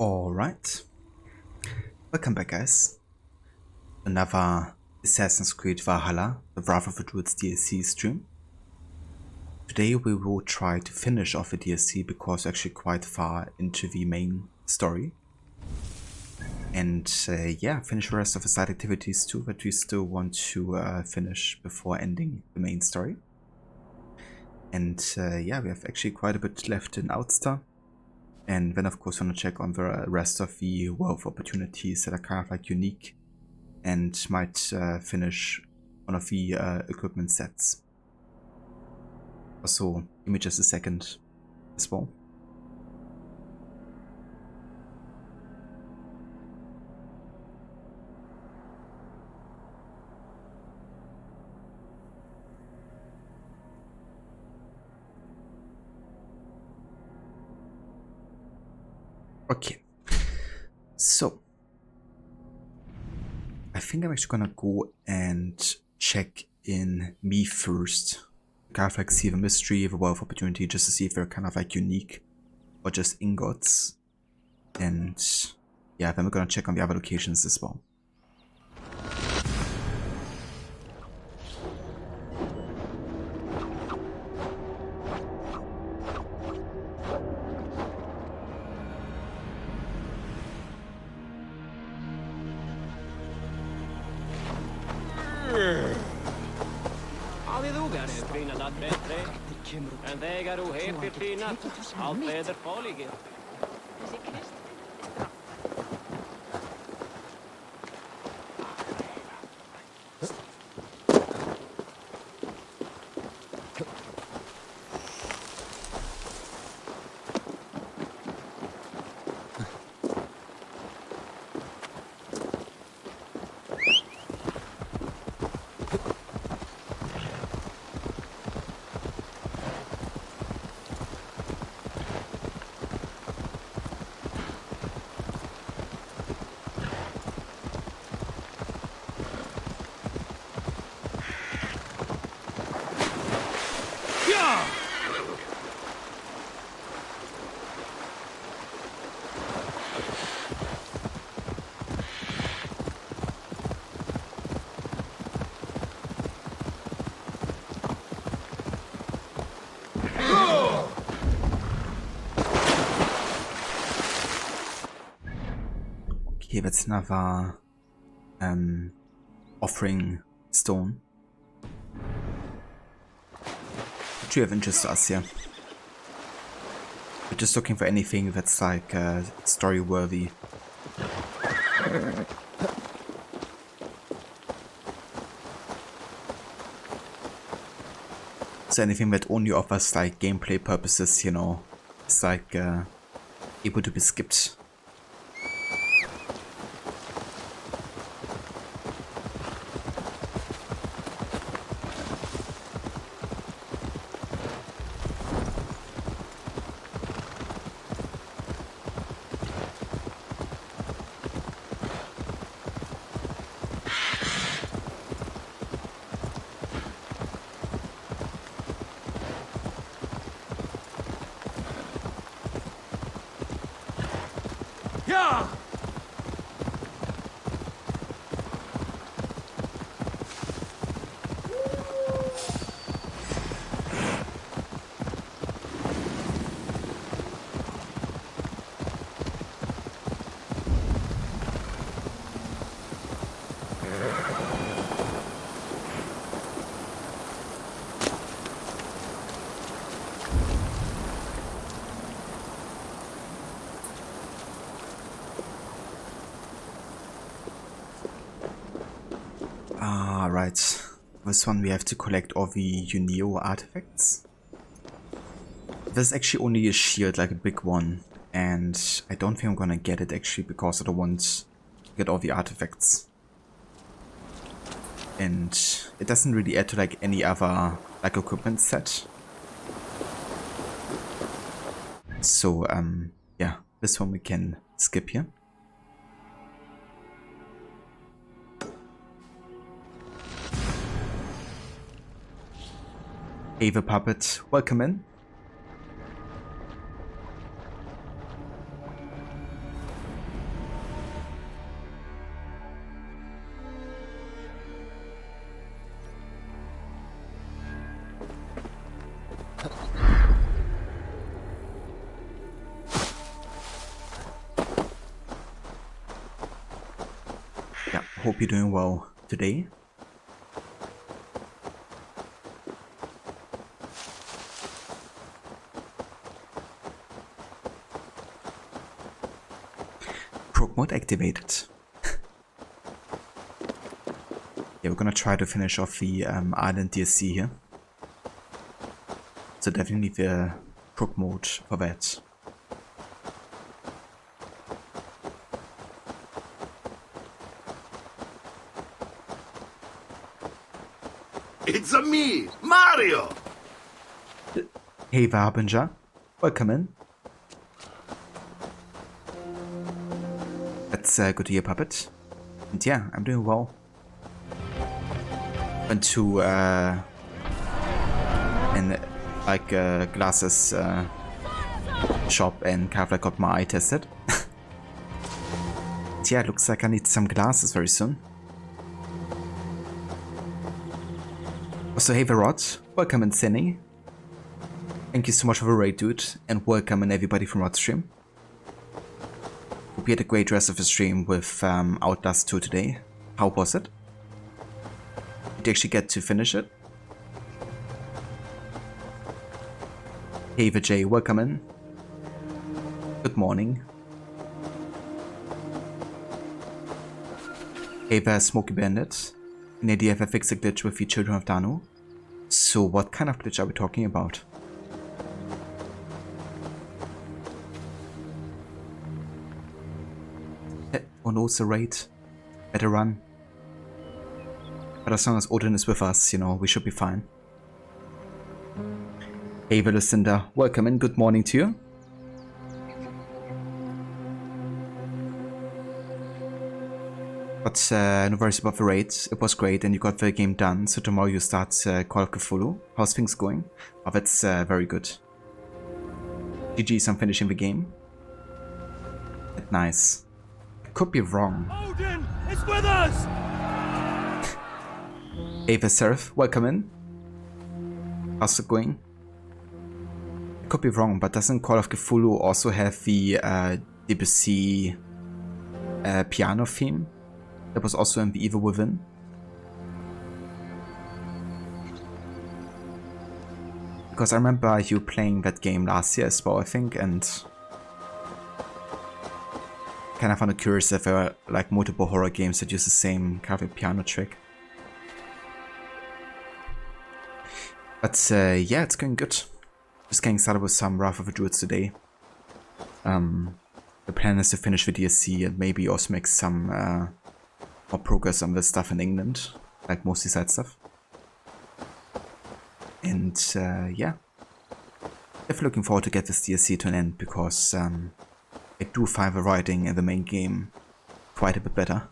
Alright, welcome back guys. Another Assassin's Creed Valhalla, the Wrath of the Druids DLC stream. Today we will try to finish off the DLC because we're actually quite far into the main story. And yeah, finish the rest of the side activities too, but we still want to finish before ending the main story. And yeah, we have actually quite a bit left in Outstar. And then of course want to check on the rest of the wealth opportunities that are kind of like unique and might finish one of the equipment sets. Also, give me just a second as well. Okay, so I think I'm actually gonna go and check in me first. Kind of like see the mystery, the wealth opportunity, just to see if they're kind of like unique or just ingots. And yeah, then we're gonna check on the other locations as well. En þegar þú hefir þína, allt veður fólíkir. Okay, that's another offering stone. Which we have interest to us here. We're just looking for anything that's like story worthy. So anything that only offers like gameplay purposes, you know, it's like able to be skipped. Right, this one we have to collect all the Uneo artifacts. There's actually only a shield, like a big one, and I don't think I'm gonna get it actually because I don't want to get all the artifacts. And it doesn't really add to like any other like equipment set. So yeah, this one we can skip here. Ava Puppet, welcome in. hope you're doing well today. Proc mode activated. Yeah, we're gonna try to finish off the island DLC here. So definitely the proc mode for that. It's a me, Mario! Hey Harbinger, welcome in. That's good to hear, Puppet. And yeah, I'm doing well. Went to glasses shop and kind of like got my eye tested. Yeah, it looks like I need some glasses very soon. Also, hey Verrot, welcome in Senny. Thank you so much for the raid, dude, and welcome in everybody from Rodstream. Hope you had a great rest of the stream with Outlast 2 today. How was it? Did you actually get to finish it? Hey Vijay, welcome in. Good morning. Hey there, Smoky Bandit. An idea if I fix a glitch with the Children of Danu? So what kind of glitch are we talking about? Oh no, it's a raid. Better run. But as long as Odin is with us, you know, we should be fine. Hey Lucinda, welcome and good morning to you. But no worries about the raid, it was great and you got the game done, so tomorrow you start Call of Cthulhu. How's things going? Oh, that's very good. GG's on finishing the game. Nice. I could be wrong. Odin is with us! Ava Seraph, welcome in. How's it going? I could be wrong, but doesn't Call of Cthulhu also have the Debussy piano theme? That was also in The Evil Within. Because I remember you playing that game last year as well, I think, and kind of found it curious if there are like multiple horror games that use the same kind of piano trick. But yeah, it's going good. Just getting started with some Wrath of the Druids today. The plan is to finish the DLC and maybe also make some more progress on this stuff in England, like mostly side stuff. And yeah, definitely looking forward to get this DLC to an end because I do find the writing in the main game quite a bit better.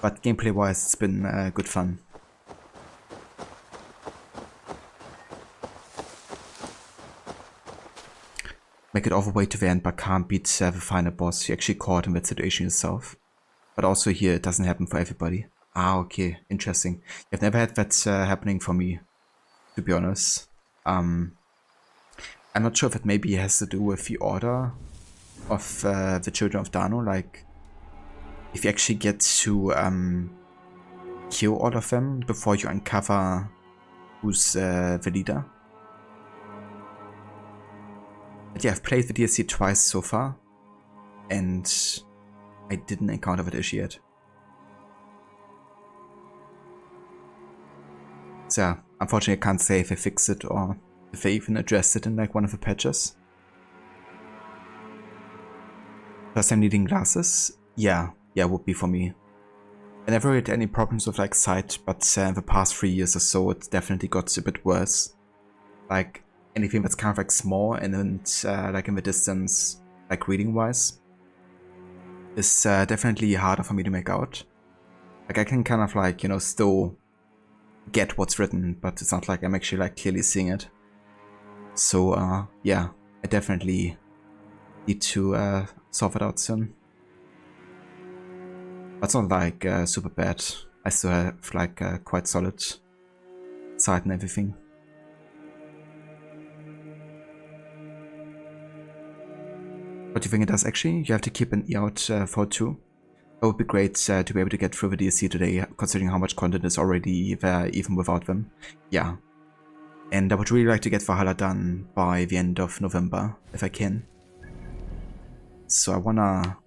But gameplay wise, it's been good fun. Make it all the way to the end but can't beat the final boss. You actually caught in that situation yourself. But also here, it doesn't happen for everybody. Ah, okay, interesting. I've never had that happening for me, to be honest. I'm not sure if it maybe has to do with the order of the Children of Danu. Like, if you actually get to kill all of them before you uncover who's the leader. But yeah, I've played the DLC twice so far, and I didn't encounter that issue yet. So yeah, unfortunately I can't say if they fixed it or if they even addressed it in like one of the patches. First time needing glasses? Yeah, would be for me. I never had any problems with like sight, but in the past 3 years or so it definitely got a bit worse. Like anything that's kind of like small and then like in the distance, like reading wise, is definitely harder for me to make out. Like I can kind of like, you know, still get what's written, but it's not like I'm actually like clearly seeing it. So yeah, I definitely need to solve it out soon. But it's not like super bad. I still have like quite solid sight and everything. What do you think it does actually? You have to keep an ear out for it too. It would be great to be able to get through the DLC today, considering how much content is already there even without them. Yeah. And I would really like to get Valhalla done by the end of November, if I can. So I wanna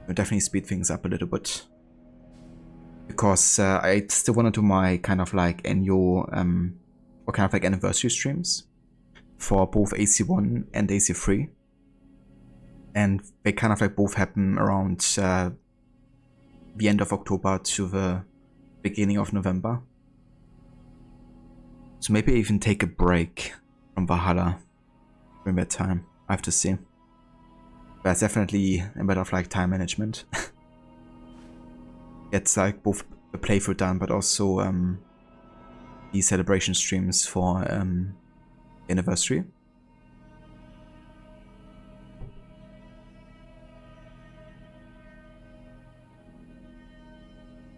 definitely speed things up a little bit. Because I still wanna do my kind of like annual, or kind of like anniversary streams for both AC1 and AC3. And they kind of like both happen around the end of October to the beginning of November. So maybe even take a break from Valhalla during that time. I have to see. But it's definitely a matter of like time management. It's like both the playthrough done, but also the celebration streams for anniversary.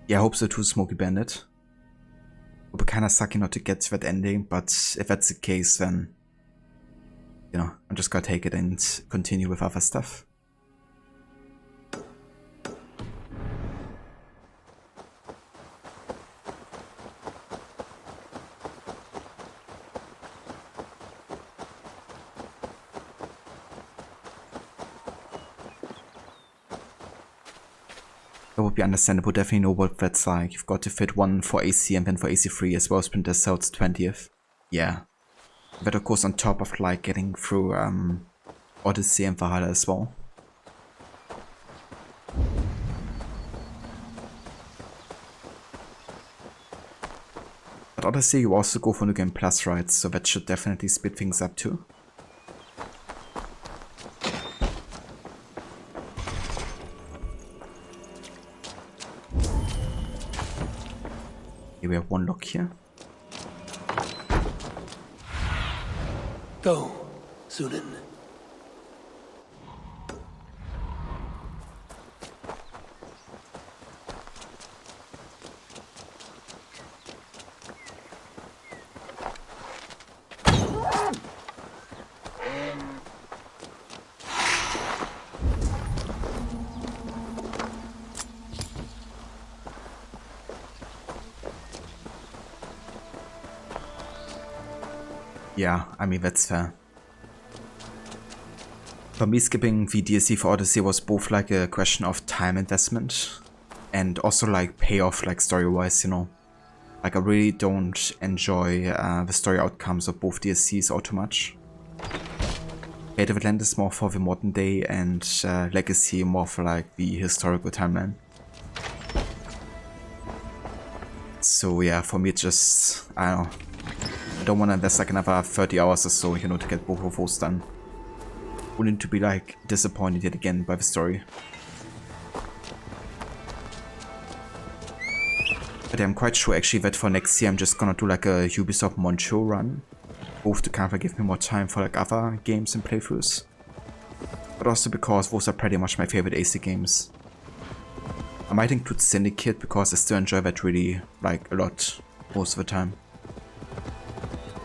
Yeah, I hope so too, Smokey Bandit. It would be kinda sucky not to get to that ending, but if that's the case, then, you know, I'm just gonna take it and continue with other stuff. That would be understandable, definitely know what that's like. You've got to fit one for AC and then for AC3 as well as Splinter Cell's 20th. Yeah. That of course on top of like getting through Odyssey and Valhalla as well. But Odyssey you also go for New Game Plus, right? So that should definitely speed things up too. We have one lock here. Go, Sunan. Yeah, I mean, that's fair. For me, skipping the DLC for Odyssey was both like a question of time investment and also like payoff, like story-wise, you know. Like, I really don't enjoy the story outcomes of both DLCs all too much. Fate of Atlantis more for the modern day and Legacy more for like the historical timeline. So yeah, for me it's just, I don't know. I don't want to invest like another 30 hours or so, you know, to get both of those done. Wouldn't to be like disappointed yet again by the story. But yeah, I'm quite sure actually that for next year I'm just gonna do like a Ubisoft Moncho run. Both to kind of give me more time for like other games and playthroughs. But also because those are pretty much my favorite AC games. I might include Syndicate because I still enjoy that really like a lot most of the time.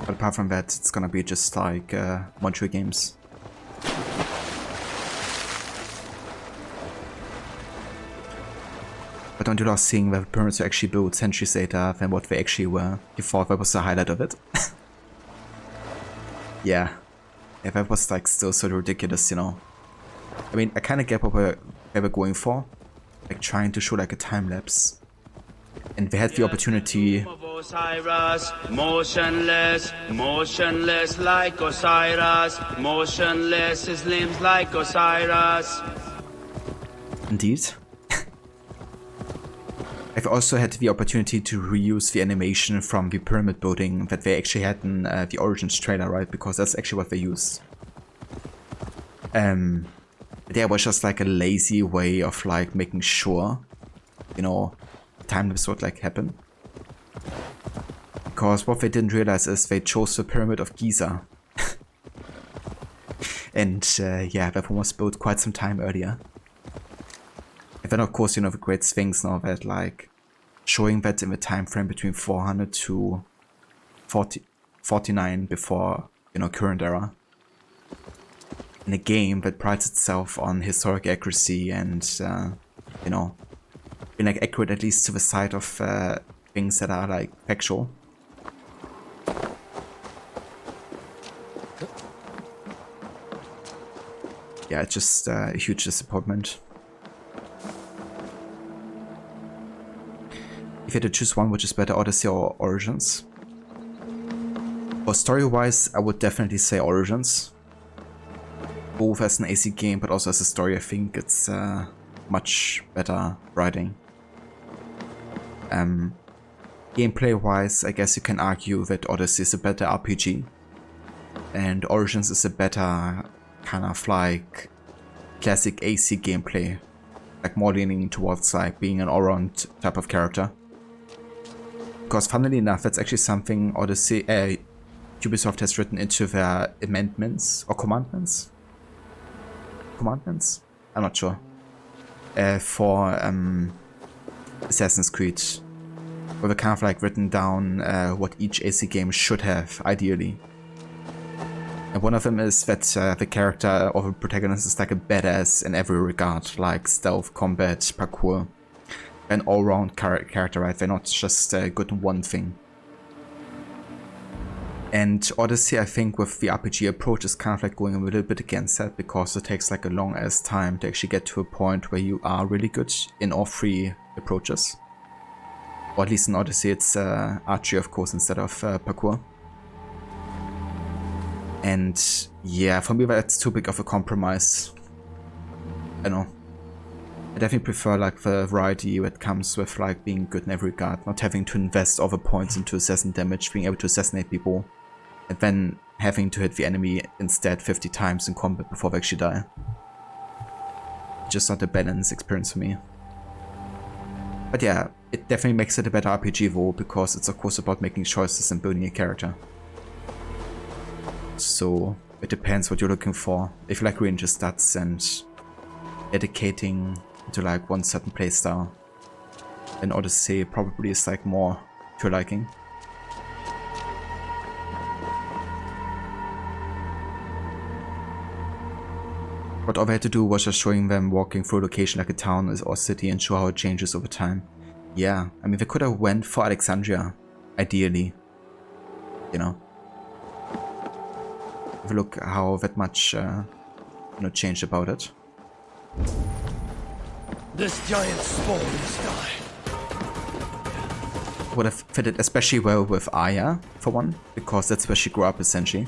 But apart from that, it's gonna be just like Montreal games. But don't you love seeing that the pyramids were actually built centuries later than what they actually were? You thought that was the highlight of it? Yeah, that was like still sort of ridiculous, you know. I mean, I kind of get what they were going for, like trying to show like a time lapse. And they had the opportunity. Osiris, motionless, motionless like Osiris, motionless, his limbs like Osiris. Indeed. I've also had the opportunity to reuse the animation from the pyramid building that they actually had in the Origins trailer, right? Because that's actually what they used. Yeah, it was just like a lazy way of like making sure, you know, time lapse would like happen. Because what they didn't realize is they chose the Pyramid of Giza. And yeah, that one was built quite some time earlier. And then of course, you know, the great Sphinx now that like showing that in the time frame between 400 to 49 before, you know, current era. In a game that prides itself on historic accuracy and you know, being like accurate at least to the side of things that are like factual. Yeah, it's just a huge disappointment. If you had to choose one, which is better, Odyssey or Origins? For story-wise, I would definitely say Origins. Both as an AC game, but also as a story, I think it's much better writing. Gameplay-wise, I guess you can argue that Odyssey is a better RPG, and Origins is a better kind of like classic AC gameplay, like more leaning towards like being an all-round type of character. Because funnily enough, that's actually something Odyssey, Ubisoft has written into their amendments or commandments. Commandments? I'm not sure. For Assassin's Creed, where they kind of like written down what each AC game should have, ideally. And one of them is that the character of a protagonist is like a badass in every regard, like stealth, combat, parkour. An all-round character, right? They're not just good in one thing. And Odyssey, I think, with the RPG approach is kind of like going a little bit against that, because it takes like a long ass time to actually get to a point where you are really good in all three approaches. Or at least in Odyssey, it's archery, of course, instead of parkour. And yeah, for me, that's too big of a compromise. I know. I definitely prefer like the variety that comes with like being good in every regard, not having to invest all the points into assassin damage, being able to assassinate people, and then having to hit the enemy instead 50 times in combat before they actually die. Just not a balanced experience for me. But yeah, it definitely makes it a better RPG though, because it's of course about making choices and building a character. So it depends what you're looking for. If you like ranger stats and dedicating to like one certain playstyle, then Odyssey probably is like more to your liking. What all we had to do was just showing them walking through a location like a town or city and show how it changes over time. Yeah, I mean, they could have went for Alexandria, ideally, you know. Have a look how that much, changed about it. This giant spawn in the sky. Would have fitted especially well with Aya, for one, because that's where she grew up, essentially.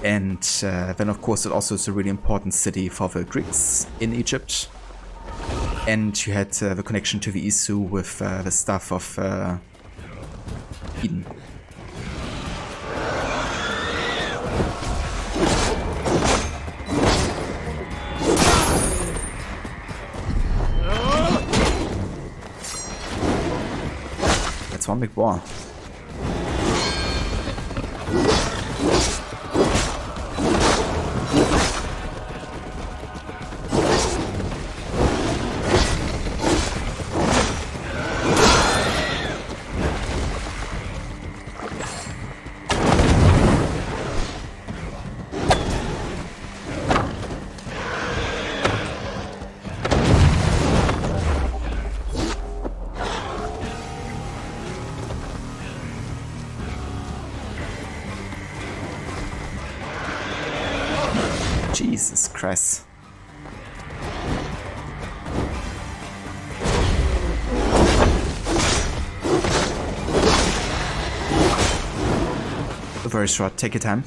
And then, of course, it also is a really important city for the Greeks in Egypt. And you had the connection to the Isu with the stuff of Eden. That's one big war. Jesus Christ. Very short, take your time.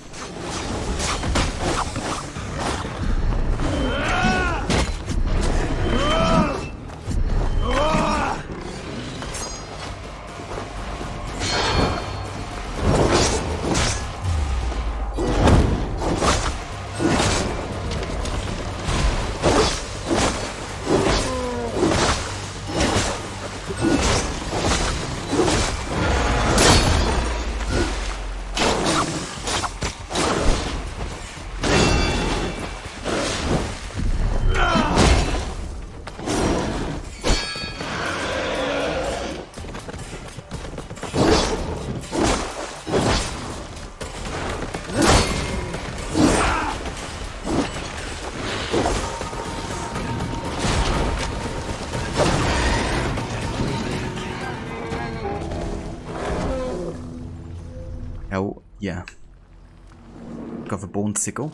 Hell yeah. Got a bone sickle.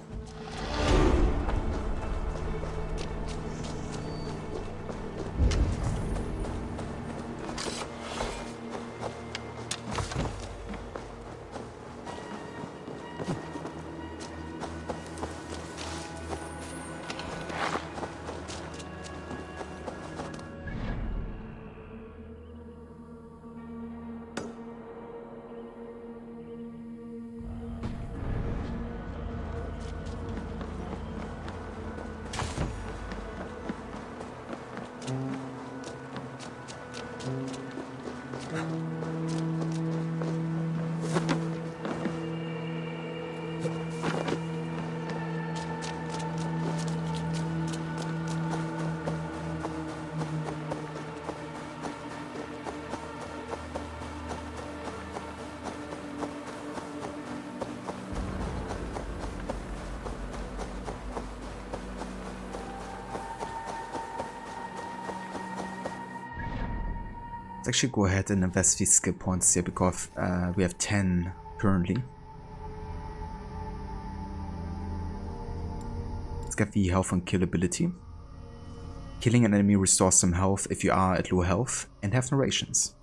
Let's actually go ahead and invest these skill points here because we have 10 currently. Let's get the health and kill ability. Killing an enemy restores some health if you are at low health and have no rations.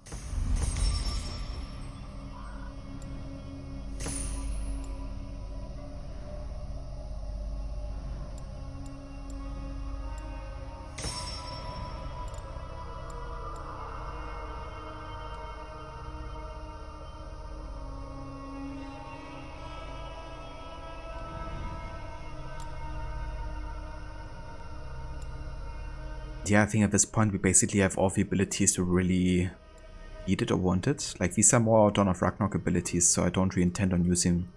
Yeah, I think at this point we basically have all the abilities to really need it or want it. Like, these are more Dawn of Ragnarok abilities, so I don't really intend on using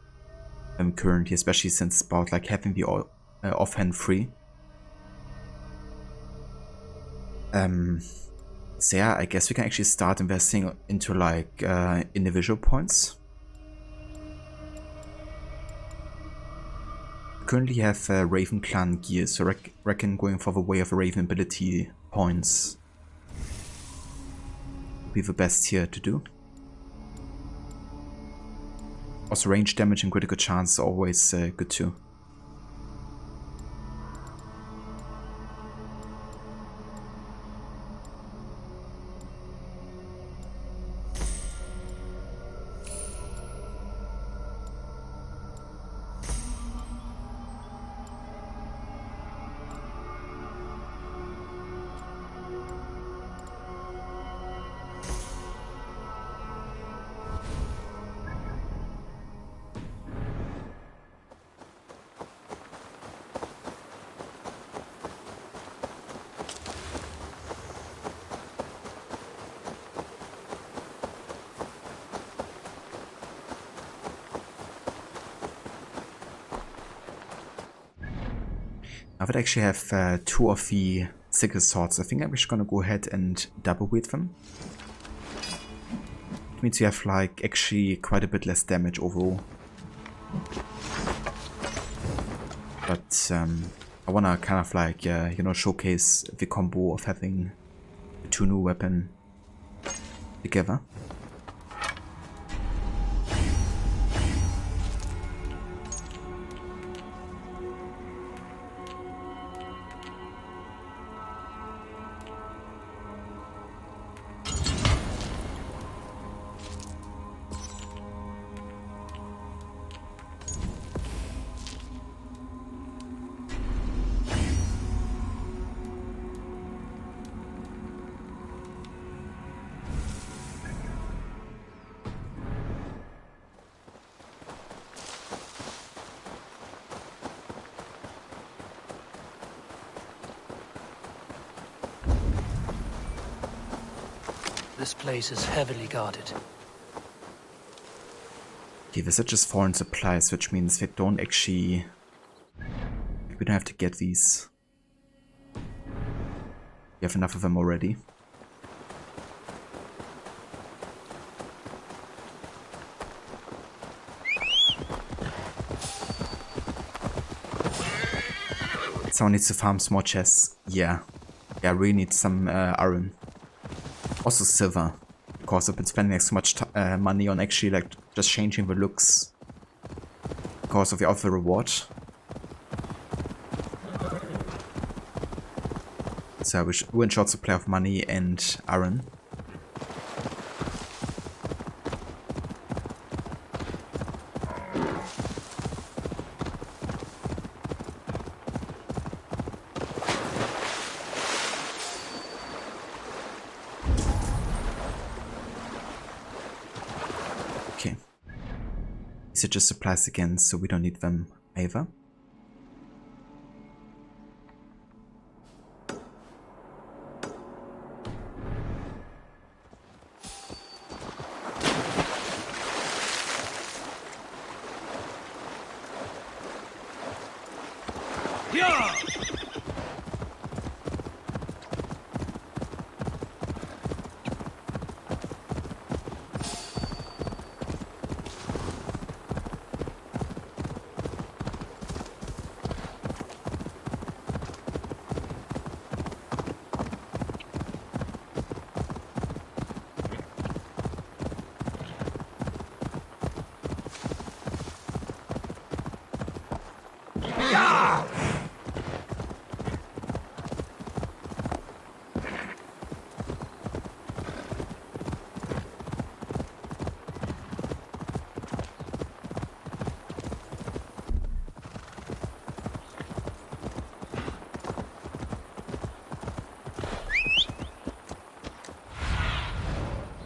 them currently, especially since it's about like having the offhand free. So yeah, I guess we can actually start investing into like individual points. Currently have Raven Clan gear, so reckon going for the way of Raven ability points would be the best here to do. Also, range damage and critical chance are always good too. I would actually have 2 of the sickle swords. I think I'm just gonna go ahead and double weight them. It means you have like actually quite a bit less damage overall. But I wanna kind of like you know, showcase the combo of having the 2 new weapons together. This place is heavily guarded. Okay, these are just foreign supplies, which means they don't actually... we don't have to get these. We have enough of them already. Someone needs to farm some more chests. Yeah. Yeah, I really need some iron. Also silver. because I've been spending like so much money on actually like just changing the looks because of the reward. So we're in short supply of money and iron. Okay. These are just supplies again, so we don't need them either.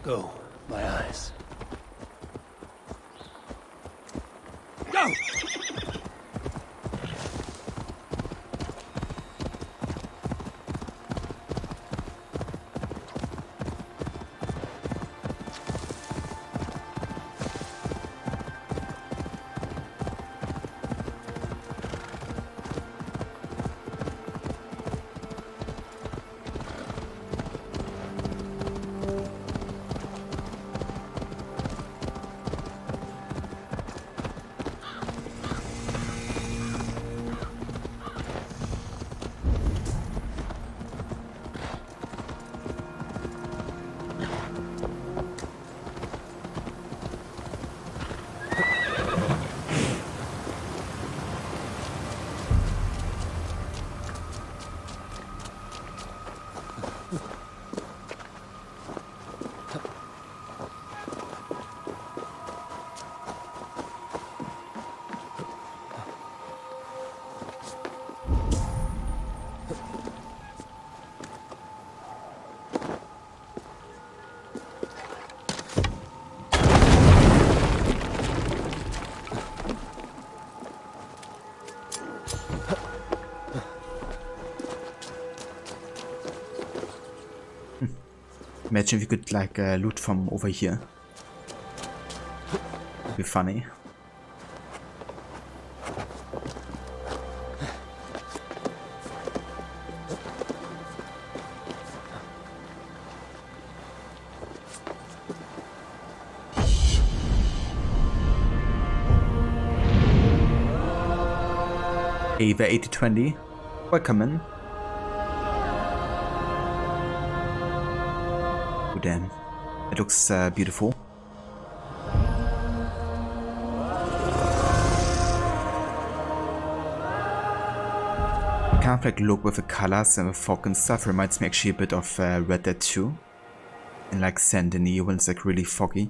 Go, my eyes. Go! Imagine if you could like loot from over here. It'd be funny. Hey, the 8020. Welcome in. Oh damn, it looks beautiful. Kind of like look with the colors and the fog and stuff reminds me actually a bit of Red Dead 2. And like Saint Denis when it's like really foggy.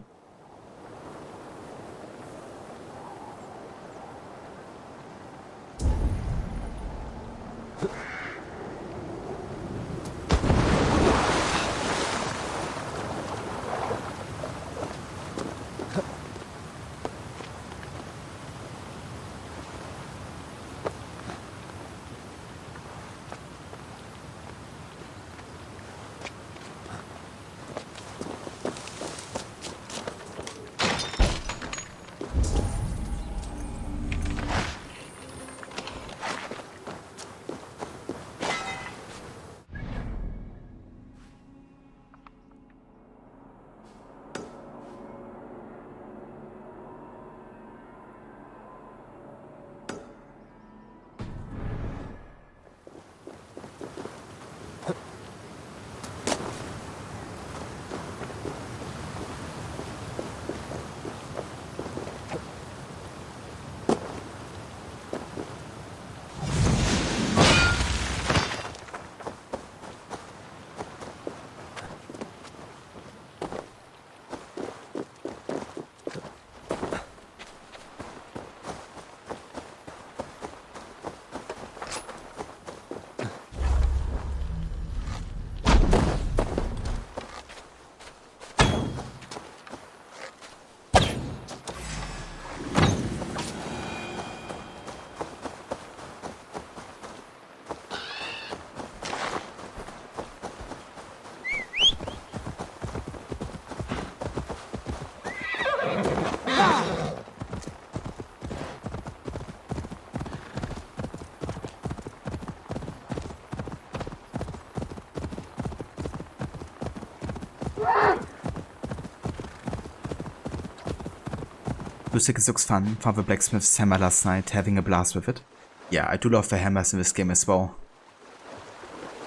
Blue Sickles looks fun. Found the blacksmith's hammer last night, having a blast with it. Yeah, I do love the hammers in this game as well.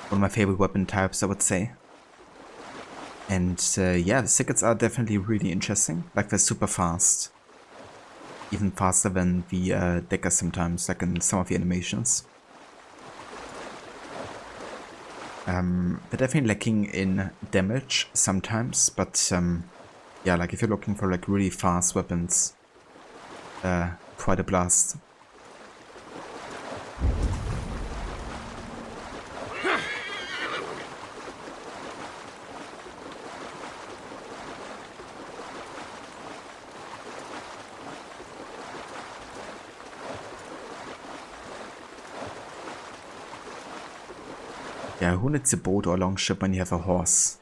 One of my favorite weapon types, I would say. And yeah, the Sickles are definitely really interesting. Like, they're super fast. Even faster than the Deckers sometimes, like in some of the animations. They're definitely lacking in damage sometimes, but yeah, like if you're looking for like really fast weapons, quite a blast. Yeah, who needs a boat or a longship when you have a horse?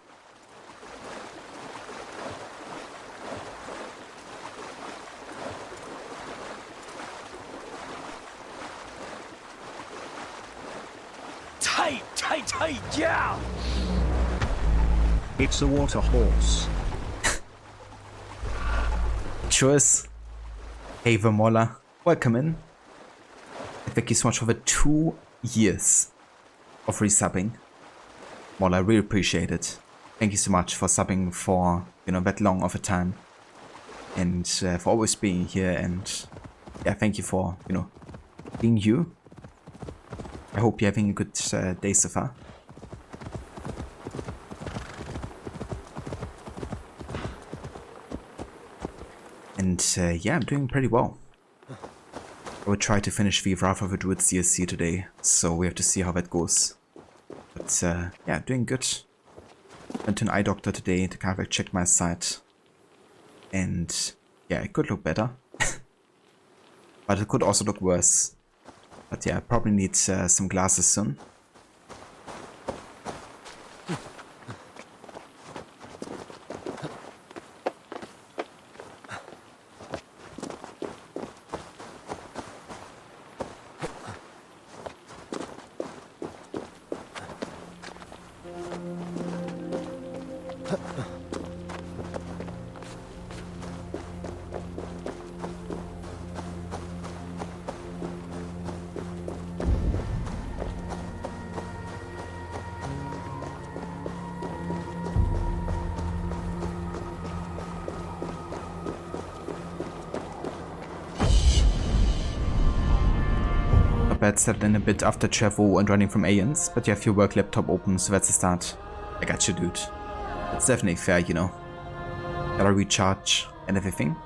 Tight, yeah! It's a water horse. Cheers. Hey, Vermola. Welcome in. And thank you so much for the 2 years of resubbing. Mola, I really appreciate it. Thank you so much for subbing for, you know, that long of a time. And for always being here, and yeah, thank you for, you know, being you. I hope you're having a good day so far. And yeah, I'm doing pretty well. I will try to finish the Wrath of the Druids DLC today, so we have to see how that goes. But yeah, doing good. Went to an eye doctor today to kind of like check my sight. And yeah, it could look better. But it could also look worse. But yeah, I probably need some glasses soon. Bad settling a bit after travel and running from aliens, but you have your work laptop open, so that's a start. I got you, dude. It's definitely fair, you know. Gotta recharge and everything.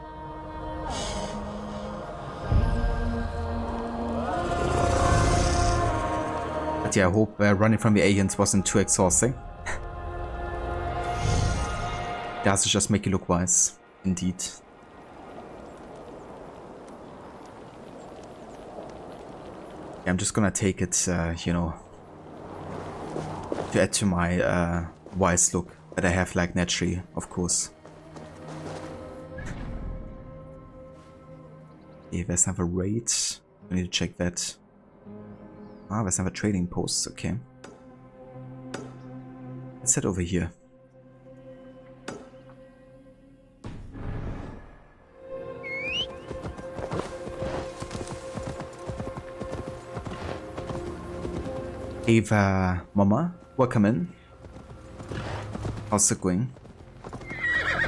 But yeah, I hope running from the aliens wasn't too exhausting. Does just make you look wise, indeed. I'm just gonna take it, you know, to add to my wise look that I have like naturally, of course. Okay, there's another raid. I need to check that. Ah, there's another trading post, okay. Let's head over here. Ava Mama, welcome in. How's it going?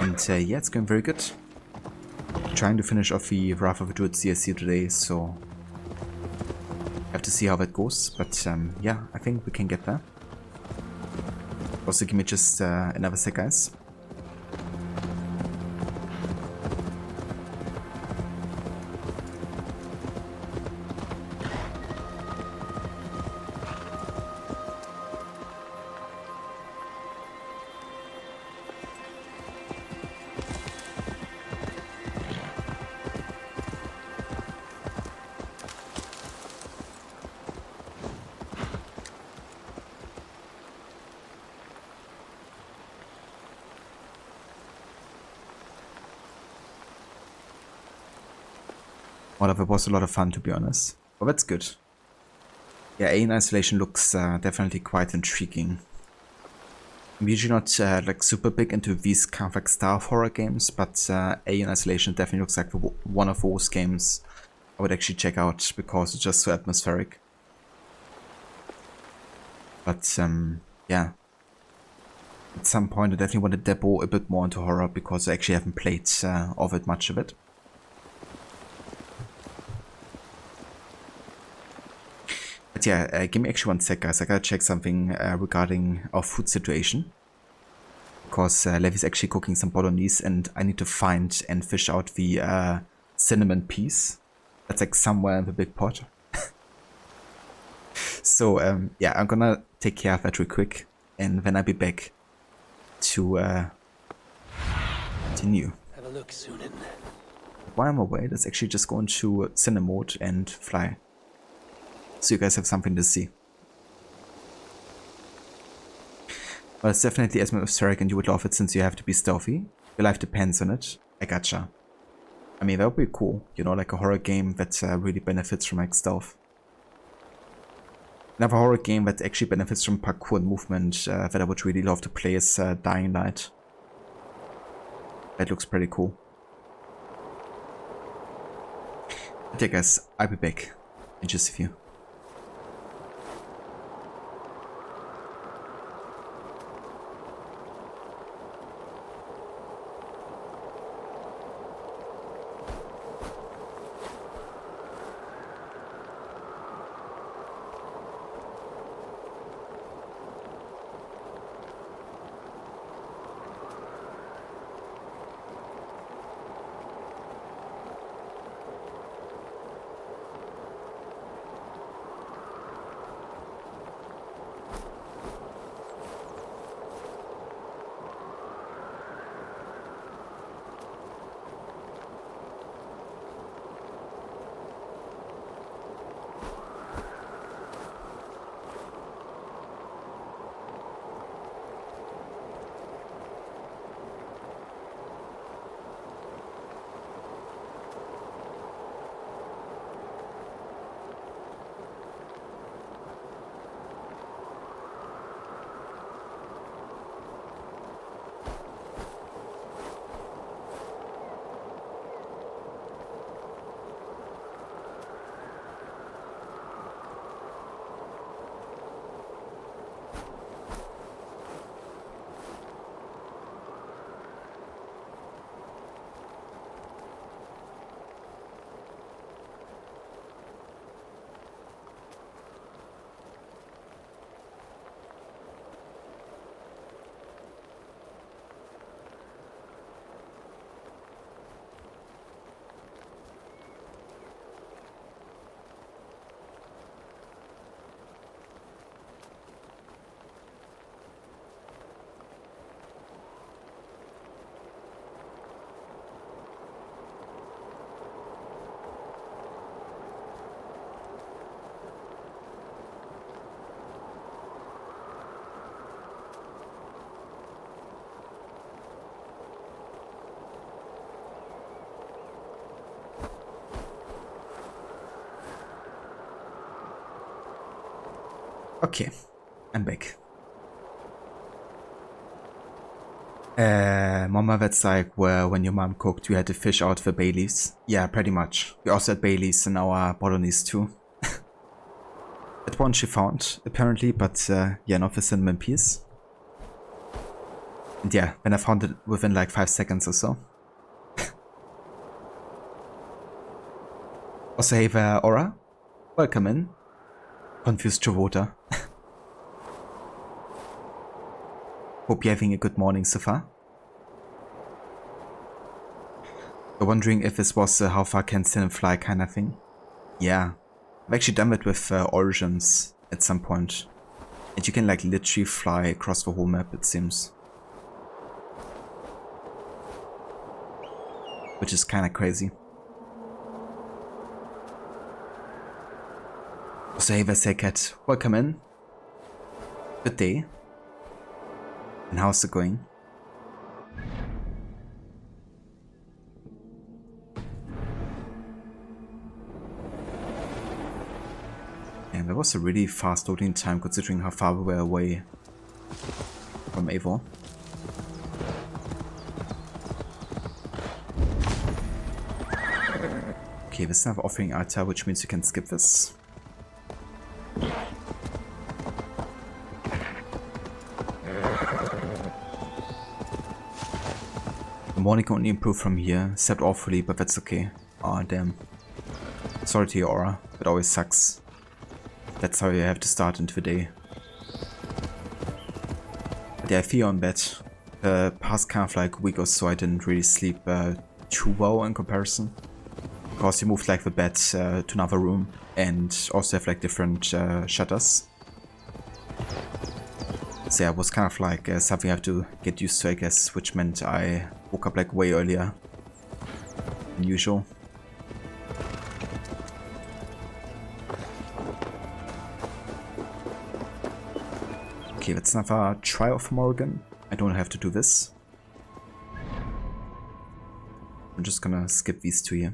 And yeah, it's going very good. Trying to finish off the Wrath of the Druids DLC today, so have to see how that goes. But yeah, I think we can get there. Also, give me just another sec, guys. Well, it was a lot of fun, to be honest. Well, that's good. Yeah, Alien Isolation looks definitely quite intriguing. I'm usually not like super big into these kind of like stealth horror games, but Alien Isolation definitely looks like one of those games I would actually check out because it's just so atmospheric. But yeah, at some point I definitely want to dabble a bit more into horror because I actually haven't played of it much of it. But yeah, give me actually 1 sec, guys. I gotta check something regarding our food situation. Because Levy's actually cooking some bolognese and I need to find and fish out the cinnamon piece. That's like somewhere in the big pot. So yeah, I'm gonna take care of that real quick. And then I'll be back to continue. Have a look, Sunan. While I'm away, let's actually just go into cinema mode and fly. So you guys have something to see. But it's definitely atmospheric and you would love it since you have to be stealthy. Your life depends on it. I gotcha. I mean, that would be cool. You know, like a horror game that really benefits from like stealth. Another horror game that actually benefits from parkour and movement that I would really love to play is Dying Light. That looks pretty cool. But yeah guys, I'll be back in just a few. Okay, I'm back. Mama, that's like where when your mom cooked, you had to fish out the bay leaves. Yeah, pretty much. We also had bay leaves in our bolognese too. That one she found, apparently, but yeah, not the cinnamon piece. And yeah, when I found it within like 5 seconds or so. Also, hey there, Aura. Welcome in. Confused Jovota. Hope you're having a good morning so far. You're wondering if this was a how far can Sin fly kind of thing? Yeah, I've actually done it with Origins at some point. And you can like literally fly across the whole map, it seems. Which is kind of crazy. So hey there, Saycat. Welcome in. Good day. And how's it going? And that was a really fast loading time considering how far we were away from from Eivor. Okay, this is another offering altar, which means you can skip this. The morning can only improve from here, except awfully, but that's okay. Aw, damn. Sorry to your aura, it always sucks. That's how you have to start into the day. But yeah, I feel on bed. The past kind of like week or so I didn't really sleep too well in comparison. Because you moved like the bed to another room and also have like different shutters. So yeah, it was kind of like something I have to get used to, I guess, which meant I woke up like way earlier than usual. Okay, let's have a try of Morrigan. I don't have to do this. I'm just gonna skip these two here.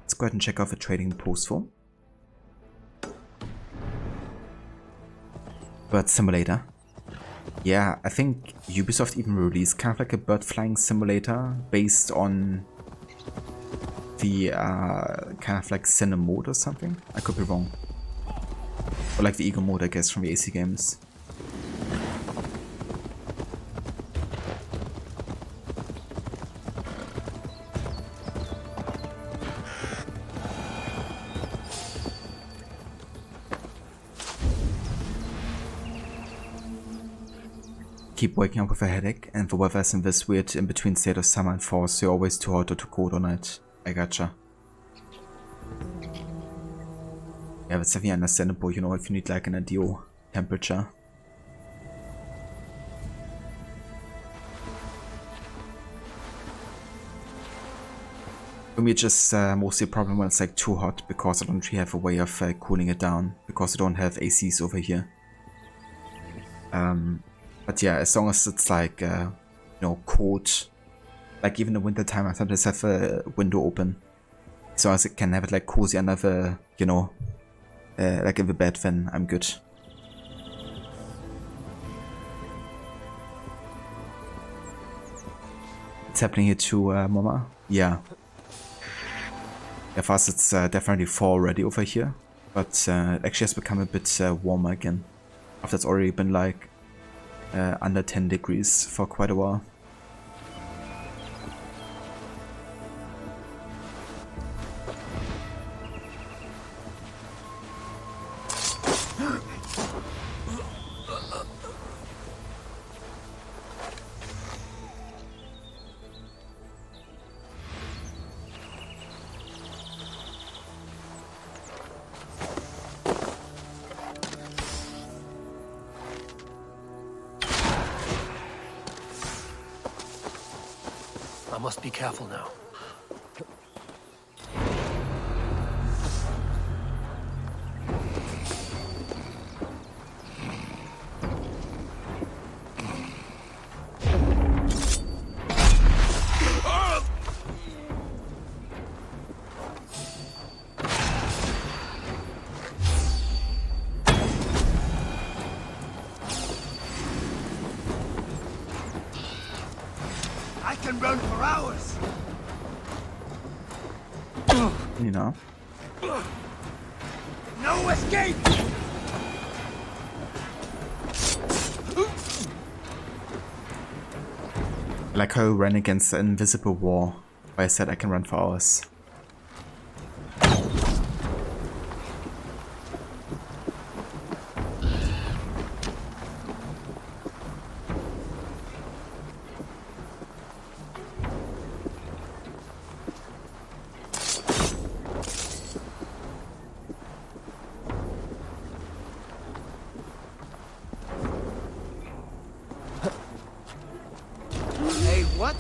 Let's go ahead and check out the trading post form. Bird simulator. Yeah, I think Ubisoft even released kind of like a bird flying simulator based on the kind of like Cinema mode or something. I could be wrong. Or like the Eagle mode, I guess, from the AC games. Keep waking up with a headache, and the weather is in this weird in-between state of summer and fall, so you're always too hot or too cold all night. I gotcha. Yeah, that's definitely understandable, you know, if you need like an ideal temperature. For me, it's just mostly a problem when it's like too hot, because I don't really have a way of cooling it down, because I don't have ACs over here. But yeah, as long as it's like, you know, cold, like even in the winter time, I sometimes have a window open. So as it can have it like cozy under the, you know, like in the bed, then I'm good. What's happening here too, Mama? Yeah. Yeah, for us it's definitely fall already over here. But it actually has become a bit warmer again. After it's already been like under 10 degrees for quite a while. I must be careful now. I can run for hours. You know. No escape. Like how I ran against the invisible wall, where I said I can run for hours. Hey, what?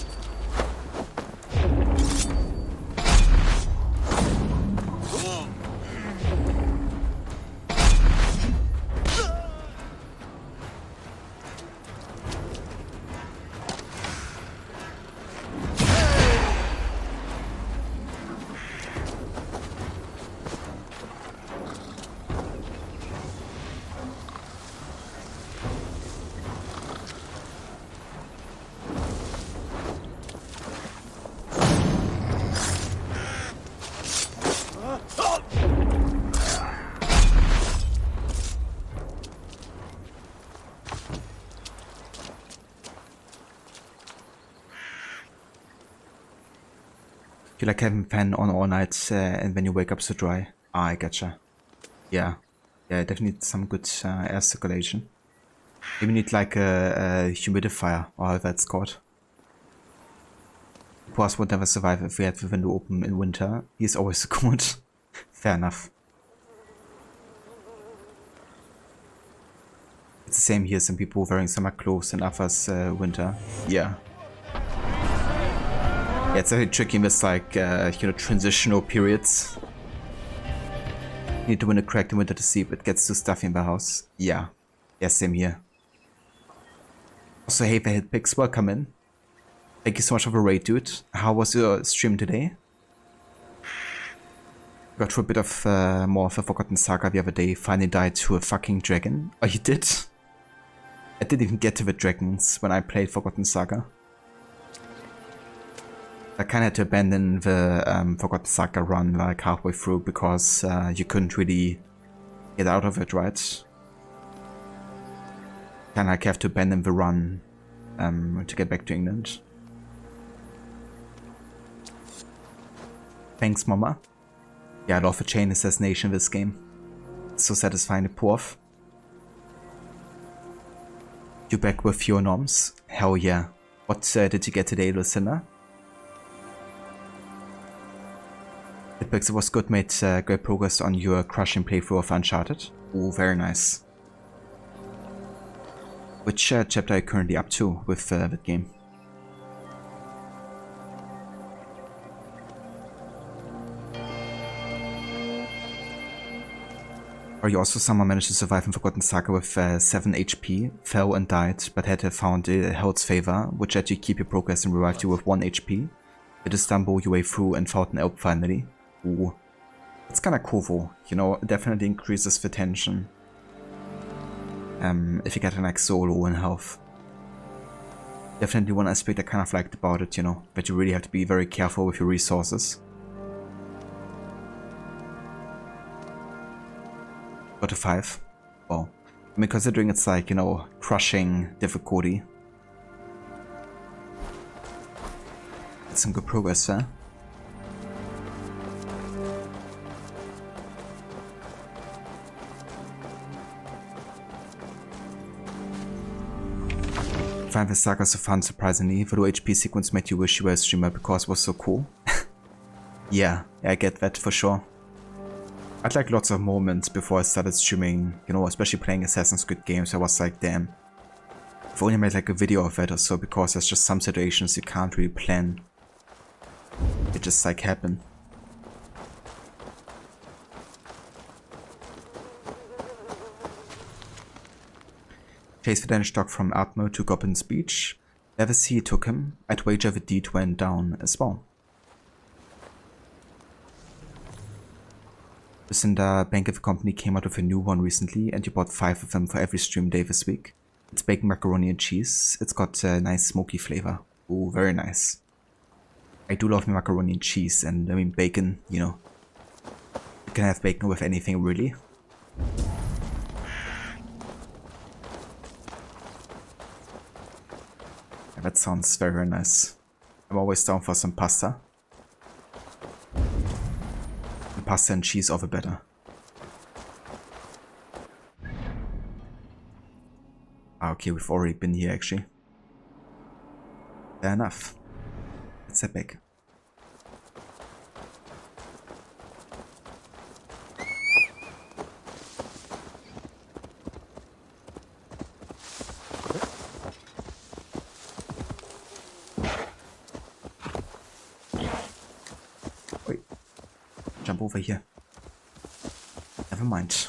You like having fan on all night and when you wake up so dry. Ah, I gotcha. Yeah. Yeah, definitely need some good air circulation. Maybe need like a humidifier, or however it's called. The pores would never survive if we had the window open in winter. He's always so cold. Fair enough. It's the same here, some people wearing summer clothes and others winter. Yeah. Yeah, it's very tricky in this like, transitional periods. You need to win a crack in winter to see if it gets too stuffy in the house. Yeah. Yeah, same here. Also, hey, the hit picks, welcome in. Thank you so much for the raid, dude. How was your stream today? Got through a bit of more of a Forgotten Saga the other day. Finally died to a fucking dragon. Oh, you did? I didn't even get to the dragons when I played Forgotten Saga. I kinda had to abandon the Forgotten Saga run like halfway through because you couldn't really get out of it, right? Kinda like have to abandon the run to get back to England. Thanks, Mama. Yeah, I love the chain assassination in this game. It's so satisfying to pull off. You back with your noms? Hell yeah. What did you get today, Lucinda? It was good, made great progress on your crushing playthrough of Uncharted. Oh, very nice. Which chapter are you currently up to with that game? Or you also somehow managed to survive in Forgotten Saga with 7 HP, fell and died, but had found Hell's Favor, which let you keep your progress and revived you with 1 HP. You just stumble your way through and fought an elk finally. Ooh. It's kinda cool though, you know, definitely increases the tension. If you get like so low in health. Definitely one aspect I kind of liked about it, you know, that you really have to be very careful with your resources. Got a 5. Well, I mean, considering it's like, you know, crushing difficulty. That's some good progress there. I find the saga so fun, surprisingly. The low HP sequence made you wish you were a streamer because it was so cool. Yeah, I get that for sure. I'd like lots of moments before I started streaming, you know, especially playing Assassin's Creed games. I was like, damn, I've only made like a video of it or so, because there's just some situations you can't really plan. It just like happen. Chase the Danish dog from Atmo to Goblin's Beach. Never see he took him. I'd wager the deed went down as well. Lucinda, Bank of the Company came out with a new one recently, and you bought 5 of them for every stream day this week. It's bacon macaroni and cheese. It's got a nice smoky flavor. Ooh, very nice. I do love macaroni and cheese, and I mean bacon, you know. You can have bacon with anything really. Yeah, that sounds very, very nice. I'm always down for some pasta. And pasta and cheese over better. Ah, okay, we've already been here actually. Fair enough. Let's head back. Wait. Jump over here. Never mind.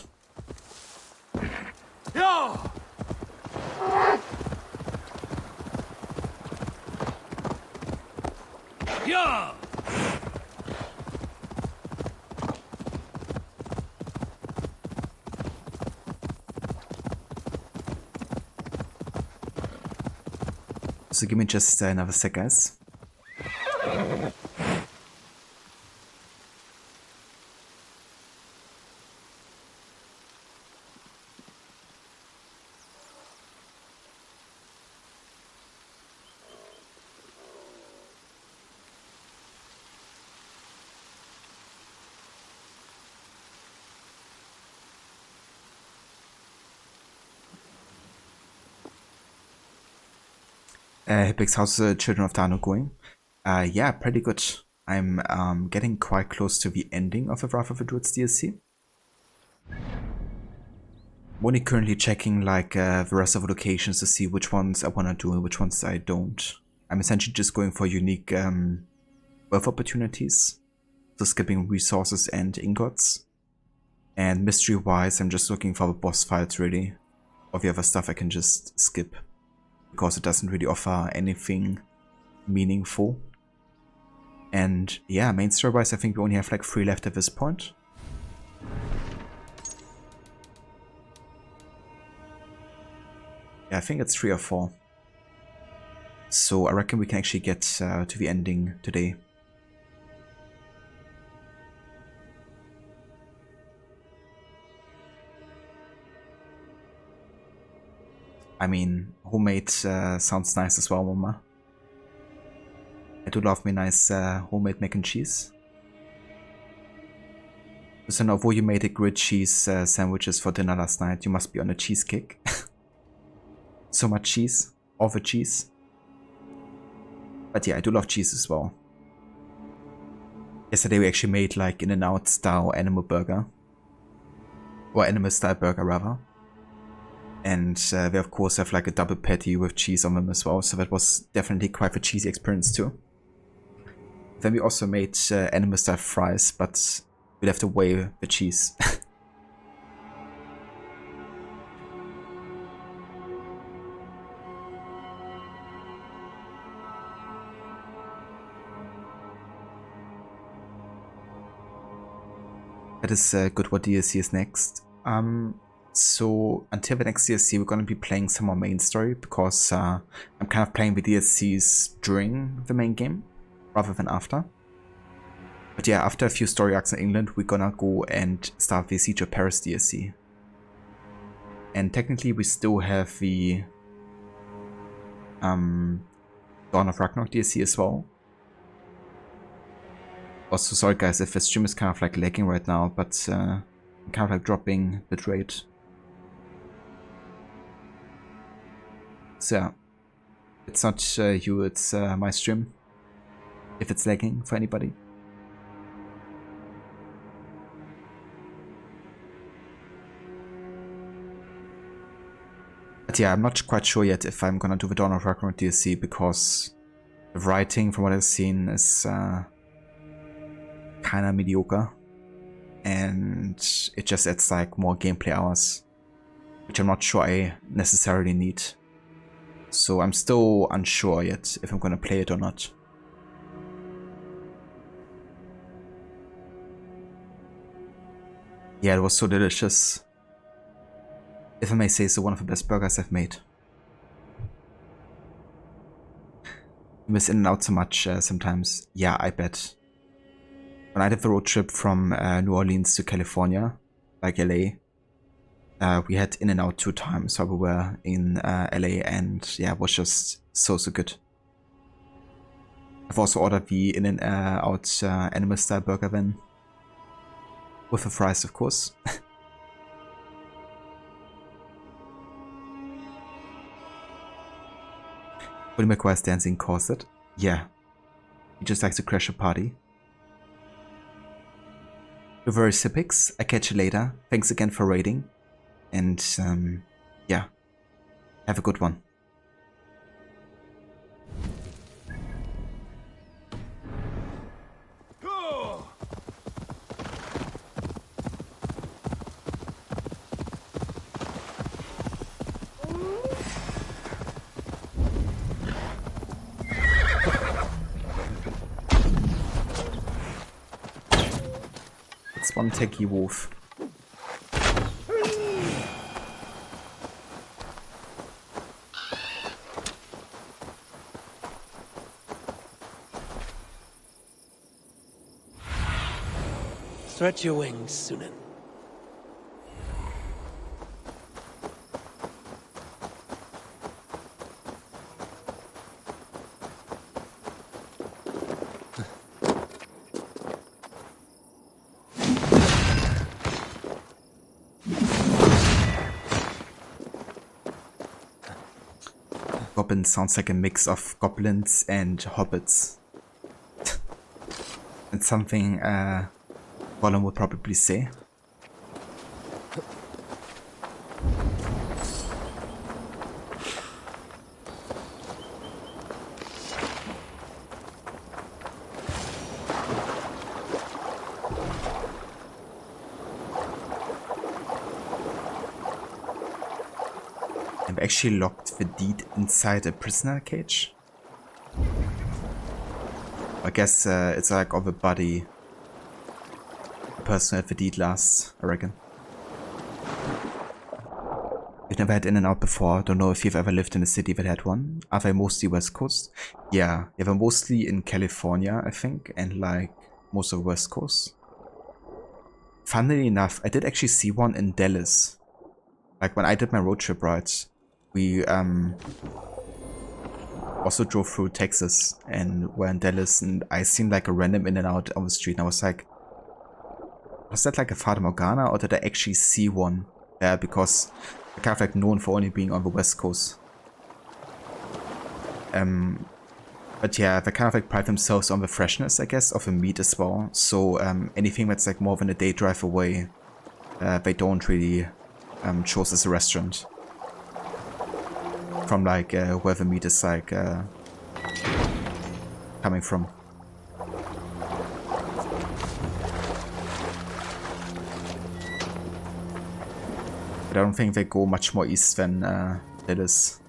Yeah! Yeah! So give me just another sec, guys. Hipix, how's the Children of Danu going? Yeah, pretty good. I'm getting quite close to the ending of the Wrath of the Druids DLC. I'm only currently checking like the rest of the locations to see which ones I want to do and which ones I don't. I'm essentially just going for unique wealth opportunities, so skipping resources and ingots. And mystery-wise, I'm just looking for the boss fights really. All the other stuff I can just skip, because it doesn't really offer anything meaningful. And yeah, main story-wise, I think we only have like 3 left at this point. Yeah, I think it's 3 or 4. So I reckon we can actually get to the ending today. I mean, homemade sounds nice as well, Mama. I do love me nice homemade mac and cheese. So now, although you made a grilled cheese sandwiches for dinner last night, you must be on a cheese kick. So much cheese, all the cheese. But yeah, I do love cheese as well. Yesterday we actually made like In-N-Out style animal burger. Or animal style burger rather. And they of course have like a double patty with cheese on them as well, so that was definitely quite a cheesy experience too. Then we also made animal style fries, but we left away the cheese. That is good. What DLC is next? So until the next DLC, we're gonna be playing some more main story, because I'm kind of playing the DLCs during the main game rather than after. But yeah, after a few story arcs in England, we're gonna go and start the Siege of Paris DLC. And technically, we still have the Dawn of Ragnarok DLC as well. Also, sorry guys if the stream is kind of like lagging right now, but I'm kind of like dropping bitrate. So yeah, it's not you, it's my stream, if it's lagging for anybody. But yeah, I'm not quite sure yet if I'm gonna do the Dawn of Ragnarok DLC, because the writing from what I've seen is kinda mediocre, and it just adds like more gameplay hours, which I'm not sure I necessarily need. So I'm still unsure yet if I'm gonna play it or not. Yeah, it was so delicious. If I may say so, one of the best burgers I've made. I miss In-N-Out so much sometimes. Yeah, I bet. When I did the road trip from New Orleans to California, like LA, we had In-N-Out 2 times while we were in LA, and yeah, it was just so good. I've also ordered the In-N-Out animal style burger then, with the fries of course. Willie McGuire's dancing caused it. Yeah, he just likes to crash a party. You're very Sipix, I catch you later. Thanks again for raiding. And yeah, have a good one. It's one techie wolf. Stretch your wings, Sunan. goblin sounds like a mix of goblins and hobbits. It's something Gollum would probably say. I've actually locked the deed inside a prisoner cage. I guess it's like of a body. The person who had the deed last, I reckon. We've never had In and Out before. Don't know if you've ever lived in a city that had one. Are they mostly West Coast? Yeah, they're mostly in California, I think, and like most of the West Coast. Funnily enough, I did actually see one in Dallas. Like when I did my road trip, right? We also drove through Texas and were in Dallas, and I seen like a random In and Out on the street, and I was like, was that like a Fata Morgana, or did I actually see one there? Because they're kind of like known for only being on the West Coast. But yeah, they kind of like pride themselves on the freshness, I guess, of the meat as well. So anything that's like more than a day drive away, they don't really choose as a restaurant. From like where the meat is like coming from. But I don't think they go much more east than Dallas.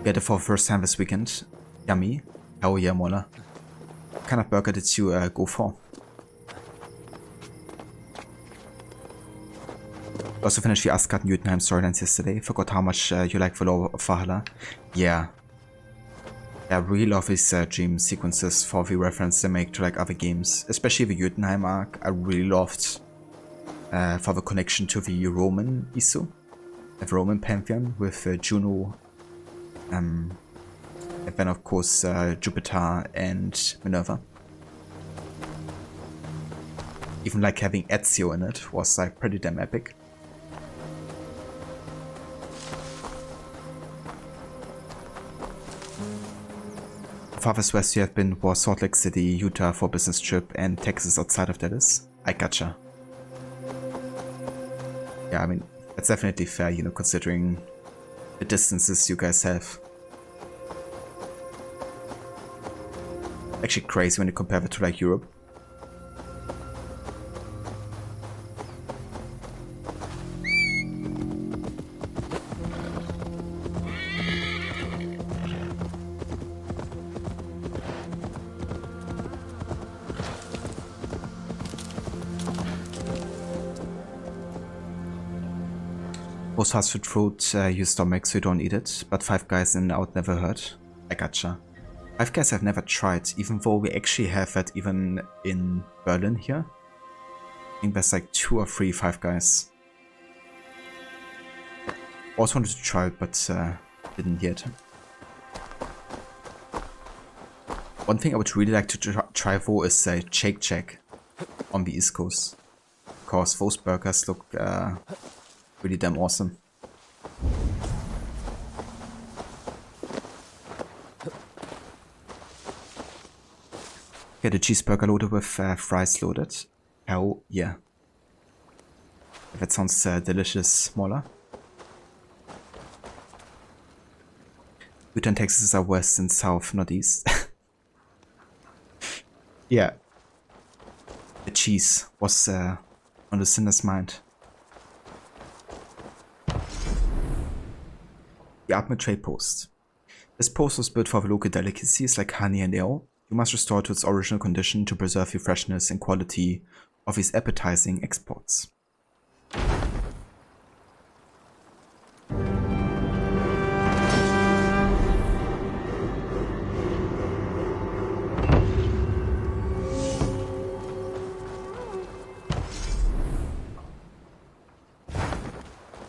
We had it for the first time this weekend. Yummy. Hell yeah, Mola. What kind of burger did you go for? Also finished the Asgard and Jotunheim storylines yesterday. Forgot how much you like the lore of Valhalla. Yeah. I really love these dream sequences for the reference they make to like other games. Especially the Jotunheim arc. I really loved for the connection to the Roman Isu. The Roman pantheon with Juno. And then of course Jupiter and Minerva. Even like having Ezio in it was like pretty damn epic. Farthest west you have been was Salt Lake City, Utah for a business trip, and Texas outside of Dallas. I gotcha. Yeah, I mean, that's definitely fair, you know, considering the distances you guys have. Actually crazy when you compare it to like Europe. Most fast food use stomach so you don't eat it, but Five Guys In and Out never heard. I gotcha. Five Guys I've never tried, even though we actually have that even in Berlin here. I think there's like 2 or 3 Five Guys. Also wanted to try it, but didn't yet. One thing I would really like to try though is Shake Shack on the East Coast. Because those burgers look really damn awesome. Get a cheeseburger loaded with fries loaded. Hell yeah. That sounds delicious, smaller. Utah and Texas are west and south, not east. Yeah. The cheese was on the sinner's mind. The Ultimate Trade Post. This post was built for the local delicacies like honey and ale. You must restore to its original condition to preserve the freshness and quality of these appetizing exports.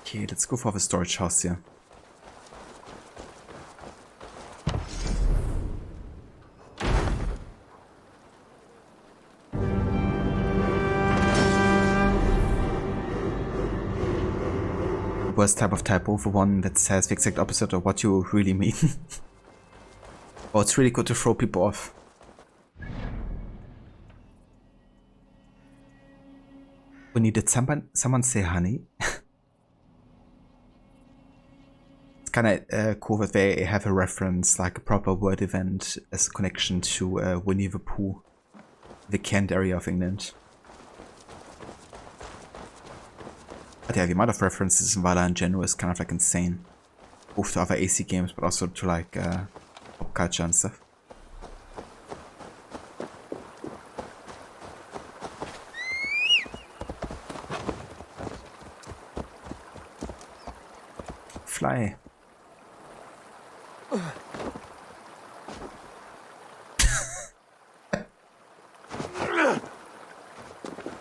Okay, let's go for the storage house here. worst type of typo, the one that says the exact opposite of what you really mean. Oh, it's really good to throw people off. We needed someone say honey. It's kind of cool that they have a reference, like a proper word event as a connection to Winnie the Pooh, the Kent area of England. But yeah, the amount of references in Valhalla in general is kind of like insane. Both to other AC games, but also to like pop culture and stuff. Fly.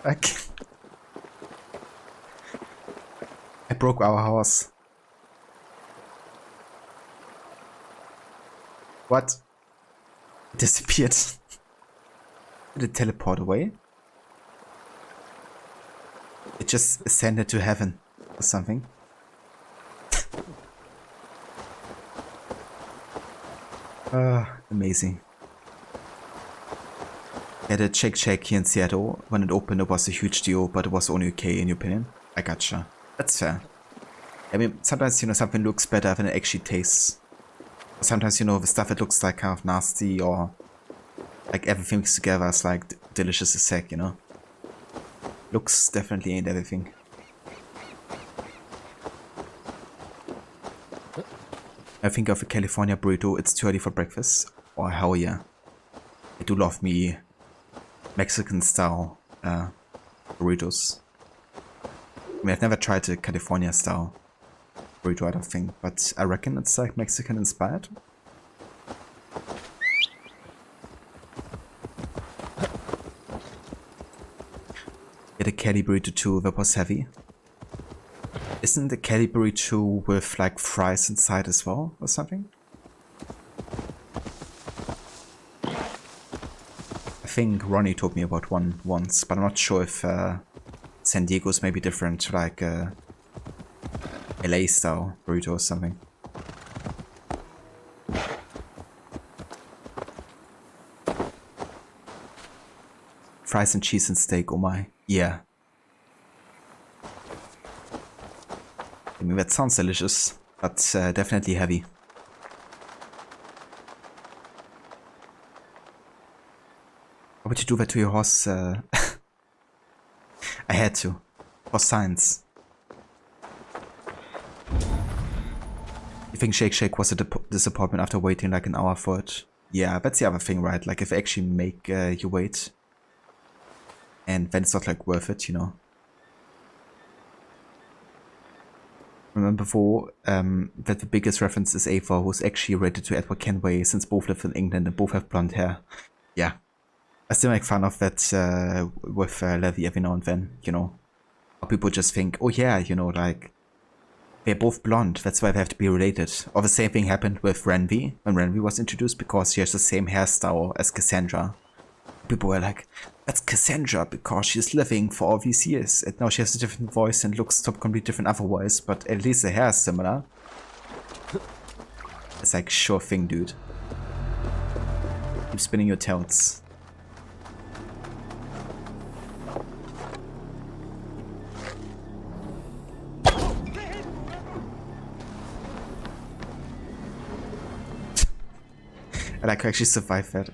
Okay. I broke our house. What? It disappeared. Did it teleport away? It just ascended to heaven or something. Amazing. Yeah, the Shake here in Seattle, when it opened, it was a huge deal, but it was only okay in your opinion. I gotcha. That's fair. I mean, sometimes, you know, something looks better than it actually tastes. Sometimes, you know, the stuff that looks like kind of nasty or like everything mixed together is like delicious as heck, you know. Looks definitely ain't everything. I think of a California burrito, it's too early for breakfast. Oh, hell yeah. I do love me Mexican style burritos. I mean, I've never tried a California style burrito, I don't think, but I reckon it's like Mexican inspired. Get a Cali burrito too, that was heavy. Isn't the Cali burrito with like fries inside as well or something? I think Ronnie told me about one once, but I'm not sure if San Diego's maybe different to like LA style burrito or something. Fries and cheese and steak, oh my. Yeah. I mean, that sounds delicious, but definitely heavy. How would you do that to your horse? I had to. For science. You think Shake was a disappointment after waiting like an hour for it? Yeah, that's the other thing, right? Like if they actually make you wait. And then it's not like worth it, you know. Remember before that the biggest reference is Ava, who's actually related to Edward Kenway since both live in England and both have blonde hair. Yeah. I still make fun of that with Levy every now and then, you know. Or people just think, oh yeah, you know, like, they're both blonde, that's why they have to be related. Or the same thing happened with Renvi, when Renvi was introduced, because she has the same hairstyle as Cassandra. People were like, that's Cassandra because she's living for all these years. And now she has a different voice and looks completely different otherwise, but at least the hair is similar. It's like, sure thing, dude. Keep spinning your tails. I like how I actually survived that.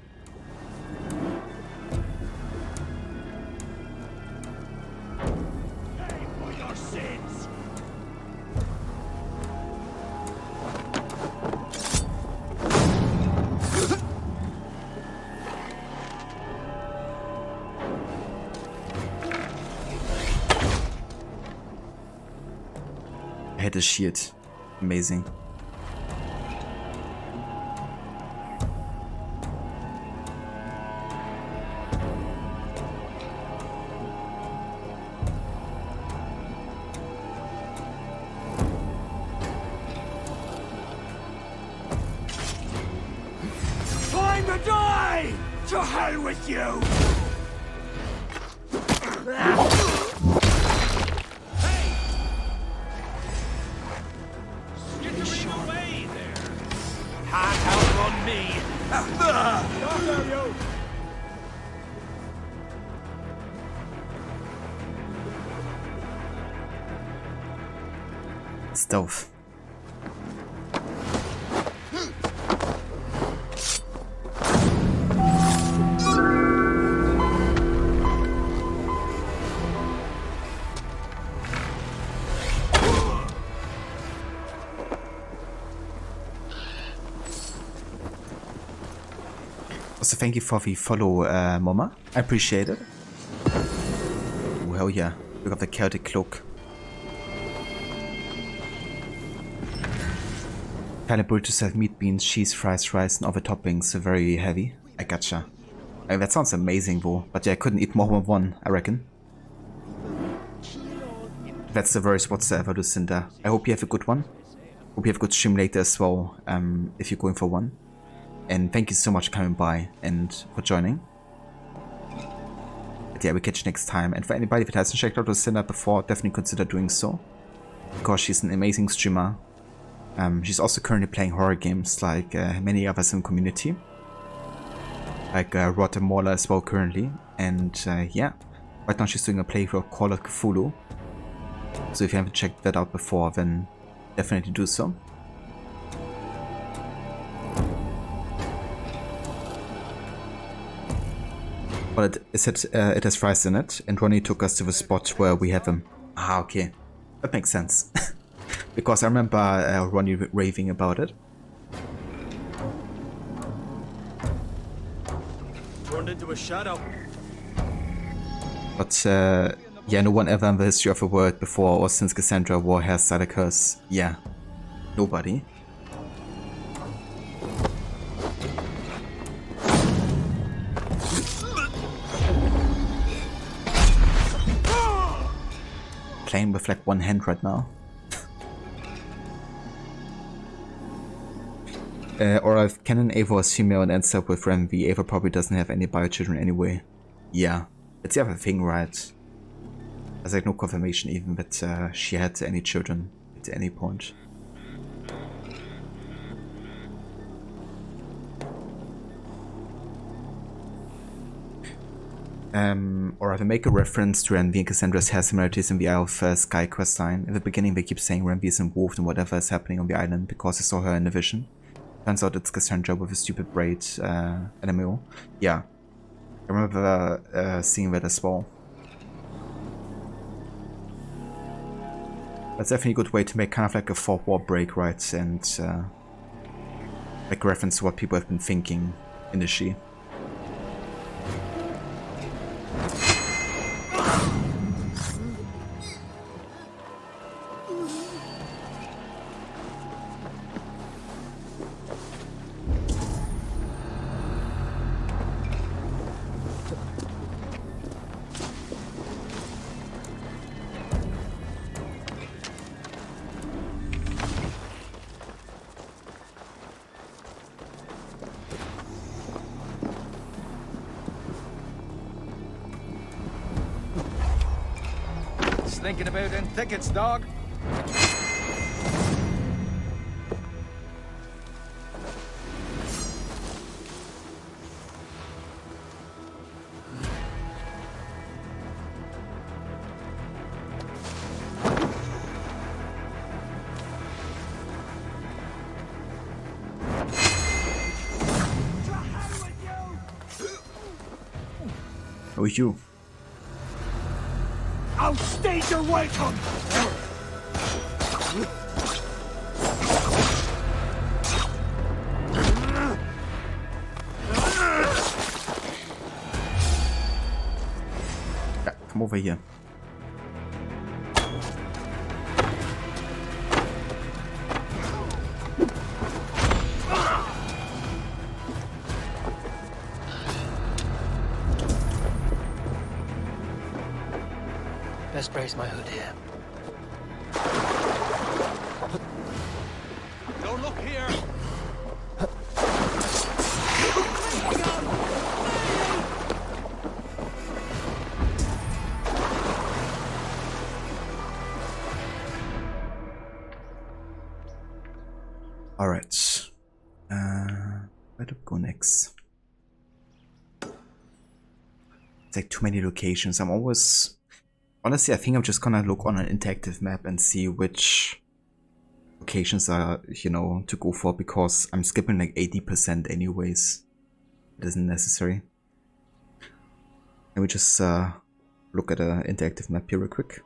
I had a shield. Amazing. Time to die! To hell with you! Can't outrun me! Stealth. Also, thank you for the follow, Mama. I appreciate it. Oh, hell yeah. We got the Celtic cloak. Calibrated have meat, beans, cheese, fries, rice, and other toppings. Very heavy. I gotcha. I mean, that sounds amazing, though. But yeah, I couldn't eat more than one, I reckon. That's the worst whatsoever, Lucinda. I hope you have a good one. Hope you have a good stream later as well, if you're going for one. And thank you so much for coming by and for joining. But yeah, we'll catch you next time. And for anybody that hasn't checked out Lucinda before, definitely consider doing so. Because she's an amazing streamer. She's also currently playing horror games like many others in the community. Like Rotter Mauler as well currently. And yeah, right now she's doing a playthrough of Call of Cthulhu. So if you haven't checked that out before, then definitely do so. But it has fries in it, and Ronnie took us to the spot where we have them. Ah, okay. That makes sense. Because I remember Ronnie raving about it. Turned into a shadow. But yeah, no one ever in the history of the world before or since Cassandra wore hairstyle like hers. Yeah, nobody. Playing with like one hand right now. Or if Canon Ava was female and ends up with Renvi, Ava probably doesn't have any bio-children anyway. Yeah, it's the other thing, right? There's like no confirmation even that she had any children at any point. Or if I make a reference to Renvi and Cassandra's hair similarities in the Isle of Sky questline. In the beginning they keep saying Renvi is involved in whatever is happening on the island because I saw her in the vision. Turns out it's Cassandra with a stupid braid animal. Yeah, I remember seeing that as well. That's definitely a good way to make kind of like a fourth wall break, right? And like reference to what people have been thinking initially. Thinking about in thickets, dog. Oh, you. Outstage your welcome! Yeah, come over here. Best brace my hood here. Don't look here! Alright. Where to go next? It's like too many locations. I'm always... Honestly, I think I'm just gonna look on an interactive map and see which locations are, you know, to go for, because I'm skipping like 80% anyways. It isn't necessary. Let me just look at an interactive map here real quick.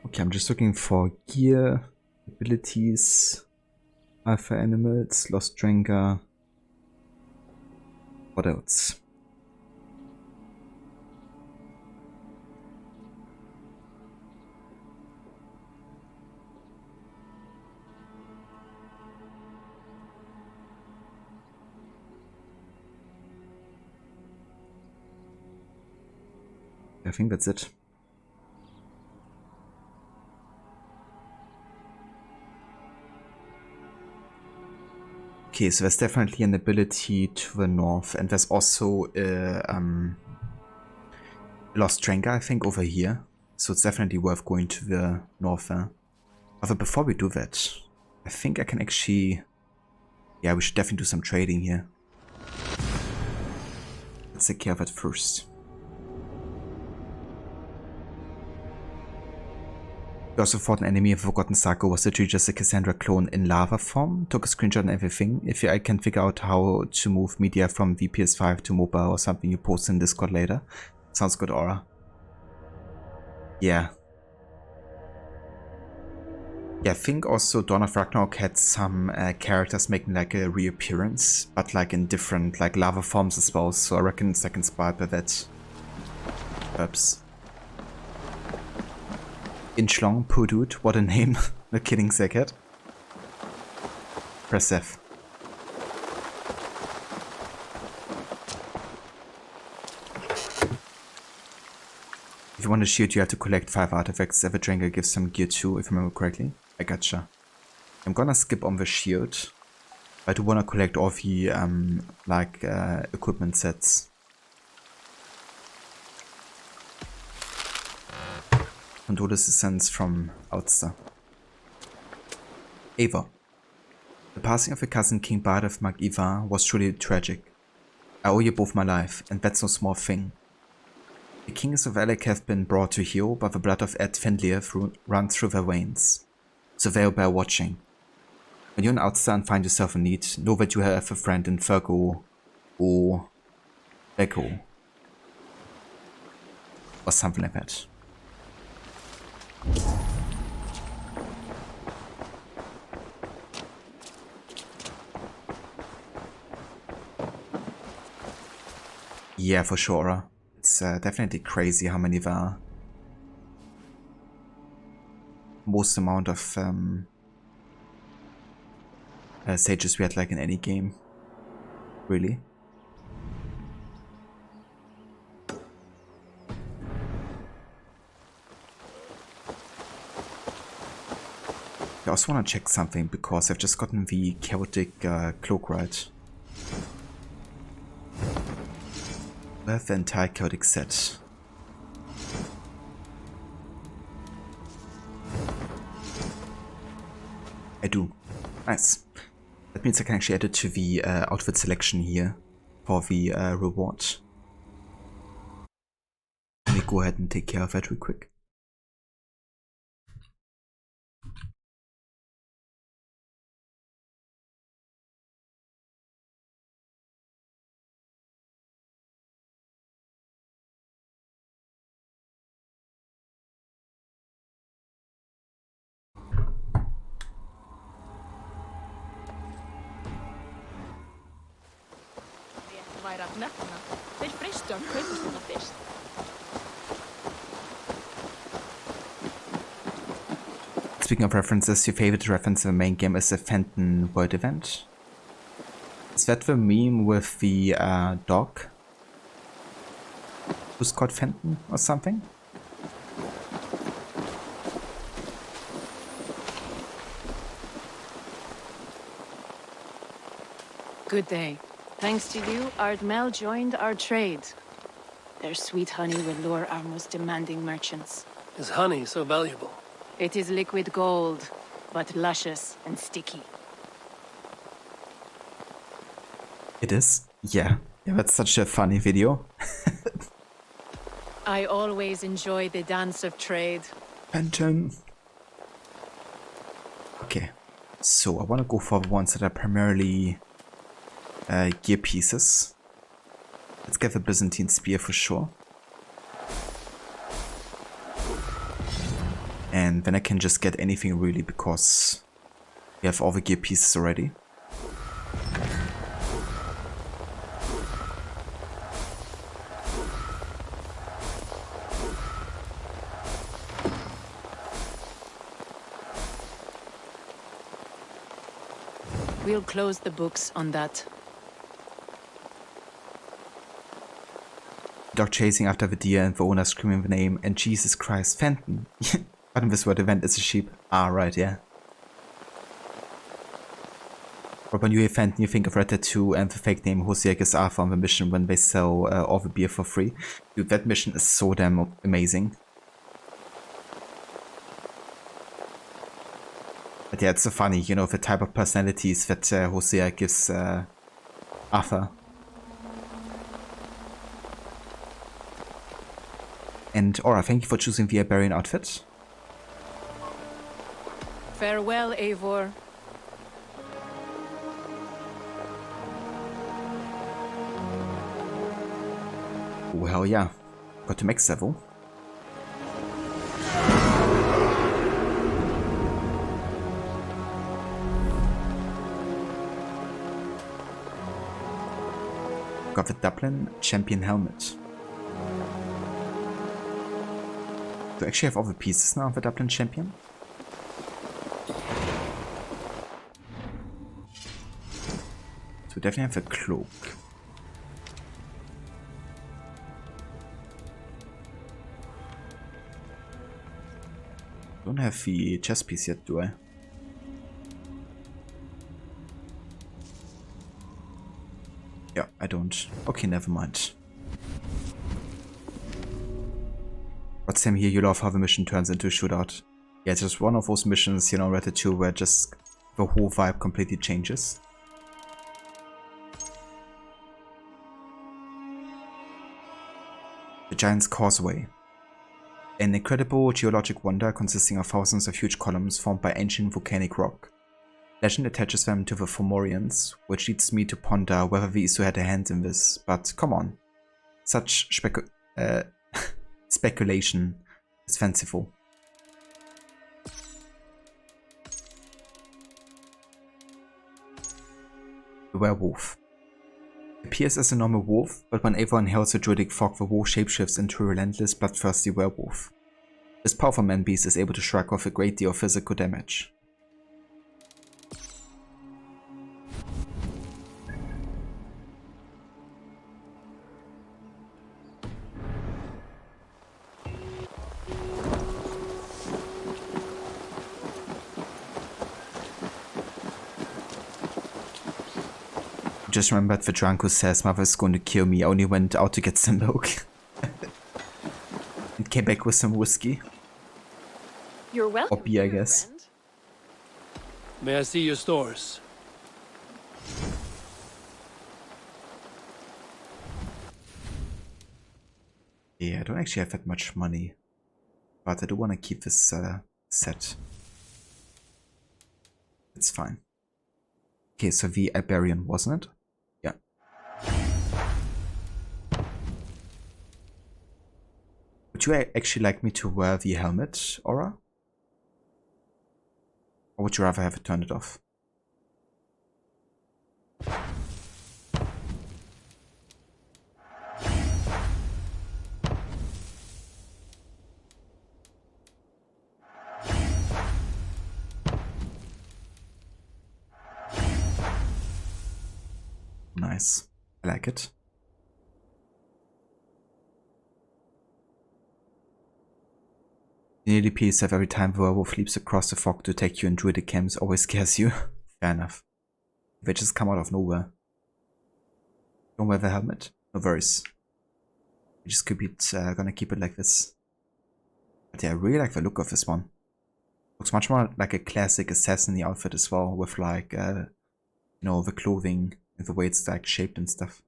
Okay, I'm just looking for gear, abilities, alpha animals, lost drinker. What else? I think that's it. Okay, so there's definitely an ability to the north, and there's also a lost drinker, I think, over here. So it's definitely worth going to the north. However, before we do that, I think I can actually... Yeah, we should definitely do some trading here. Let's take care of it first. We also fought an enemy of Forgotten Saga, was literally just a Cassandra clone in lava form. Took a screenshot and everything. If I can figure out how to move media from VPS5 to mobile or something, you post in Discord later. Sounds good, Aura. Yeah. Yeah, I think also Dawn of Ragnarok had some characters making like a reappearance, but like in different like lava forms as well, so I reckon it's like inspired by that. Perhaps. Inchlong, poor dude, what a name. No kidding, Zekhet. Press F. If you want a shield, you have to collect 5 artifacts. Every drinker gives some gear too, if I remember correctly. I gotcha. I'm gonna skip on the shield. I do wanna collect all the equipment sets. Condolences from Outster. Ava. The passing of your cousin King Bard of Mag Ivar was truly tragic. I owe you both my life, and that's no small thing. The kings of Alec have been brought to heel, but the blood of Ed Findlir runs through their veins. So they'll bear watching. When you're an Outster and find yourself in need, know that you have a friend in Fergo or Becco. Or something like that. Yeah, for sure. It's definitely crazy how many there are. Most amount of sages we had like in any game. Really. I also want to check something because I've just gotten the chaotic cloak right. I have the entire chaotic set. I do. Nice. That means I can actually add it to the outfit selection here for the reward. Let me go ahead and take care of that real quick. Væri að nefna. Þeir freystu af kaupastuna fyrst. Speaking of references, your favorite reference in the main game is the Fenton World event. Is that the meme with the dog? Who's called Fenton or something? Good day. Thanks to you, Ardmel joined our trade. Their sweet honey will lure our most demanding merchants. Is honey so valuable? It is liquid gold, but luscious and sticky. It is? Yeah. Yeah, that's such a funny video. I always enjoy the dance of trade. Fenton. Okay. So, I want to go for the ones that are primarily gear pieces. Let's get the Byzantine spear for sure. And then I can just get anything really because we have all the gear pieces already. We'll close the books on that. Dog chasing after the deer and the owner screaming the name, and Jesus Christ, Fenton. But in this word event is a sheep. Ah, right, yeah. But when you hear Fenton, you think of Red Dead 2 and the fake name Hosiek is Arthur on the mission when they sell all the beer for free. Dude, that mission is so damn amazing. But yeah, it's so funny, you know, the type of personalities that Hosea gives Arthur. And Aura, thank you for choosing the Iberian outfit. Farewell, Eivor. Oh, hell yeah. Got to max level. Got the Dublin Champion helmet. Do I actually have all the pieces now of the Dublin Champion? So we definitely have a cloak. Don't have the chest piece yet, do I? Yeah, I don't. Okay, never mind. But same here, you love how the mission turns into a shootout. Yeah, it's just one of those missions, you know, Red Dead 2, where just the whole vibe completely changes. The Giant's Causeway. An incredible geologic wonder consisting of thousands of huge columns formed by ancient volcanic rock. Legend attaches them to the Fomorians, which leads me to ponder whether the Isu had a hand in this, but come on. Such speculation is fanciful. The werewolf. Appears as a normal wolf, but when Eivor inhales the druidic fog, the wolf shapeshifts into a relentless, bloodthirsty werewolf. This powerful man-beast is able to shrug off a great deal of physical damage. Just remembered the drunk who says mother's going to kill me only went out to get some milk. And came back with some whiskey. You're welcome. Or beer, I guess. Friend. May I see your stores? Yeah, I don't actually have that much money. But I do want to keep this set. It's fine. Okay, so the Iberian, wasn't it? Yeah. Would you actually like me to wear the helmet, Aura? Or would you rather have it turned off? nice. I like it. In ADPs have every time werewolf leaps across the fog to attack you in druidic camps always scares you. Fair enough. They just come out of nowhere. Don't wear the helmet? No worries. We just gonna keep it like this. But yeah, I really like the look of this one. Looks much more like a classic assassin outfit as well, with like, you know, the clothing and the way it's like shaped and stuff.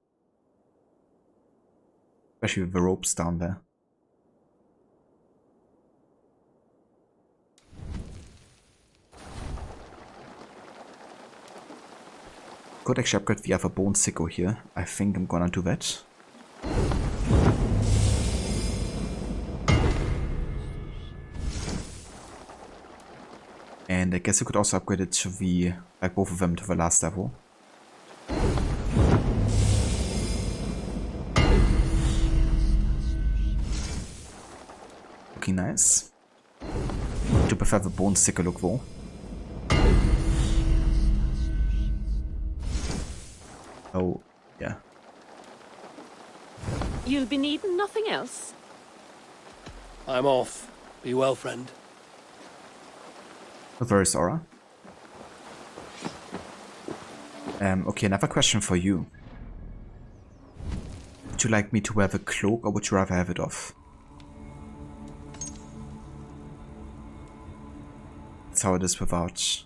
Especially with the ropes down there. Could actually upgrade the other bone sickle here. I think I'm gonna do that. And I guess I could also upgrade it to the, like both of them to the last level. Looking nice. I do prefer the bone sickle look though. Oh, yeah. You'll be needing nothing else? I'm off. Be well, friend. Reverse aura. Okay, another question for you. Would you like me to wear the cloak or would you rather have it off? That's how it is without.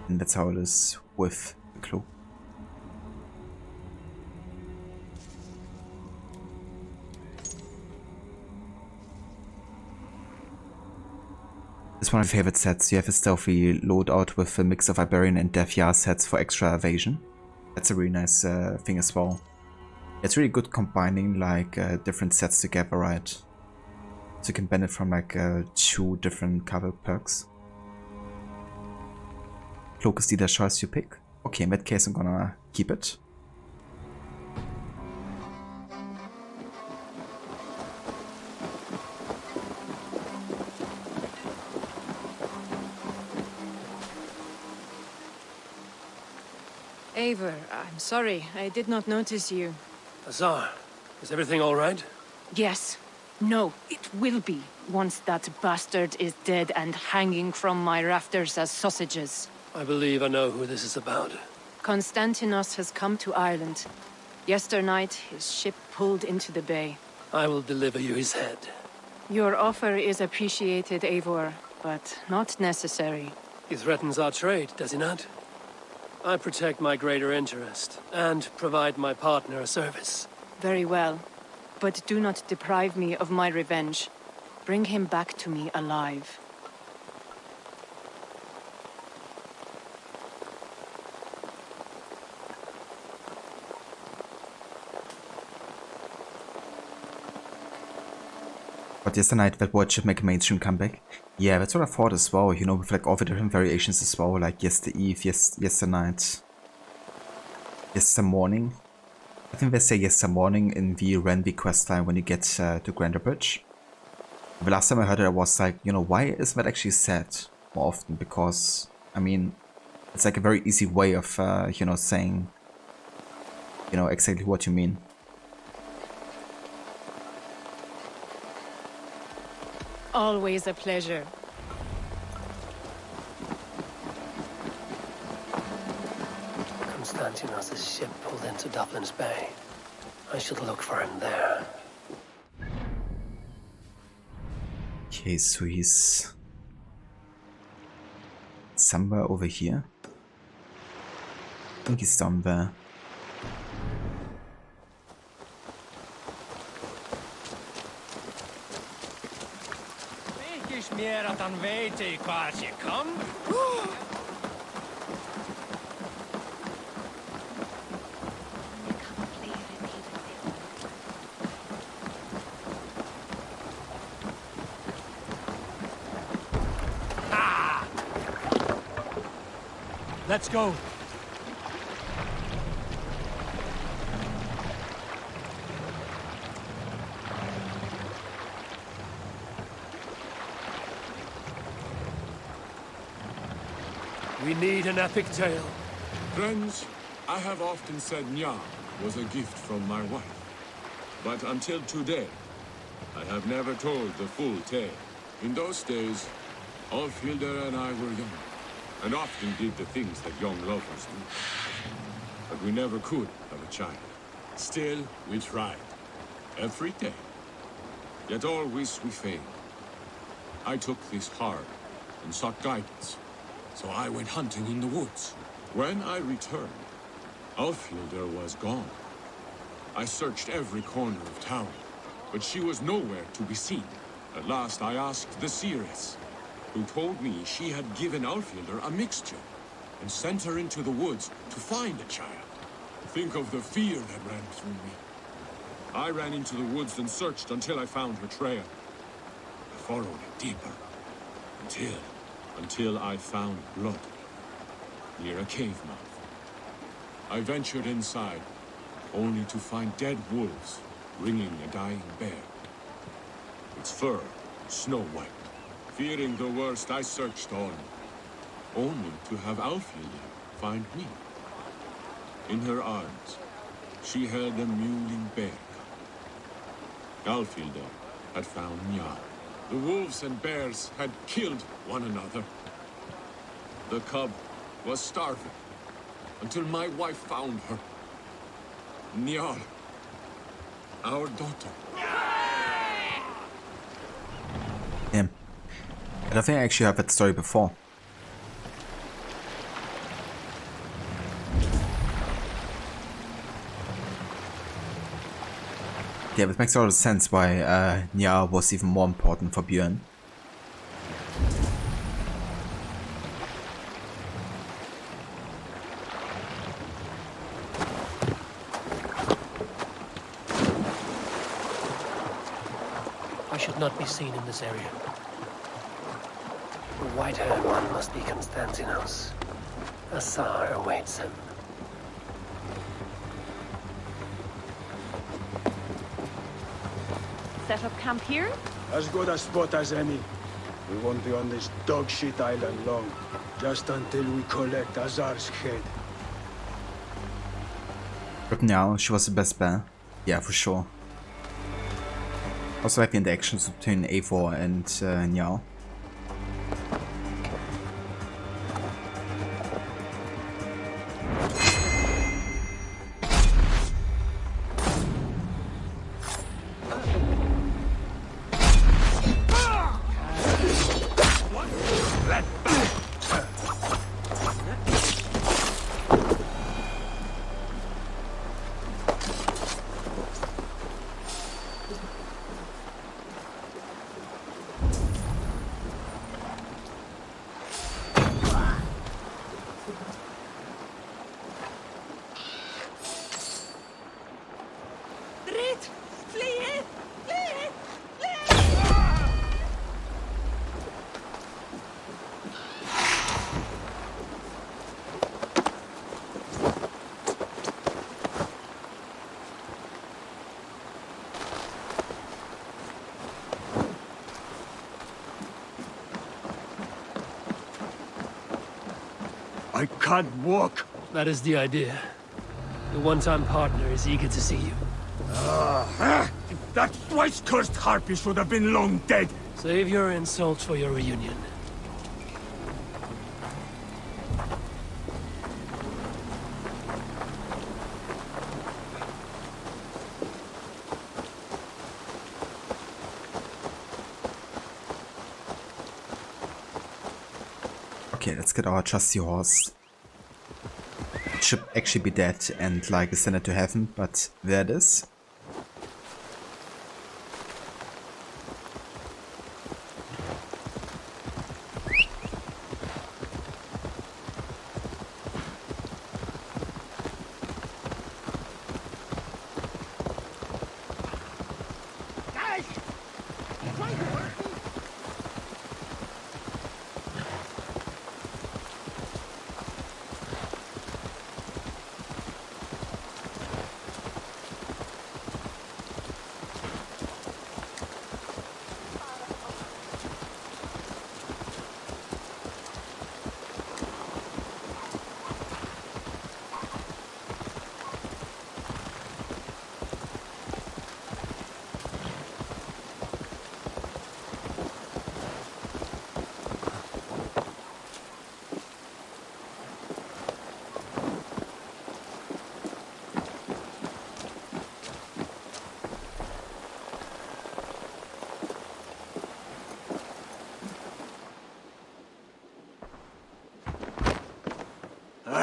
And that's how it is with the cloak. It's one of my favorite sets. You have a stealthy loadout with a mix of Iberian and Death Yar sets for extra evasion. That's a really nice thing as well. It's really good combining like different sets together, right? So you can benefit from like 2 different cover perks. Cloak is the choice you pick. Okay, in that case I'm gonna keep it. Eivor, I'm sorry. I did not notice you. Azar, is everything all right? Yes. No, it will be, once that bastard is dead and hanging from my rafters as sausages. I believe I know who this is about. Konstantinos has come to Ireland. Yesternight, his ship pulled into the bay. I will deliver you his head. Your offer is appreciated, Eivor, but not necessary. He threatens our trade, does he not? I protect my greater interest, and provide my partner a service. Very well. But do not deprive me of my revenge. Bring him back to me alive. But yesternight that word should make a mainstream comeback. Yeah, that's what I thought as well, you know, with like all the different variations as well, like Yester Eve, Yesternight, Yester Morning. I think they say Yester Morning in the Renby questline when you get to Granderbridge. The last time I heard it I was like, you know, why isn't that actually said more often? Because, I mean, it's like a very easy way of, you know, saying, you know, exactly what you mean. Always a pleasure. Konstantinos' ship pulled into Dublin's Bay. I should look for him there. Okay, so he's somewhere over here. I think he's down there. Mér att han vet i hvað ég kom. Let's go. We need an epic tale. Friends, I have often said Nya was a gift from my wife. But until today, I have never told the full tale. In those days, Alfhilder and I were young, and often did the things that young lovers do. But we never could have a child. Still, we tried. Every day. Yet always we failed. I took this hard and sought guidance. So I went hunting in the woods. When I returned, Alfhilder was gone. I searched every corner of town, but she was nowhere to be seen. At last I asked the seeress, who told me she had given Alfhilder a mixture and sent her into the woods to find a child. Think of the fear that ran through me. I ran into the woods and searched until I found her trail. I followed it deeper, until I found blood near a cave mouth. I ventured inside, only to find dead wolves ringing a dying bear. Its fur snow-white. Fearing the worst, I searched on, only to have Alfhilder find me. In her arms, she held a mewling bear cub. Alfhilder had found Nya. The wolves and bears had killed one another. The cub was starving, until my wife found her. Njal, our daughter. Yeah. I don't think I actually heard that story before. Yeah, it makes a lot of sense why Nya was even more important for Björn. I should not be seen in this area. The white-haired one must be Constantinos. A Tsar awaits him. Set up camp here? As good a spot as any. We won't be on this dog-shit island long. Just until we collect Azar's head. But now she was the best bet. Yeah, for sure. Also like the interactions between Eivor and Njal. I can't walk. That is the idea. Your one-time partner is eager to see you. That twice-cursed harpy should have been long dead. Save your insults for your reunion. Okay, let's get our trusty horse. It should actually be dead and like ascended to heaven, but there it is.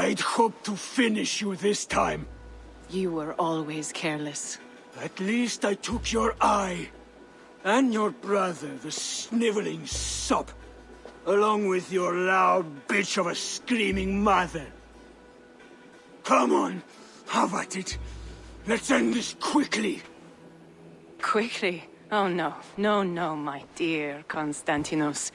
I'd hoped to finish you this time. You were always careless. At least I took your eye. And your brother, the sniveling sop. Along with your loud bitch of a screaming mother. Come on, have at it. Let's end this quickly. Quickly? Oh no, no, my dear Constantinos.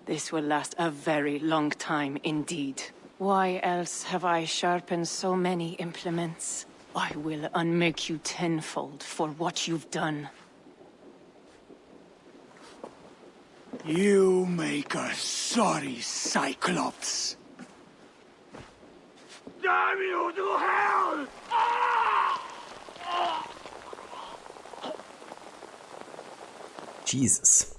This will last a very long time indeed. Why else have I sharpened so many implements? I will unmake you tenfold for what you've done. You make a sorry Cyclops. Damn you to hell! Jesus.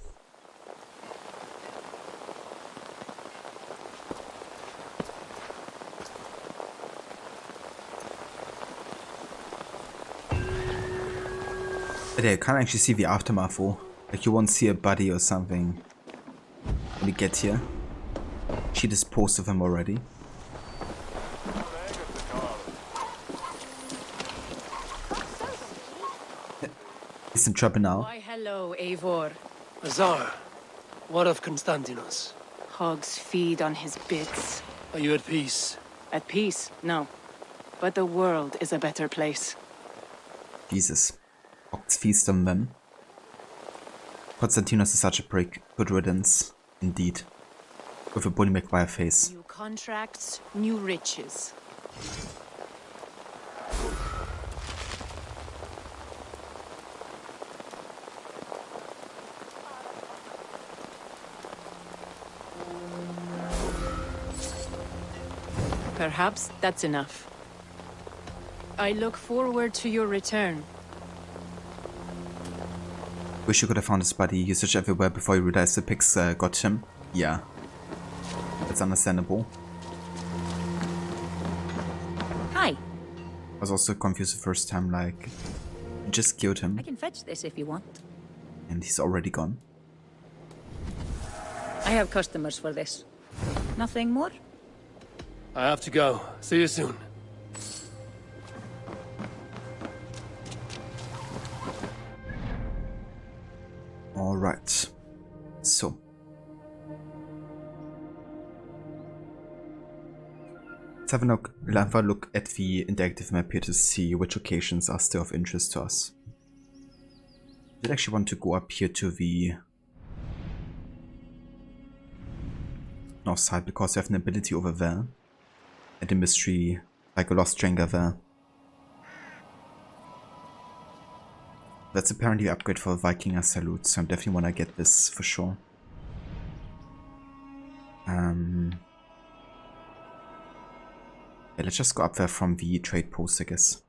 But yeah, you can't actually see the aftermath for. Like you won't see a body or something when you get here. She disposed of him already. He's in trouble now. Why hello, Eivor. Azar, what of Constantinos? Hogs feed on his bits. Are you at peace? At peace, no. But the world is a better place. Jesus. Ox feast on them. Konstantinos is such a prick. Good riddance. Indeed. With a Bully McGuire face. New contracts, new riches. Perhaps that's enough. I look forward to your return. Wish you could have found his body. You searched everywhere before you realized the pigs got him. Yeah. That's understandable. Hi. I was also confused the first time, like... You just killed him. I can fetch this if you want. And he's already gone. I have customers for this. Nothing more? I have to go. See you soon. Alright. So. Let's have a look at the interactive map here to see which locations are still of interest to us. I did actually want to go up here to the north side because we have an ability over there. And a mystery, like a lost stranger there. That's apparently an upgrade for Viking Salute, so I definitely want to get this for sure. Yeah, let's just go up there from the trade post, I guess.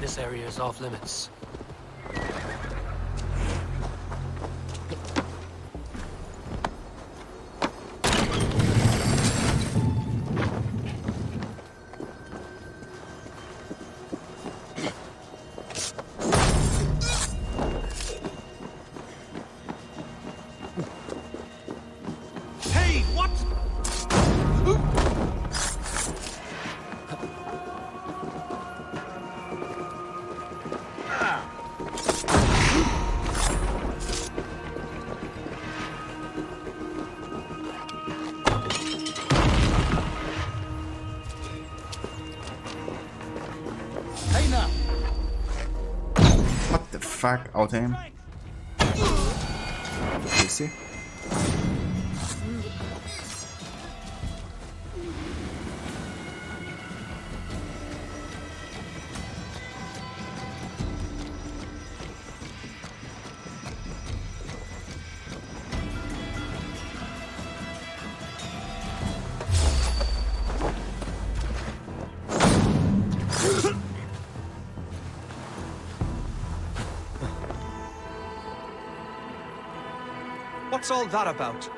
This area is off limits. Get the fuck out of him. You see? What's all that about?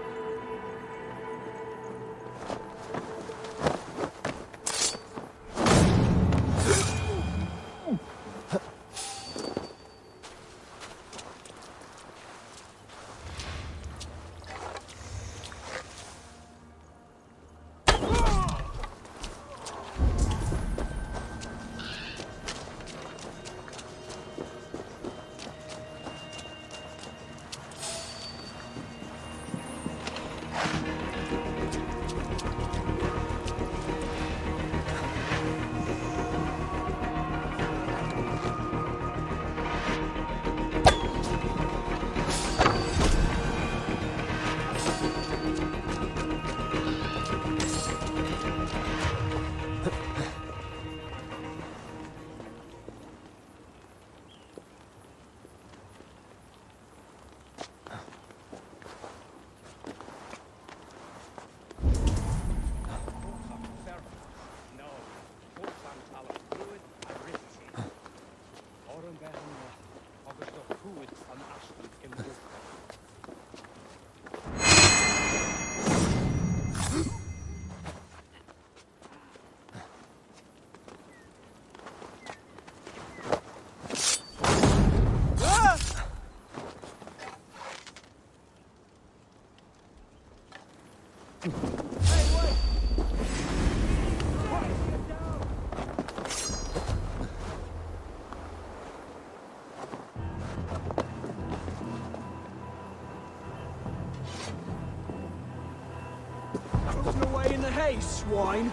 Putting away in the hay, swine.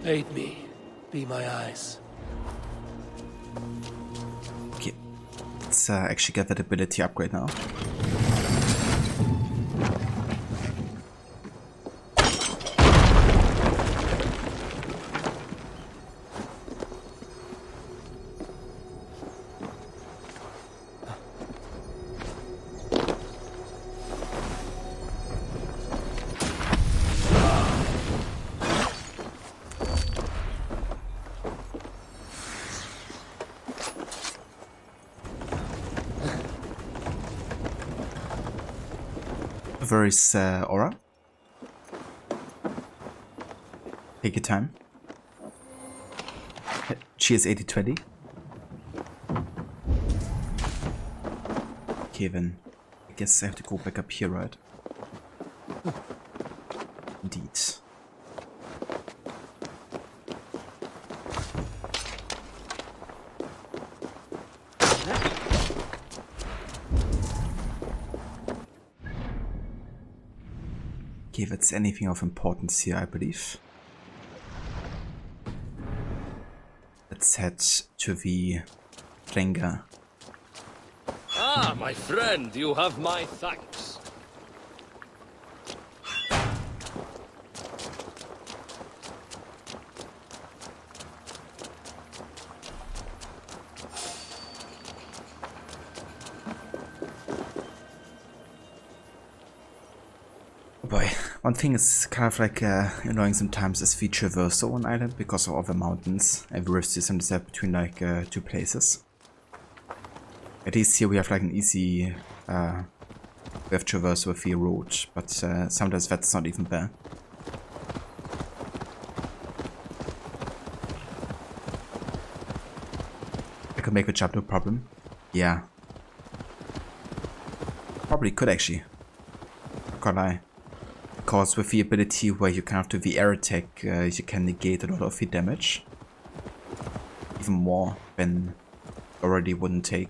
Aid me. Be my eyes. Okay, let's actually get that ability upgrade now. Where is Aura? Take your time. She is 80-20. Okay, then. I guess I have to go back up here, right? Indeed. Okay, that's anything of importance here, I believe. Let's head to the Renga. Ah, my friend, you have my thanks. Boy, one thing is kind of like annoying sometimes is the traversal on island because of all the mountains and the rift system is set between like two places. At least here we have like an easy we have traversal with the road, but sometimes that's not even there. I could make a jump, no problem. Yeah. Probably could actually. Can't lie. Because with the ability where you can do the air attack, you can negate a lot of the damage. Even more than already wouldn't take.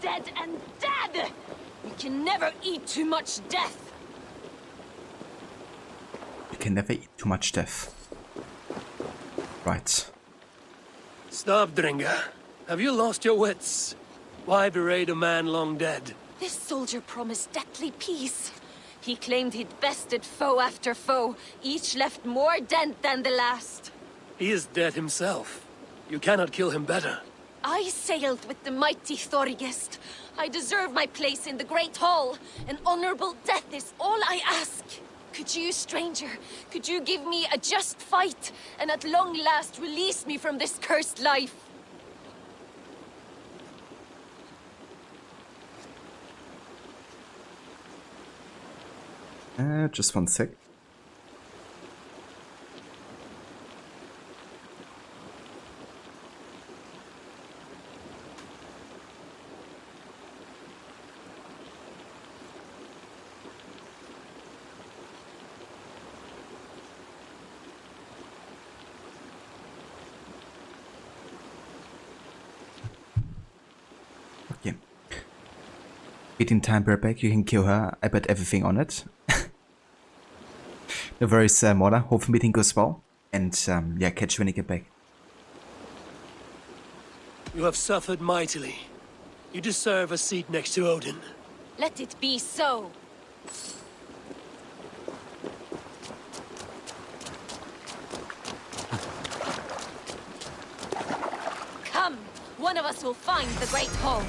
Dead and dead! You can never eat too much death! You can never eat too much death. Right. Stop, Drenga. Have you lost your wits? Why berate a man long dead? This soldier promised deathly peace. He claimed he'd bested foe after foe, each left more dent than the last. He is dead himself. You cannot kill him better. I sailed with the mighty Thorgest. I deserve my place in the Great Hall. An honorable death is all I ask. Could you, stranger, could you give me a just fight, and at long last release me from this cursed life? Just one sec. Okay. Beating time back, you can kill her. I bet everything on it. No worries, Mora. Hope the meeting goes well. And yeah, catch you when you get back. You have suffered mightily. You deserve a seat next to Odin. Let it be so. Come, one of us will find the Great Hall.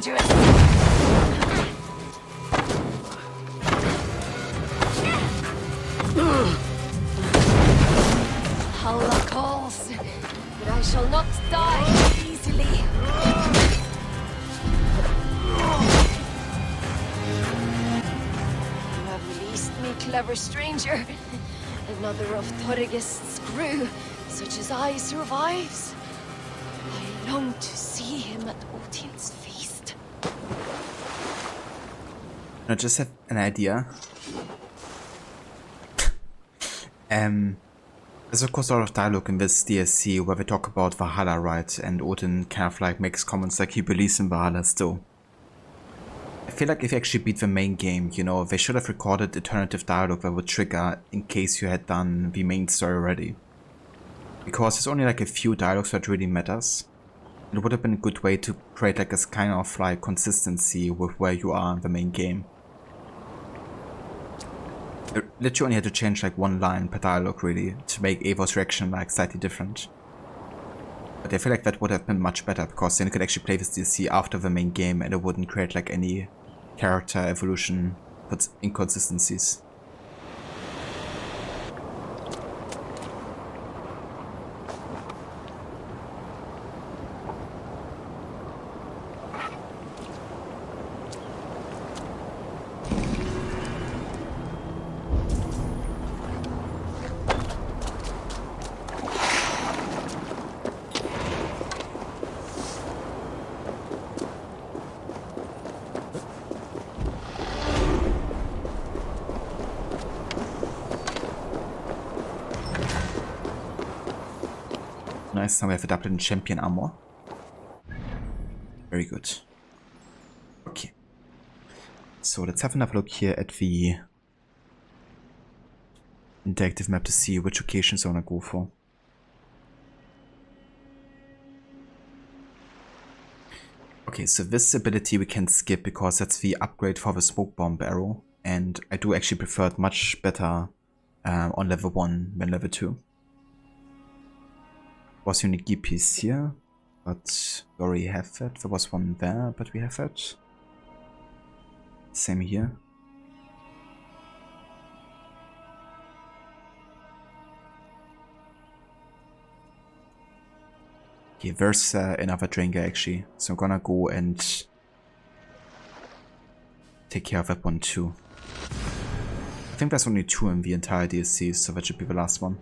dangerous. Allah calls, but I shall not die easily. You have released me, clever stranger. Another of Thorgest's crew, such as I, survives. I long to see him at Odin's feast. I just have an idea. There's of course a lot of dialogue in this DLC where we talk about Valhalla, right? And Odin kind of like makes comments like he believes in Valhalla still. I feel like if you actually beat the main game, you know, they should have recorded alternative dialogue that would trigger in case you had done the main story already. Because there's only like a few dialogues that really matters. It would have been a good way to create like this kind of like consistency with where you are in the main game. I literally only had to change like one line per dialogue really to make Eivor's reaction like slightly different. But I feel like that would have been much better because then you could actually play this DLC after the main game and it wouldn't create like any character evolution but inconsistencies. Nice, now we have adapted in champion armor. Very good. Okay. So let's have another look here at the interactive map to see which locations I want to go for. Okay, so this ability we can skip because that's the upgrade for the smoke bomb arrow. And I do actually prefer it much better on level 1 than level 2. Was unique gear piece here, but we already have it. There was one there, but we have it. Same here. Okay, there's another drain guy actually, so I'm gonna go and take care of that one too. I think there's only 2 in the entire DLC, so that should be the last one.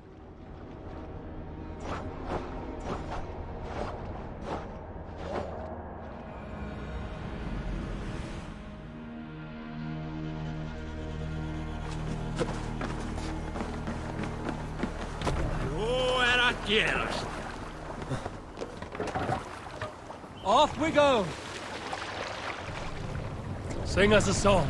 Off we go! Sing us a song.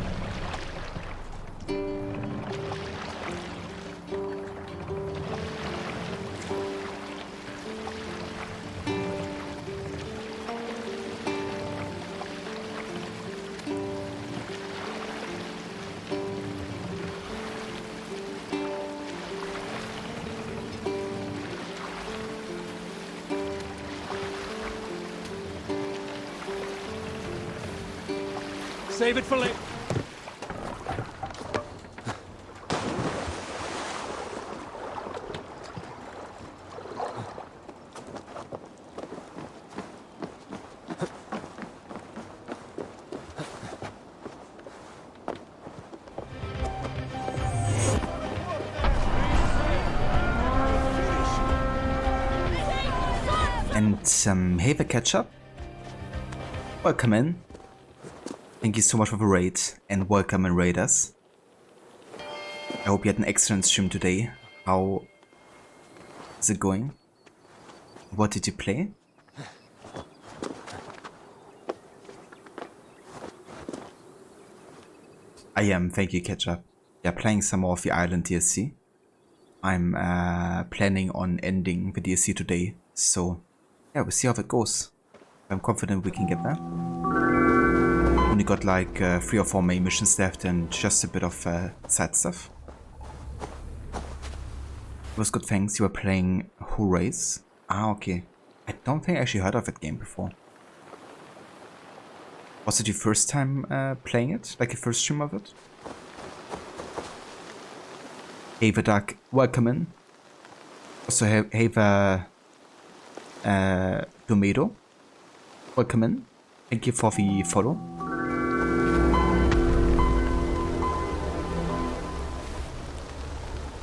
Save it for later. And hey, the ketchup. Welcome in. Thank you so much for the raid, and welcome in raiders. I hope you had an excellent stream today. How is it going? What did you play? I am, thank you Ketchup. Yeah, playing some more of the Island DLC. I'm planning on ending the DLC today, so yeah, we'll see how it goes. I'm confident we can get there. Only got like 3 or 4 main missions left and just a bit of side stuff. It was good, thanks. You were playing Who Race? Ah, okay. I don't think I actually heard of that game before. Was it your first time playing it? Like your first stream of it? Ava Duck, welcome in. Also Ava Tomato, welcome in. Thank you for the follow.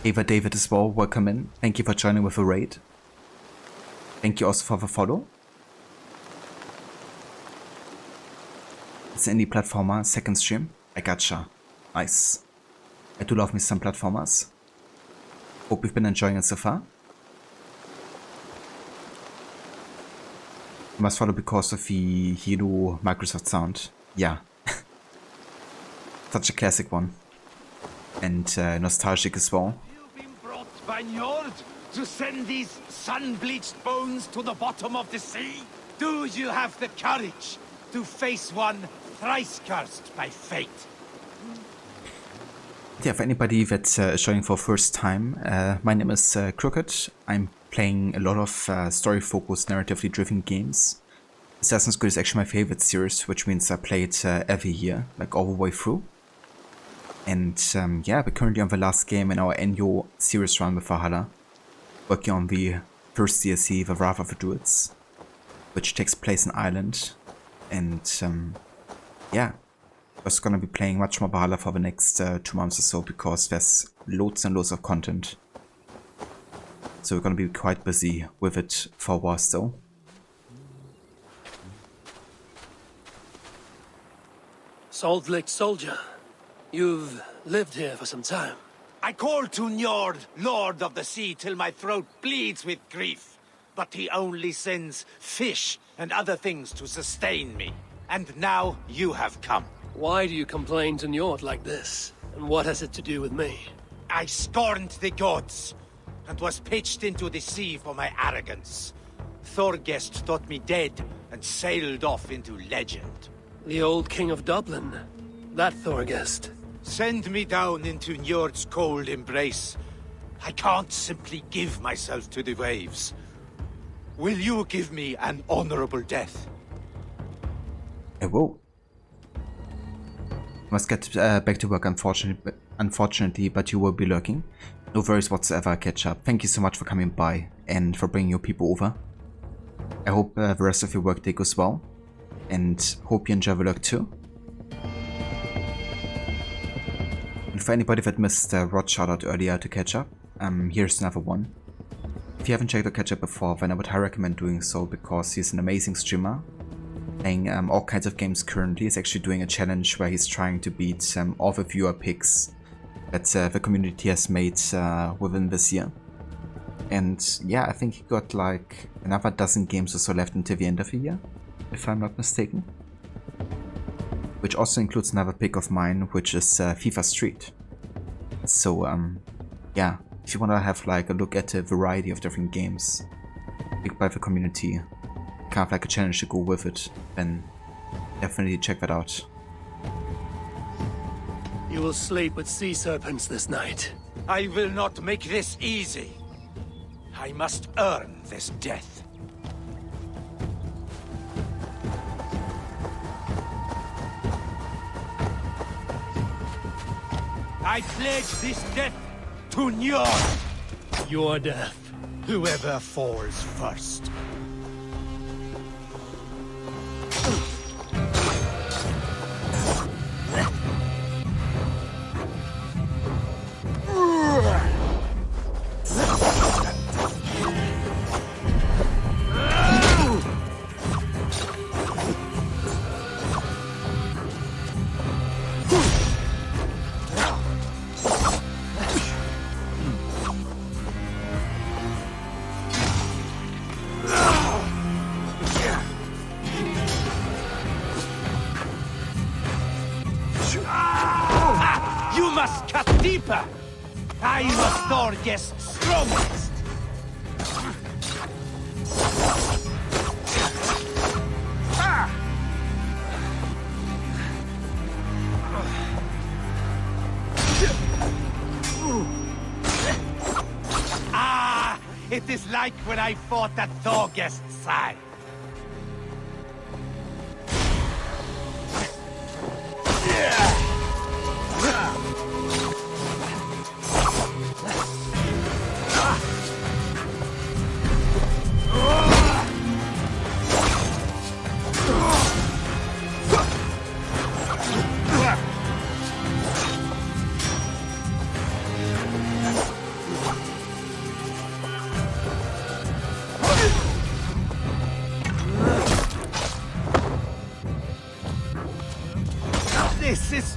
Ava David as well, welcome in. Thank you for joining with a raid. Thank you also for the follow. It's an indie platformer, second stream. I gotcha. Nice. I do love me some platformers. Hope you've been enjoying it so far. You must follow because of the Hero Microsoft sound. Yeah. Such a classic one. And nostalgic as well. You've been brought by Njord to send these sun-bleached bones to the bottom of the sea? Do you have the courage to face one thrice cursed by fate? Yeah, for anybody that's joining for first time, my name is Crooked. I'm playing a lot of story-focused, narratively driven games. Assassin's Creed is actually my favorite series, which means I play it every year, like all the way through. And yeah, we're currently on the last game in our annual series run with Valhalla, working on the first DLC, the Wrath of the Druids, which takes place in Ireland. And yeah, we're gonna be playing much more Valhalla for the next 2 months or so, because there's loads and loads of content. So we're gonna be quite busy with it for a while still. Salt-licked soldier. You've lived here for some time. I call to Njord, Lord of the Sea, till my throat bleeds with grief. But he only sends fish and other things to sustain me. And now you have come. Why do you complain to Njord like this? And what has it to do with me? I scorned the gods, and was pitched into the sea for my arrogance. Thorgest thought me dead, and sailed off into legend. The old king of Dublin. That Thorgest. Send me down into Njord's cold embrace. I can't simply give myself to the waves. Will you give me an honorable death? I will. Must get back to work, unfortunately, but you will be lurking. No worries whatsoever, catch up. Thank you so much for coming by and for bringing your people over. I hope the rest of your workday goes well, and hope you enjoy the lurk too. And for anybody that missed Rod shoutout earlier to catch up, here's another one. If you haven't checked out catch up before, then I would highly recommend doing so, because he's an amazing streamer. Playing all kinds of games currently. He's actually doing a challenge where he's trying to beat all the viewer picks that the community has made within this year. And yeah, I think he got like another dozen games or so left until the end of the year, if I'm not mistaken. Which also includes another pick of mine, which is FIFA Street. So yeah, if you want to have like a look at a variety of different games picked by the community, kind of like a challenge to go with it, then definitely check that out. You will sleep with sea serpents this night. I will not make this easy. I must earn this death. I pledge this death to Njord. Your death. Whoever falls first. You must cut deeper! I was Thorgest's strongest! Ah! It is like when I fought at Thorgest's side.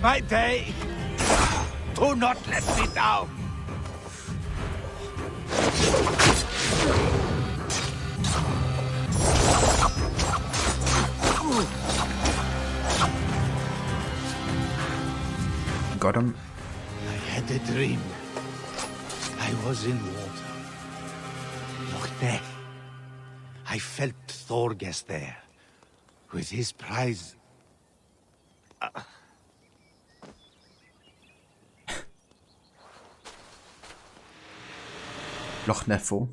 is my day. Do not let me down. Got him. I had a dream. I was in water. Loch Ness. I felt Thorgest there, with his prize. Loch Neffo.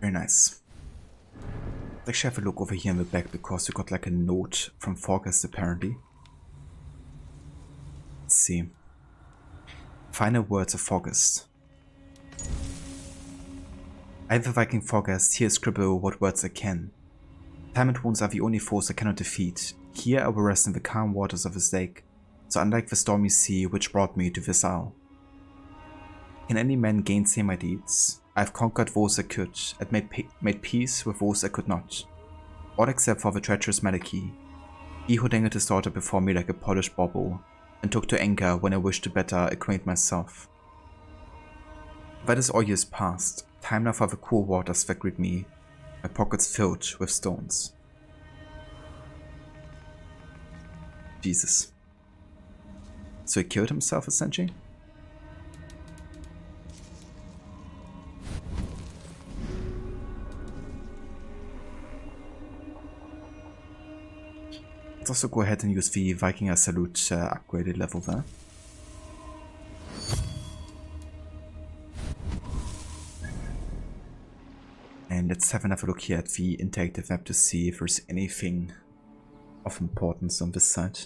Very nice. Let's actually have a look over here in the back because we got like a note from Forgest apparently. Let's see. Final words of Forgest. I have a Viking Forgest, here scribble what words I can. Time and wounds are the only foes I cannot defeat. Here I will rest in the calm waters of this lake, so unlike the stormy sea which brought me to this isle. Can any man gainsay my deeds? I have conquered those I could, and made peace with those I could not. All except for the treacherous Maliki, he who dangled his daughter before me like a polished bauble, and took to anger when I wished to better acquaint myself. That is all years past, time now for the cool waters that greet me, my pockets filled with stones. Jesus. So he killed himself essentially? Let's also go ahead and use the Vikinger Salute upgraded level there. And let's have another look here at the interactive map to see if there's anything of importance on this side.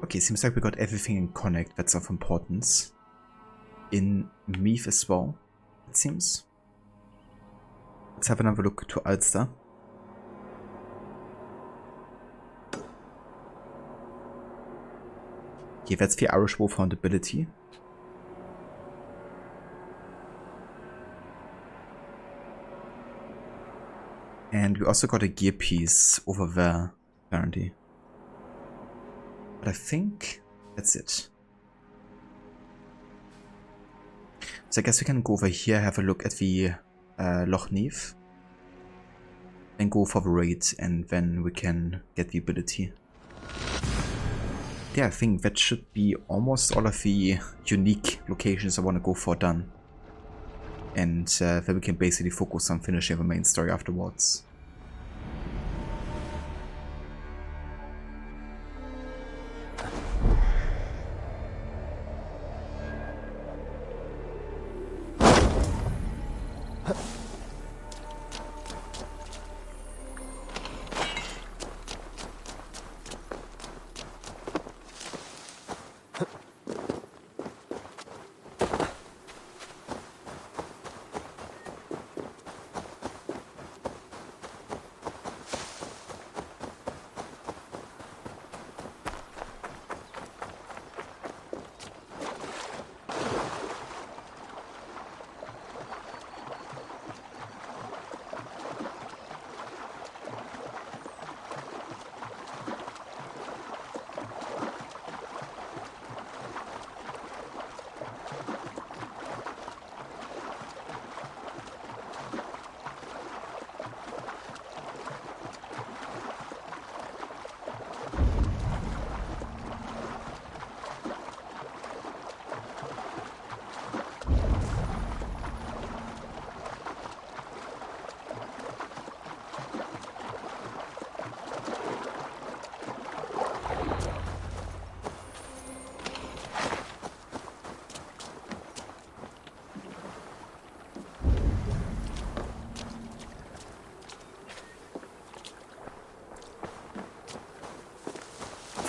Okay, seems like we got everything in Connect that's of importance. In Meath as well, it seems. Let's have another look to Ulster. Okay, that's the Irish Wolfhound ability. And we also got a gear piece over there, apparently. But I think that's it. So I guess we can go over here, have a look at the Loch Ness, then go for the raid, and then we can get the ability. Yeah, I think that should be almost all of the unique locations I want to go for done. And then we can basically focus on finishing the main story afterwards.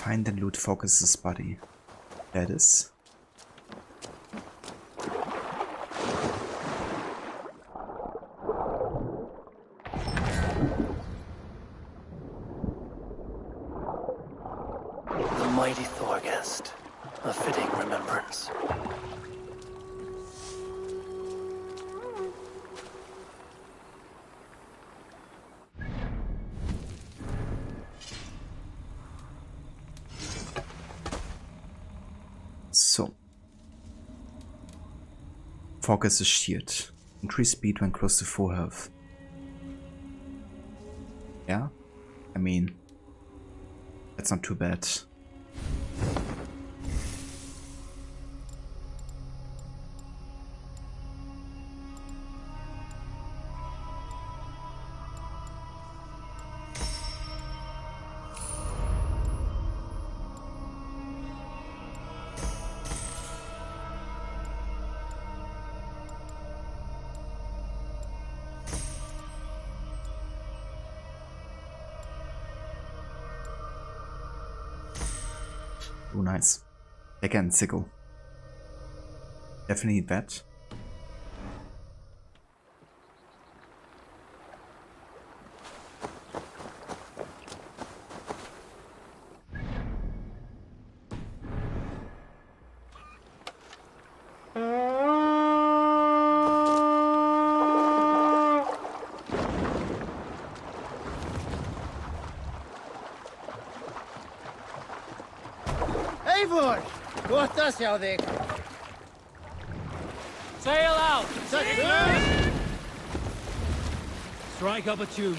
Find and loot Focus's body. That is. The mighty Thorgest. A fitting remembrance. So. Focus is shield. Increase speed when close to full health. Yeah? I mean, that's not too bad. Oh, nice. Again, sickle. Definitely need that. Eivor! Kohta sjá Sail out! þig. Strike up a tune.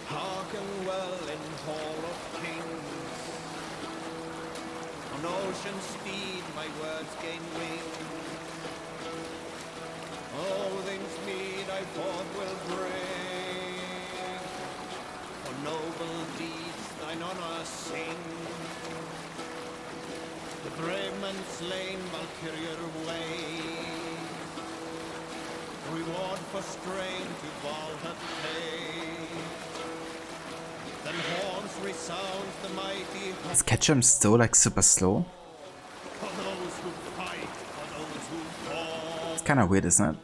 Hearken well in Hall of Kings. On ocean speed my words gain wing. Odin's mead I forth will bring. For noble deeds thine honor sing. The brave man slain Valkyrier way. Reward for strain to Valhalla pay. Then horns resound the mighty. Is Ketchum still like super slow? For those who fight, for those who fall. It's kind of weird, isn't it?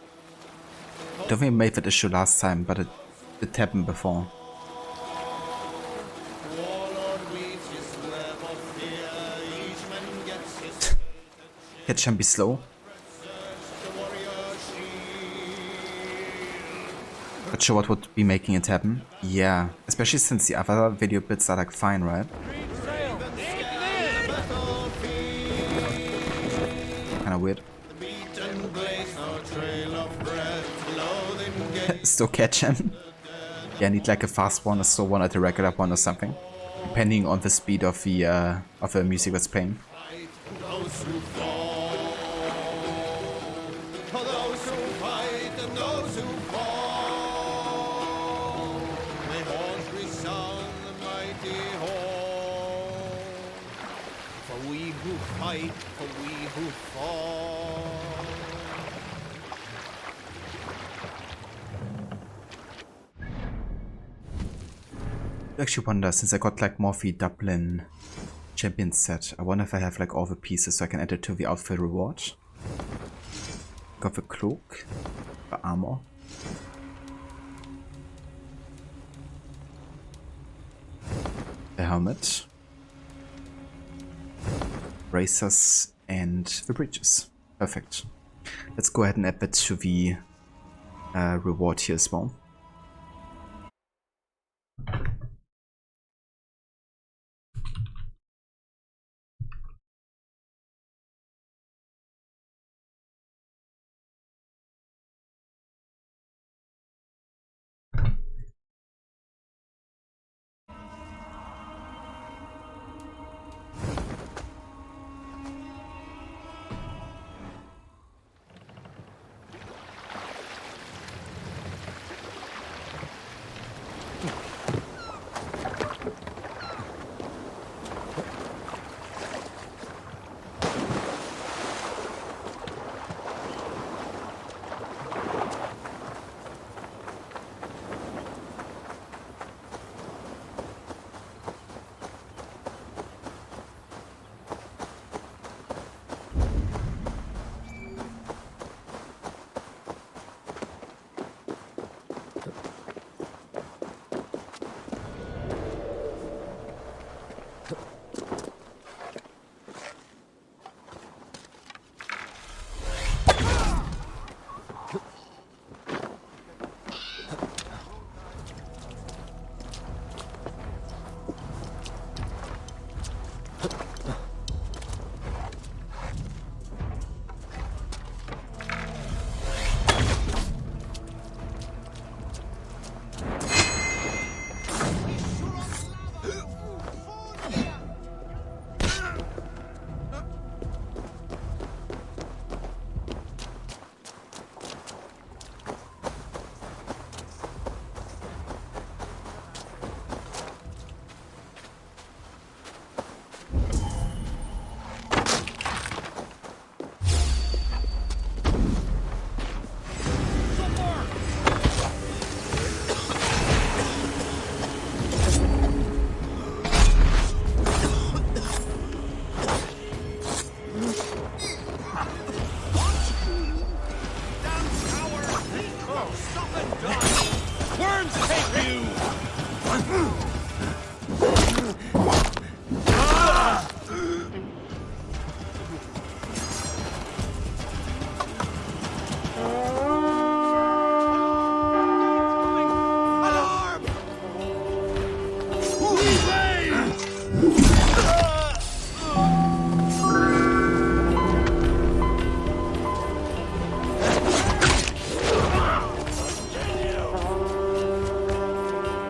Don't think we made that issue last time, but it happened before. Ketchum be slow. Not sure what would be making it happen. Yeah, especially since the other video bits are like fine, right? Kinda weird. Still catch him. Yeah, I need like a fast one, a slow one, at a regular one or something. Depending on the speed of the music that's playing. For we who fall. I actually wonder, since I got like Morphe Dublin champion set, I wonder if I have like all the pieces so I can add it to the outfit reward. Got the cloak, the armor. The helmet. Bracers and the breeches. Perfect. Let's go ahead and add that to the reward here as well.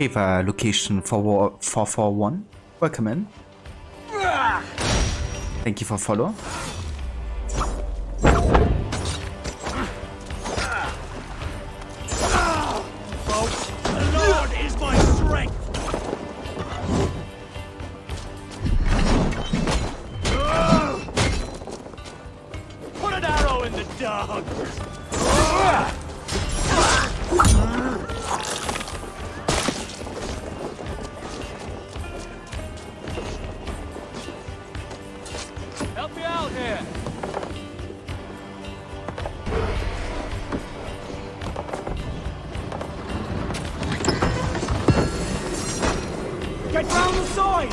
Ava location 441. Welcome in. Thank you for follow. The Lord is my strength. Put an arrow in the dog. Help me out here! Get round the side!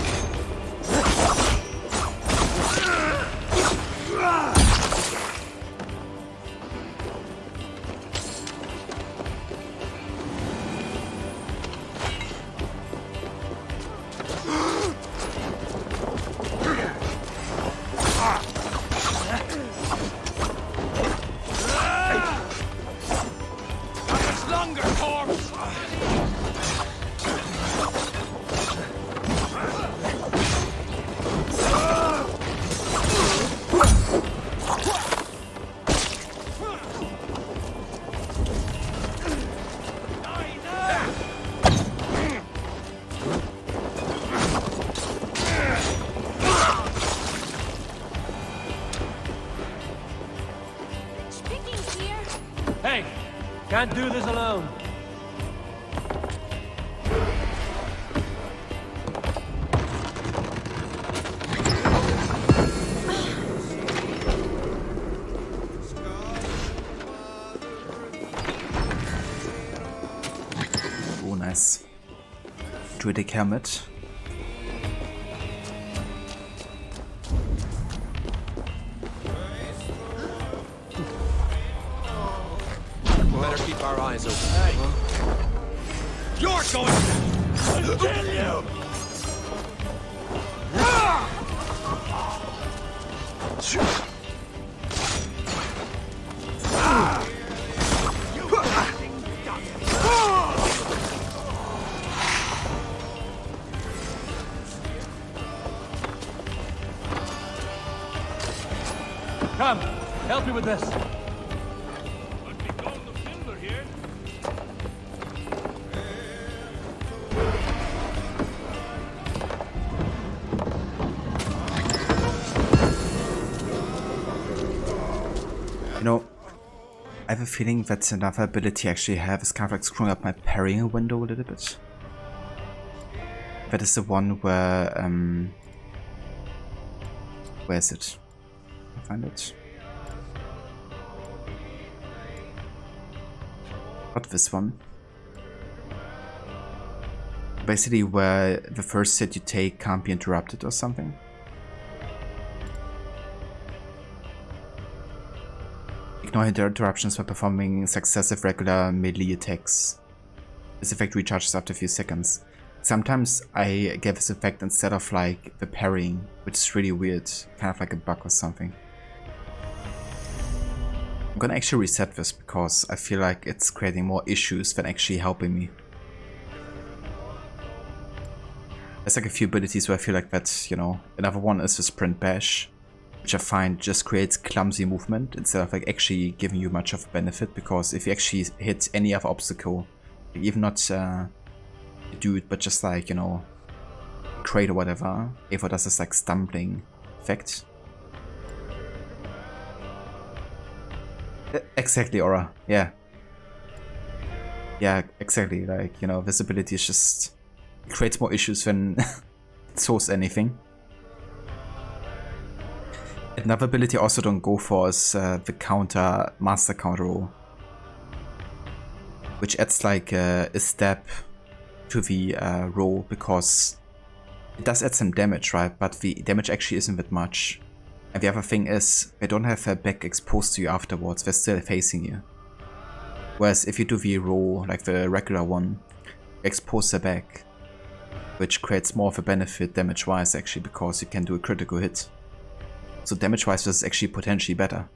Longer, corpse! Spicking's here. Hey, can't do this alone. Oh, nice. Druidic helmet. Better keep our eyes open. You're going to kill you! Come, help me with this. You know, I have a feeling that another ability I actually have is kind of like screwing up my parrying window a little bit. That is the one where is it? I'll find it. Not this one. Basically where the first hit you take can't be interrupted or something. Ignore interruptions by performing successive regular melee attacks. This effect recharges after a few seconds. Sometimes I get this effect instead of like the parrying, which is really weird, kind of like a bug or something. I'm gonna actually reset this because I feel like it's creating more issues than actually helping me. There's like a few abilities where I feel like that's, you know, another one is the Sprint Bash, which I find just creates clumsy movement instead of like actually giving you much of a benefit, because if you actually hit any other obstacle, even not a dude, but just like, you know, crate or whatever, Ava does this like stumbling effect. Exactly, Aura, yeah. Yeah, exactly, like, you know, visibility is just, it creates more issues than it solves anything. Another ability I also don't go for is the counter, master counter roll, which adds like a step to the roll, because it does add some damage, right? But the damage actually isn't that much. And the other thing is, they don't have their back exposed to you afterwards, they're still facing you. Whereas if you do the roll, like the regular one, you expose their back, which creates more of a benefit damage-wise actually, because you can do a critical hit. So damage-wise, this is actually potentially better.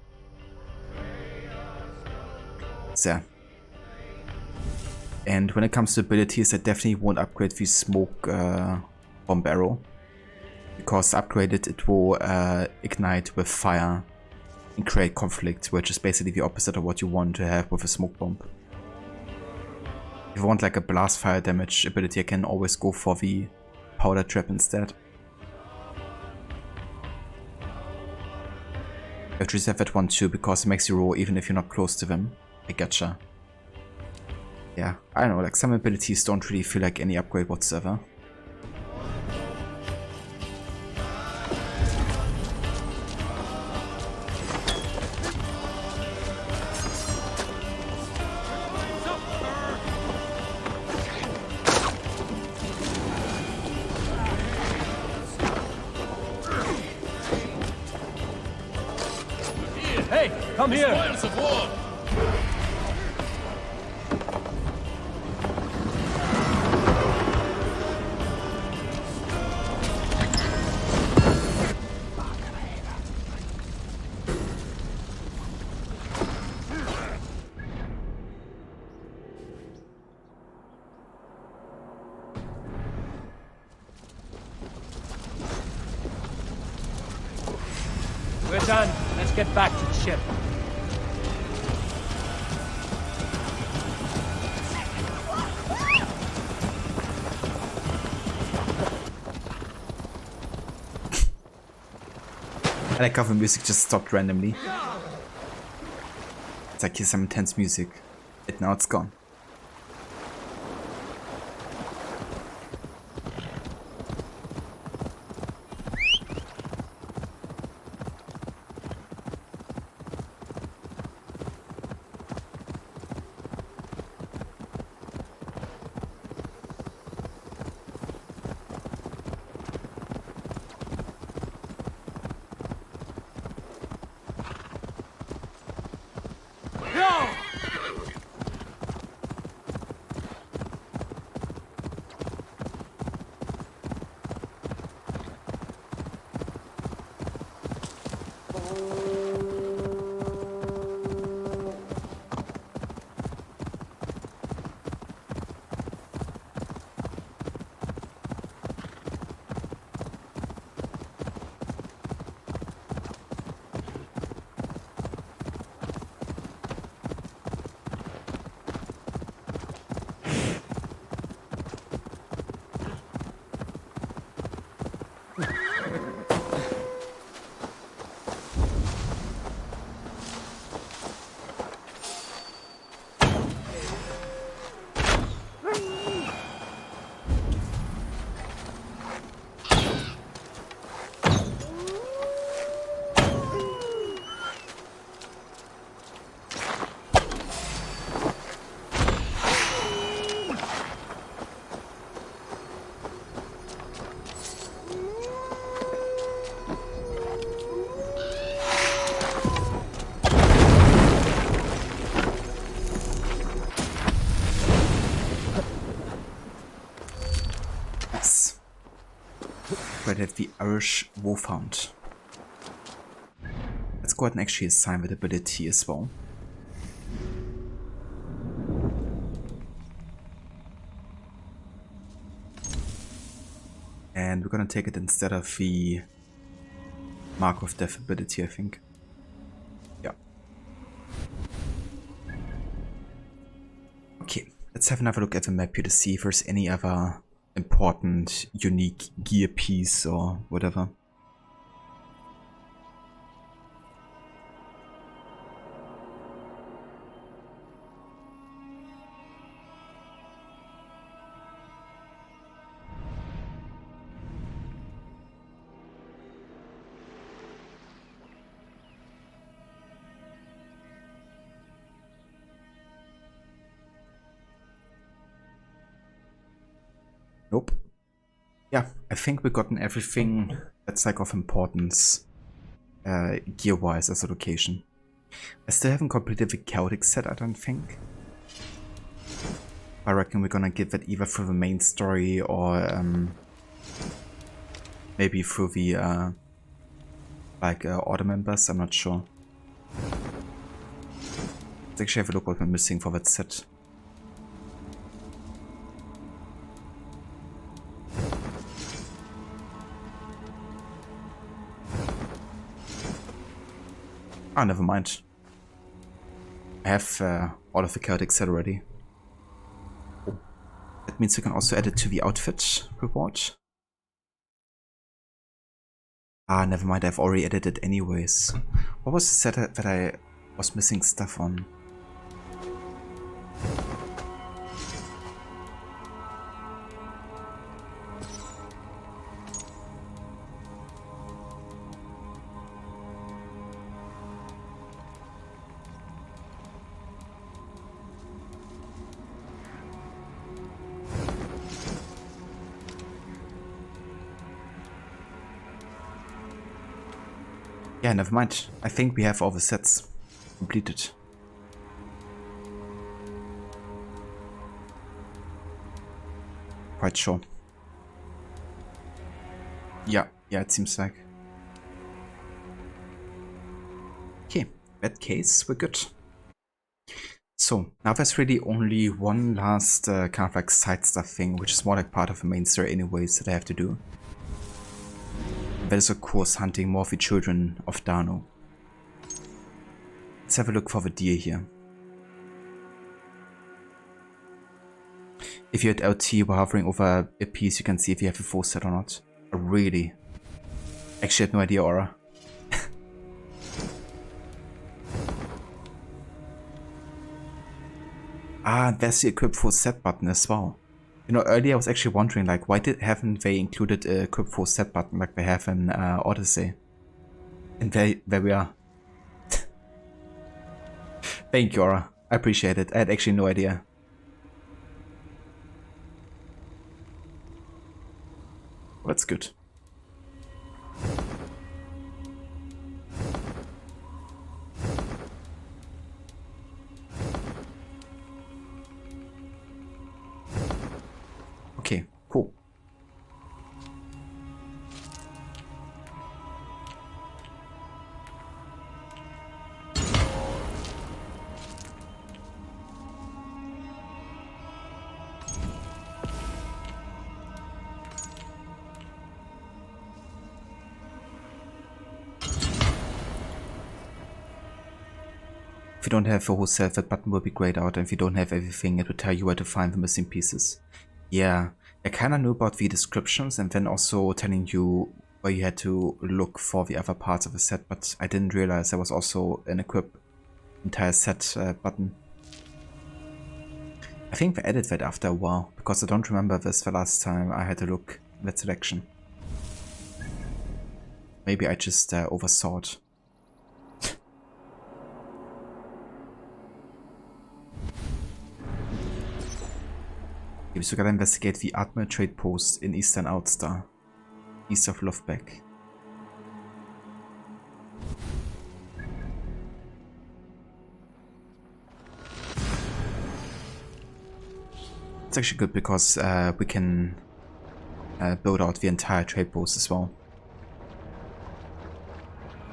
So yeah. And when it comes to abilities, I definitely won't upgrade the smoke bomb arrow, because upgraded it will ignite with fire and create conflict, which is basically the opposite of what you want to have with a smoke bomb. If you want like a blast fire damage ability, I can always go for the powder trap instead. I have to reserve that one too, because it makes you roll even if you're not close to them. I gotcha. Yeah, I don't know, like some abilities don't really feel like any upgrade whatsoever. Hey, come here! Spoils of war! We're done. Let's get back to the ship. I like how the music just stopped randomly. It's like here's some intense music, and now it's gone. At the Irish Wolfhound. Let's go ahead and actually assign that ability as well. And we're gonna take it instead of the Mark of Death ability, I think. Yeah. Okay, let's have another look at the map here to see if there's any other important, unique gear piece or whatever. Nope. Yeah, I think we've gotten everything that's like of importance gear-wise as a location. I still haven't completed the chaotic set, I don't think. I reckon we're gonna get that either through the main story or maybe through the order members, I'm not sure. Let's actually have a look what we're missing for that set. Ah, never mind. I have all of the chaotic set already. Oh. That means we can also add it to the outfit reward. Ah, never mind, I've already added it anyways. What was the set that I was missing stuff on? Yeah, never mind. I think we have all the sets completed. Quite sure. Yeah, it seems like. Okay, in that case, we're good. So, now there's really only one last kind of like side stuff thing, which is more like part of the main story anyways that I have to do. That is of course hunting more of the children of Danu. Let's have a look for the deer here. If you're at LT while hovering over a piece, you can see if you have a full set or not. Really? Actually, I had no idea, Aura. Ah, there's the equip full set button as well. You know, earlier I was actually wondering, like, why haven't they included a equip full set button like they have in Odyssey? And there we are. Thank you, Aura. I appreciate it. I had actually no idea. Well, that's good. Okay, cool. If you don't have the whole set, that button will be grayed out, and if you don't have everything, it will tell you where to find the missing pieces. Yeah, I kinda knew about the descriptions and then also telling you where you had to look for the other parts of the set, but I didn't realize there was also an equip entire set button. I think they added that after a while, because I don't remember this the last time I had to look at that selection. Maybe I just oversaw it. Okay, so we gotta investigate the Admiral Trade Post in Eastern Outstar, east of Lofbeck. It's actually good because we can build out the entire trade post as well.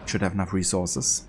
Should have enough resources.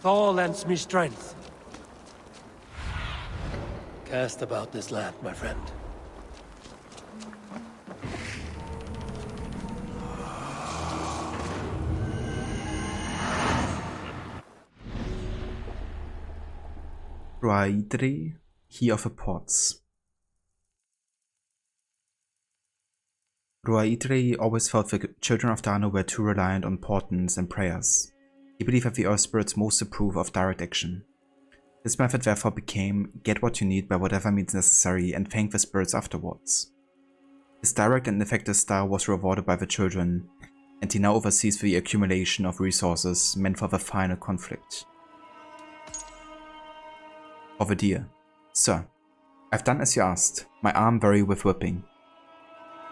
Thor lends me strength. Cast about this land, my friend. Druidry, he of the Ports. Druidry always felt the children of Danu were too reliant on portents and prayers. He believed that the Earth Spirits most approve of direct action. This method therefore became get what you need by whatever means necessary and thank the spirits afterwards. His direct and effective style was rewarded by the children, and he now oversees the accumulation of resources meant for the final conflict. Over dear. Sir, I've done as you asked. My arm vary with whipping.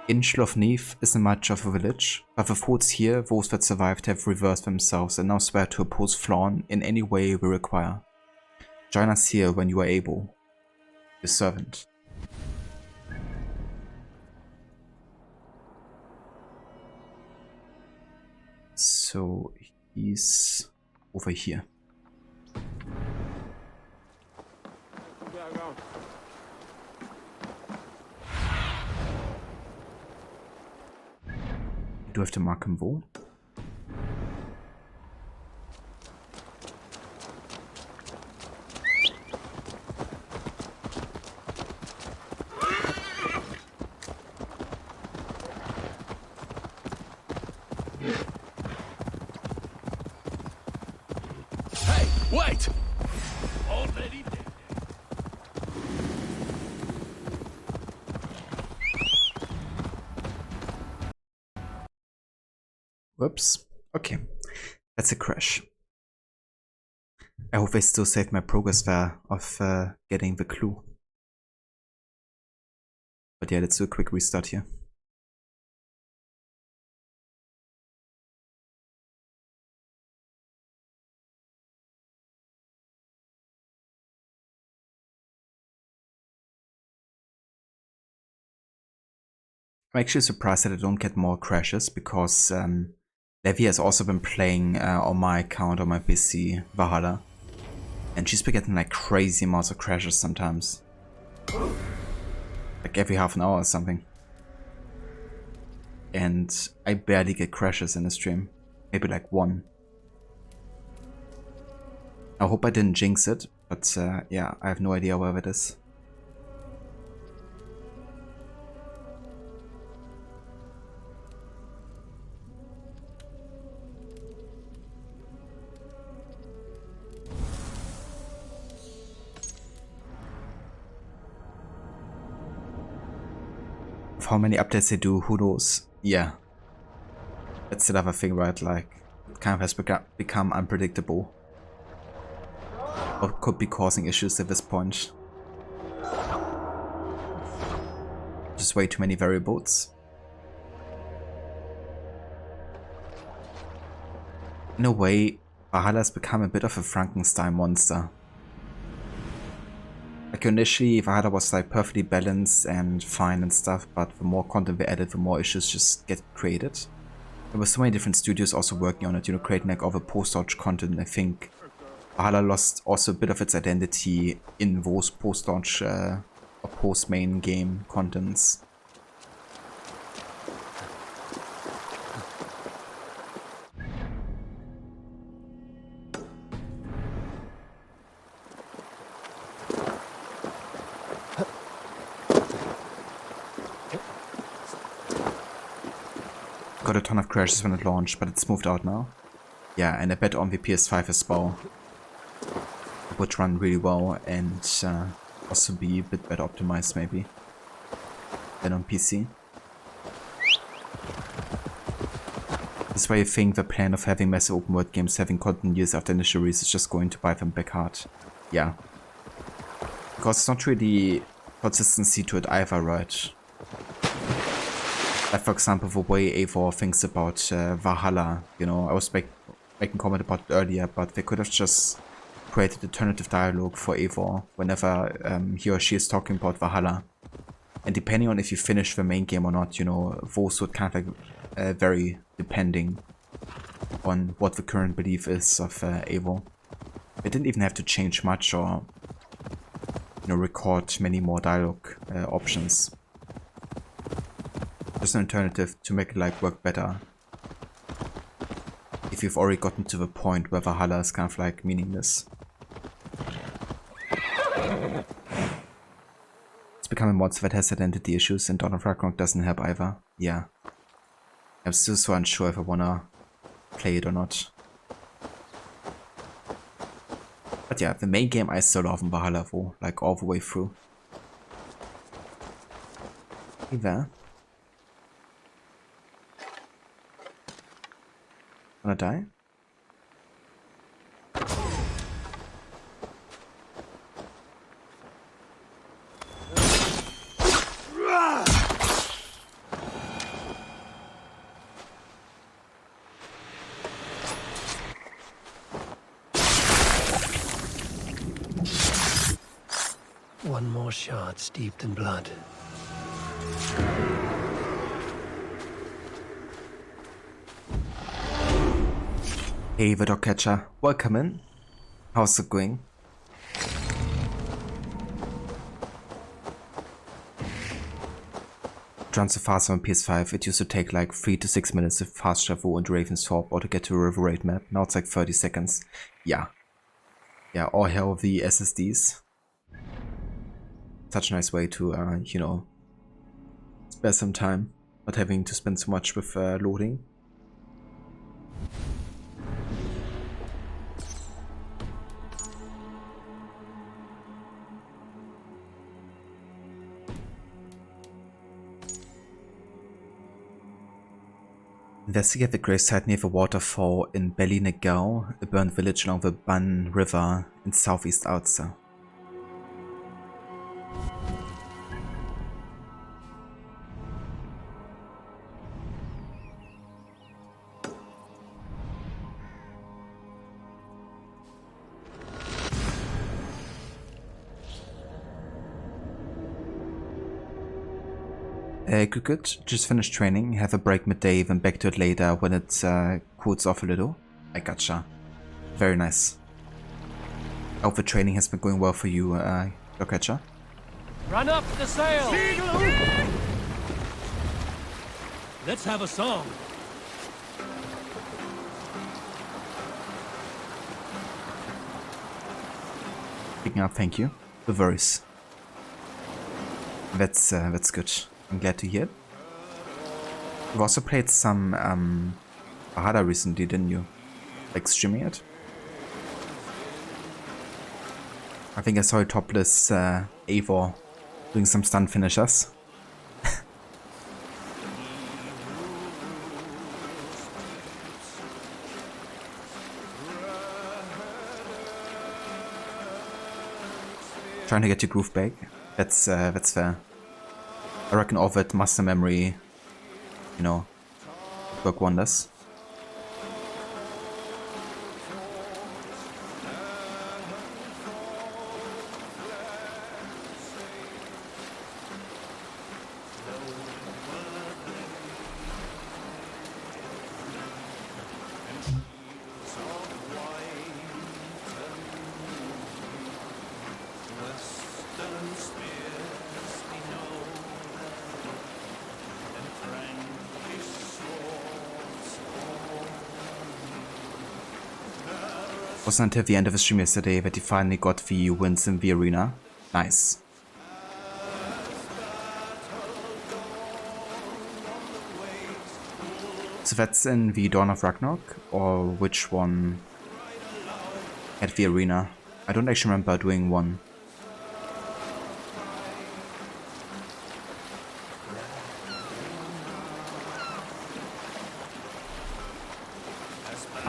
In Shlofnev isn't much of a village, but the foods here, those that survived, have reversed themselves and now swear to oppose Flawn in any way we require. Join us here when you are able. Your servant. So he's over here. Do I have to mark him wo? Hey, wait! Already dead. Whoops. Okay. That's a crash. I hope I still saved my progress there of getting the clue. But yeah, let's do a quick restart here. I'm actually surprised that I don't get more crashes because Levi has also been playing on my account on my PC, Valhalla. And she's been getting like crazy amounts of crashes sometimes. Like every half an hour or something. And I barely get crashes in the stream. Maybe like one. I hope I didn't jinx it, but yeah, I have no idea where it is. How many updates they do, who knows? Yeah. That's the other thing, right? Like, it kind of has become unpredictable. Or could be causing issues at this point. Just way too many variables. In a way, Valhalla has become a bit of a Frankenstein monster. Like initially, Valhalla was like perfectly balanced and fine and stuff, but the more content we added, the more issues just get created. There were so many different studios also working on it, you know, creating like all the post-launch content. I think Valhalla lost also a bit of its identity in those post-launch or post-main game contents. Got a ton of crashes when it launched, but it's moved out now. Yeah, and I bet on the PS5 as well. It would run really well and also be a bit better optimized maybe than on PC. That's why I think the plan of having massive open world games having content years after initial release is just going to bite them back hard. Yeah. Because it's not really consistency to it either, right? Like for example, the way Eivor thinks about Valhalla, you know, I was making a comment about it earlier, but they could have just created alternative dialogue for Eivor whenever he or she is talking about Valhalla. And depending on if you finish the main game or not, you know, those would kind of like vary depending on what the current belief is of Eivor. They didn't even have to change much or, you know, record many more dialogue options. Just an alternative to make it like work better. If you've already gotten to the point where Valhalla is kind of like meaningless. It's become a monster that has identity issues and Dawn of Ragnarok doesn't help either. Yeah. I'm still so unsure if I wanna play it or not. But yeah, the main game I still love in Valhalla for, like all the way through. Hey there. Wanna die? One more shard steeped in blood. Hey, the dog catcher. Welcome in. How's it going? Run so fast on PS5, it used to take like 3 to 6 minutes to fast travel into Ravensthorpe or to get to a River Raid map. Now it's like 30 seconds. Yeah. Yeah, all hell the SSDs. Such a nice way to, you know, spare some time, not having to spend so much with loading. Investigate the gravesite near the waterfall in Bellinegau, a burned village along the Ban River in southeast Ulster. Good. Just finished training, have a break midday, then back to it later when it cools off a little. I gotcha. Very nice. I hope the training has been going well for you, Dogcatcher. Run up the sail! Let's have a song. Picking up, thank you. The verse. That's good. I'm glad to hear it. You've also played some Valhalla recently, didn't you? Like streaming it? I think I saw a topless Eivor doing some stunt finishers. Trying to get your groove back. That's fair. I reckon all that muscle memory, you know, work wonders. Wasn't until the end of the stream yesterday that he finally got the wins in the arena. Nice. So that's in the Dawn of Ragnarok, or which one at the arena? I don't actually remember doing one.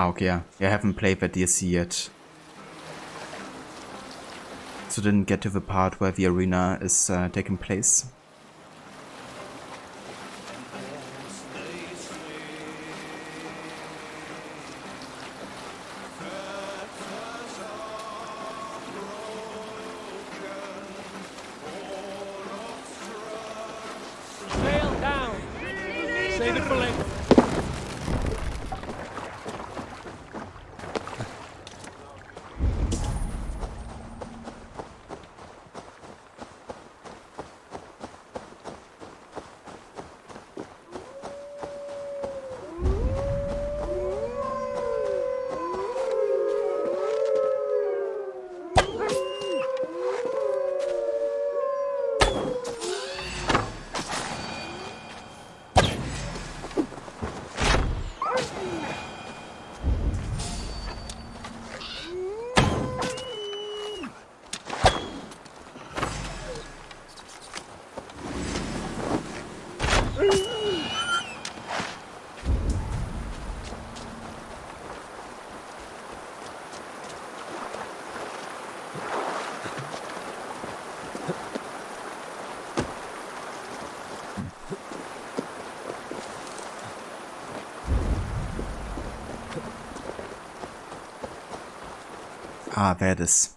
Ah, okay, yeah. I haven't played that DLC yet. So didn't get to the part where the arena is taking place. Sail down! Save it for later. Ah, there it is.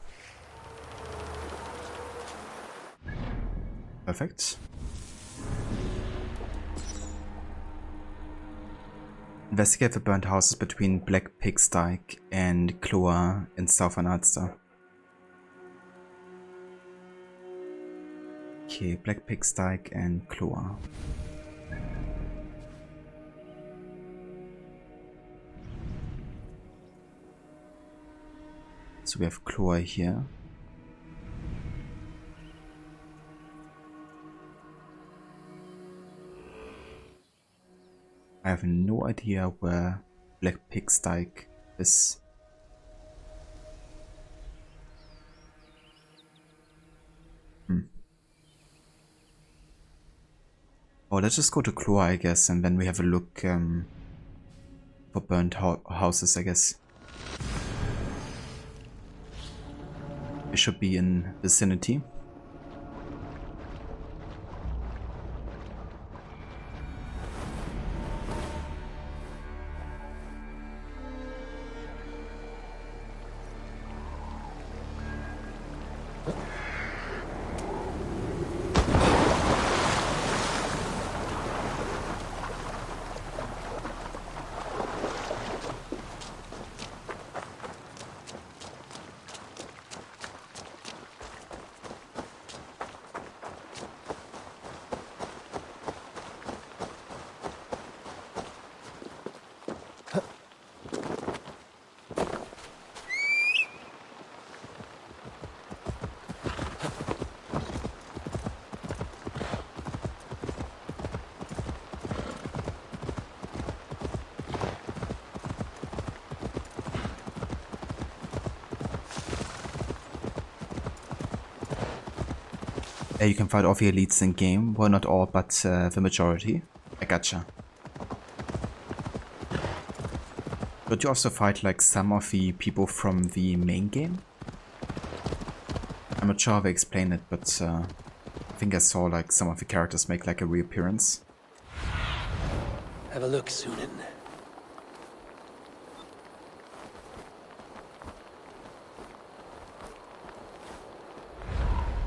Perfect. Investigate the burnt houses between Black Pigstyke and Cloa in southern Ulster. Okay, Black Pigstyke and Cloa. So we have Cloa here. I have no idea where Black Pigstyke is. Oh, let's just go to Cloa, I guess, and then we have a look for burnt houses, I guess. It should be in vicinity. You can fight all the elites in game. Well, not all, but the majority. I gotcha. Don't you also fight like some of the people from the main game? I'm not sure how they explain it, but I think I saw like some of the characters make like a reappearance. Have a look, Sunan.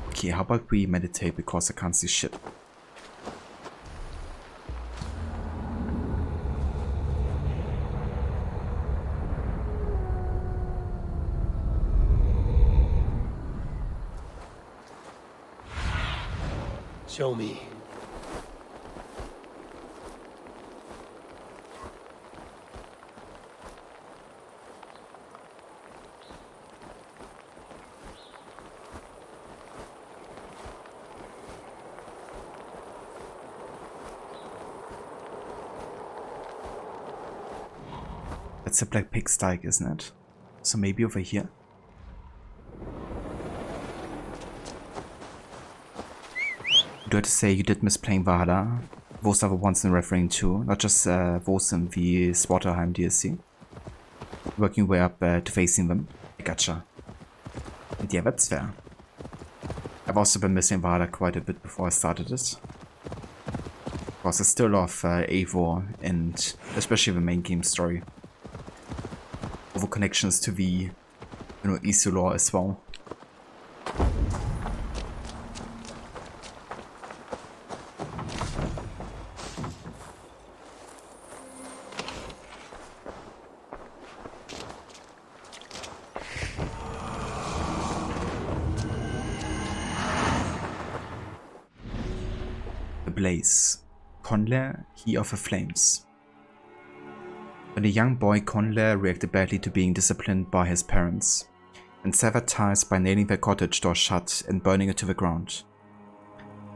Okay, how about we meditate because I can't see shit. Show me. That's a Black Pigstyke, isn't it? So maybe over here? Do I have to say you did miss playing Valhalla? Those are the ones I'm referring to, not just those in the Svartalheim DLC. Working your way up to facing them. I gotcha. And yeah, that's fair. I've also been missing Valhalla quite a bit before I started it. Because I still love Eivor and especially the main game story. Over connections to the, Isilor as well. The Blaze. Conle, Key of the Flames. When a young boy, Conle reacted badly to being disciplined by his parents, and severed ties by nailing their cottage door shut and burning it to the ground.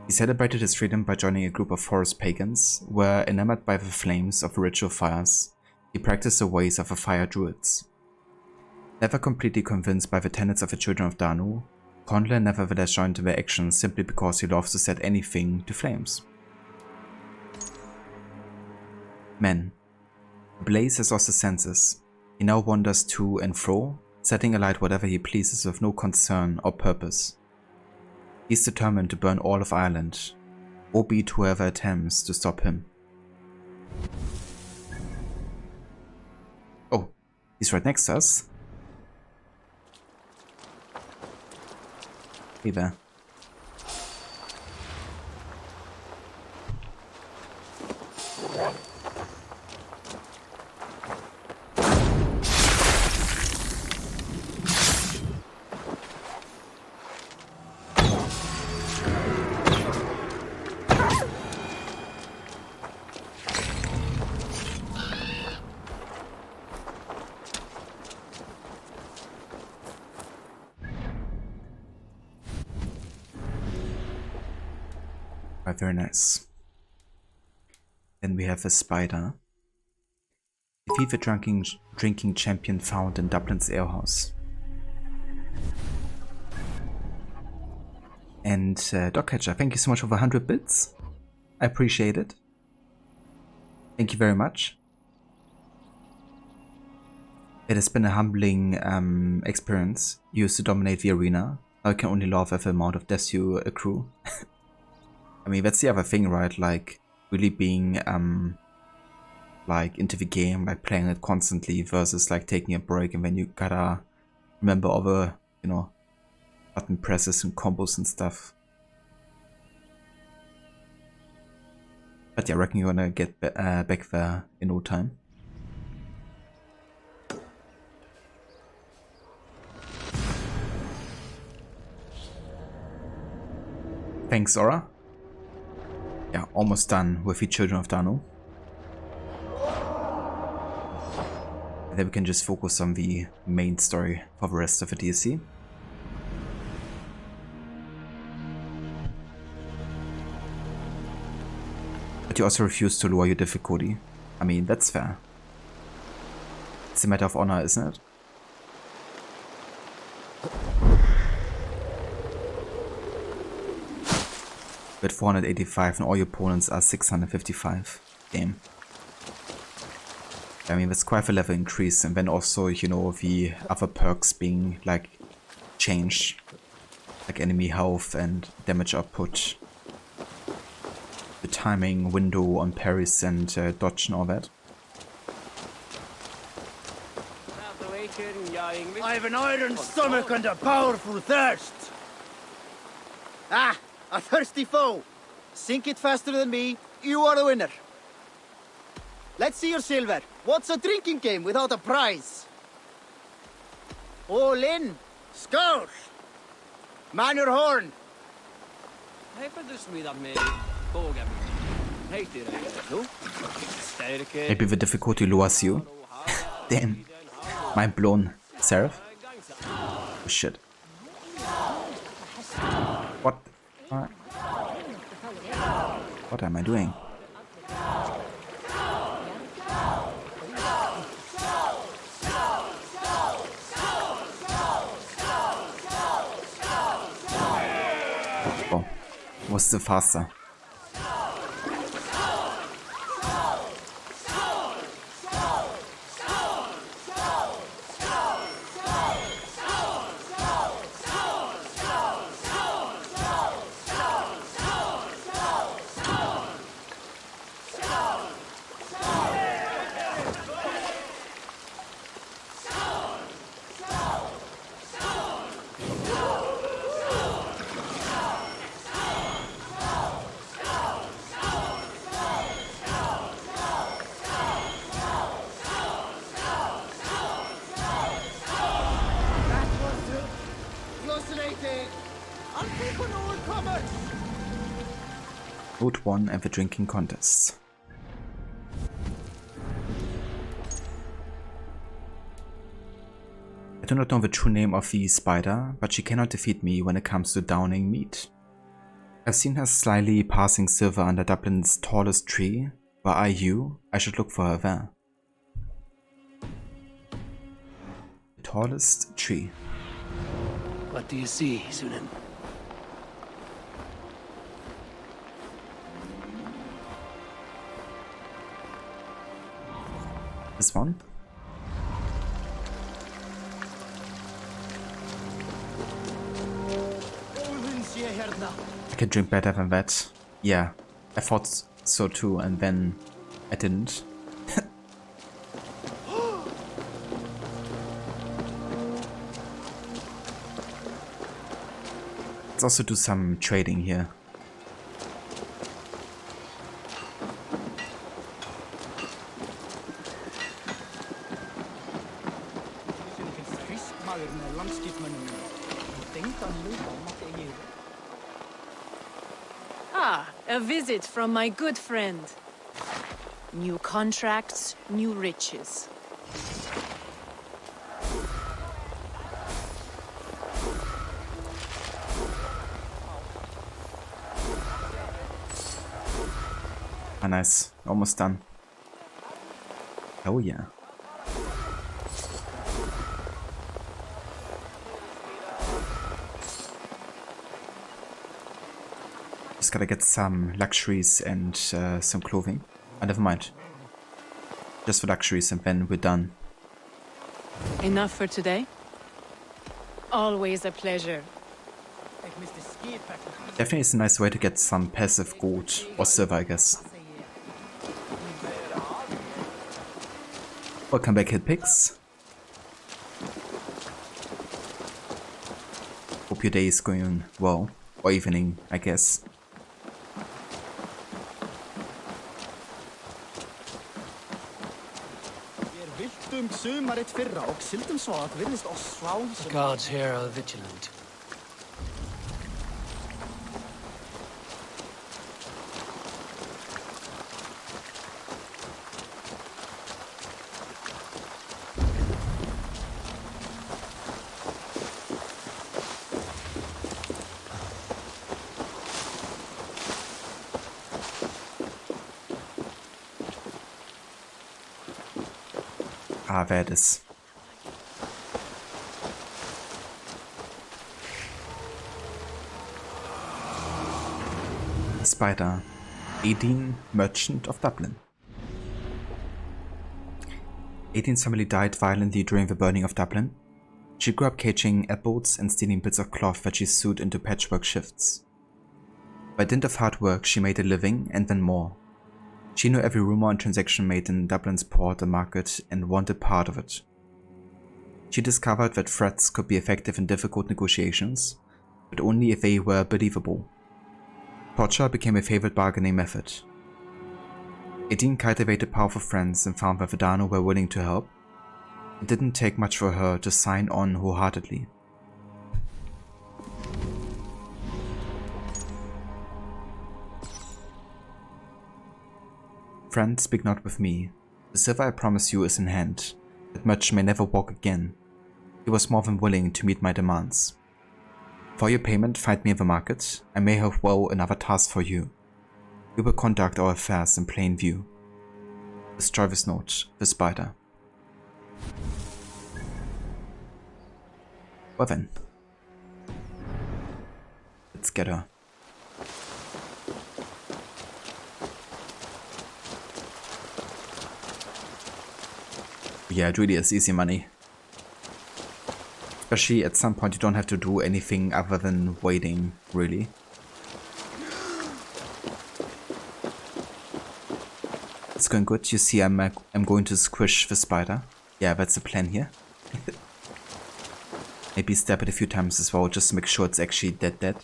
He celebrated his freedom by joining a group of forest pagans, where, enamored by the flames of ritual fires, he practiced the ways of the fire druids. Never completely convinced by the tenets of the children of Danu, Conle nevertheless joined their actions simply because he loves to set anything to flames. Men. Blaze has lost his senses. He now wanders to and fro, setting alight whatever he pleases with no concern or purpose. He is determined to burn all of Ireland, albeit whoever attempts to stop him. Oh, he's right next to us. everywhere. Very nice. Then we have a spider. Defeat the drinking champion found in Dublin's alehouse. And Dogcatcher, thank you so much for the 100 bits. I appreciate it. Thank you very much. It has been a humbling experience. You used to dominate the arena. I can only laugh at the amount of deaths you accrue. I mean, that's the other thing, right? Like, really being, like, into the game, like, playing it constantly versus, like, taking a break and then you gotta remember all the, you know, button presses and combos and stuff. But yeah, I reckon you're gonna get back there in no time. Thanks, Zora. Yeah, almost done with the Children of Danu. And then we can just focus on the main story for the rest of the DLC. But you also refuse to lower your difficulty. I mean, that's fair. It's a matter of honor, isn't it? With 485 and all your opponents are 655. Damn. I mean, that's quite a level increase, and then also, you know, the other perks being, like, changed. Like enemy health and damage output. The timing window on parries and dodge and all that. I have an iron stomach and a powerful thirst. Ah, a thirsty foe. Sink it faster than me, you are a winner. Let's see your silver. What's a drinking game without a prize? All in. Skål! Man your horn. Maybe the difficulty lowers you. Damn. Mind blown. Seraph? Oh, shit. What? What am I doing? Oh, was still faster. Vote 1 and the drinking contests. I do not know the true name of the spider, but she cannot defeat me when it comes to downing meat. I've seen her slyly passing silver under Dublin's tallest tree. Where are you? I should look for her there. The tallest tree. What do you see, Sunan? This one? I can drink better than that. Yeah, I thought so too, and then I didn't. Let's also do some trading here. Ah, a visit from my good friend. New contracts, new riches. Ah, nice. Almost done. Oh yeah. Just gotta get some luxuries and some clothing. Oh, never mind. Just for luxuries and then we're done. Enough for today? Always a pleasure. Definitely it's a nice way to get some passive gold or silver, I guess. Welcome back, Hitpix. Hope your day is going well. Or evening, I guess. The gods here are vigilant. Ah, there it is. Spider, Aideen, merchant of Dublin. Aideen's family died violently during the burning of Dublin. She grew up caging apples and stealing bits of cloth that she sewed into patchwork shifts. By dint of hard work, she made a living and then more. She knew every rumor and transaction made in Dublin's port and market and wanted part of it. She discovered that threats could be effective in difficult negotiations, but only if they were believable. Torture became a favorite bargaining method. Aideen cultivated powerful friends and found that the Danu were willing to help. It didn't take much for her to sign on wholeheartedly. Friend, speak not with me. The silver I promise you is in hand, that much may never walk again. He was more than willing to meet my demands. For your payment, find me in the market. I may have well another task for you. We will conduct our affairs in plain view. Destroy this note, the spider. Well then. Let's get her. Yeah, it really is easy money. Especially at some point you don't have to do anything other than waiting, really. It's going good. You see I'm going to squish the spider. Yeah, that's the plan here. Maybe stab it a few times as well, just to make sure it's actually dead.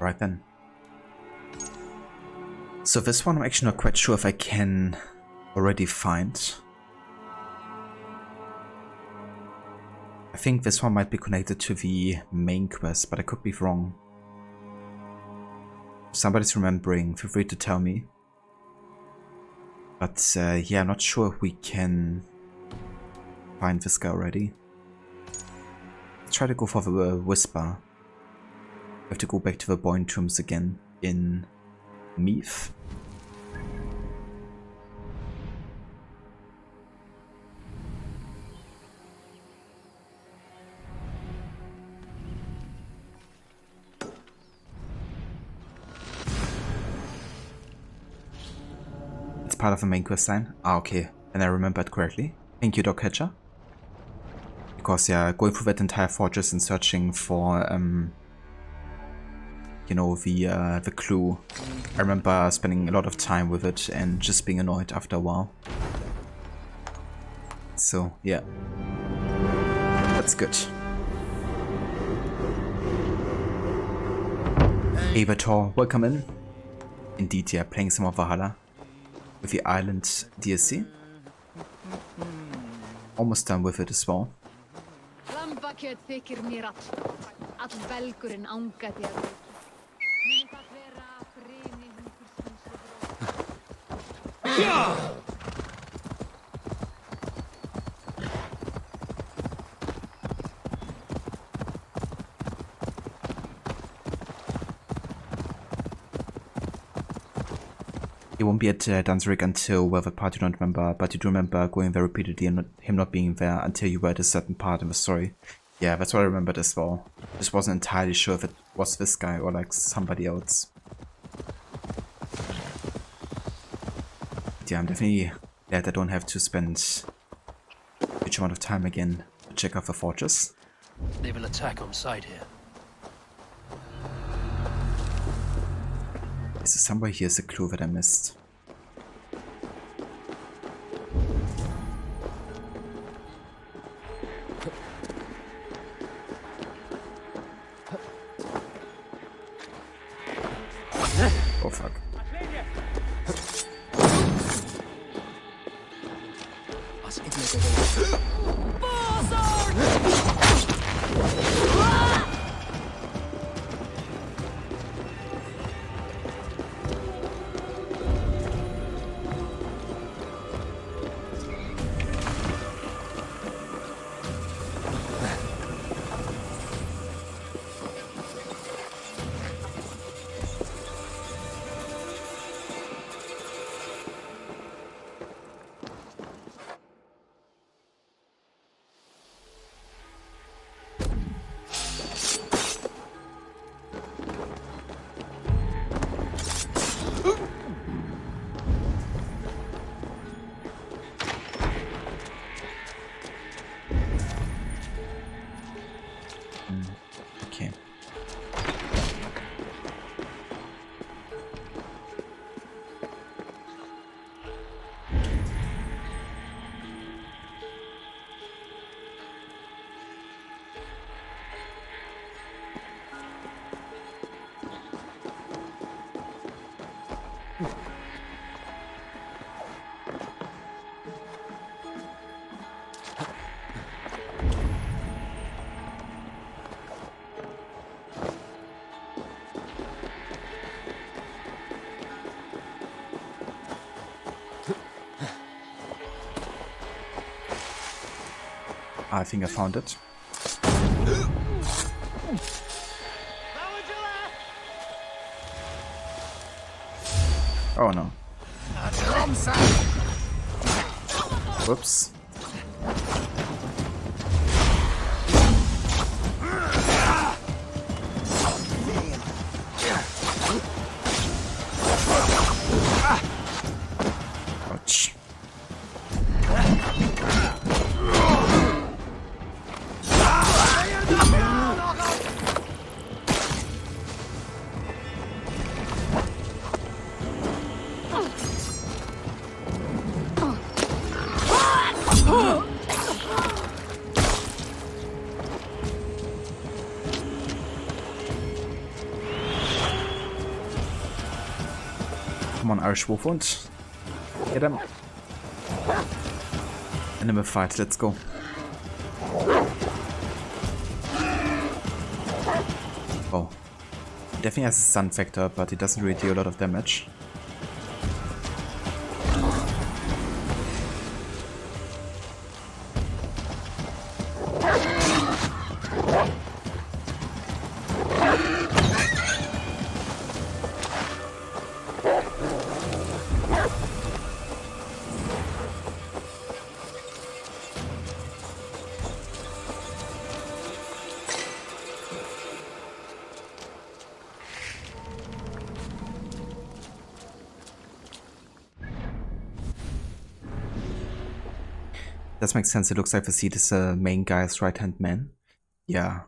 Right then. So this one I'm actually not quite sure if I can already find. I think this one might be connected to the main quest, but I could be wrong. If somebody's remembering, feel free to tell me. But yeah, I'm not sure if we can find this guy already. Let's try to go for the Whisper. We have to go back to the Boyne Tombs again in Meath. part of the main quest line. Ah, okay. And I remembered correctly. Thank you, Dog Catcher. Because, yeah, going through that entire fortress and searching for, you know, the clue. I remember spending a lot of time with it and just being annoyed after a while. So, yeah. That's good. Avatar, welcome in. Indeed, yeah, playing some of Valhalla with the Island DLC. Almost done with it as well. He won't be at Dunsrick until whatever part you don't remember, but you do remember going there repeatedly and him not being there until you were at a certain part in the story. Yeah, that's what I remembered as well. Just wasn't entirely sure if it was this guy or like somebody else. But yeah, I'm definitely glad I don't have to spend a huge amount of time again to check out the fortress. They will attack on sight here. Is there somewhere here's a clue that I missed? Oh fuck. Okay. I think I found it. Oh no. Whoops. Ouch. Come on, Irish Wolfhund. Get him. Animal fight, let's go. Oh. Definitely has a stun factor, but it doesn't really do a lot of damage. Does make sense. It looks like the seed is the main guy's right-hand man. Yeah.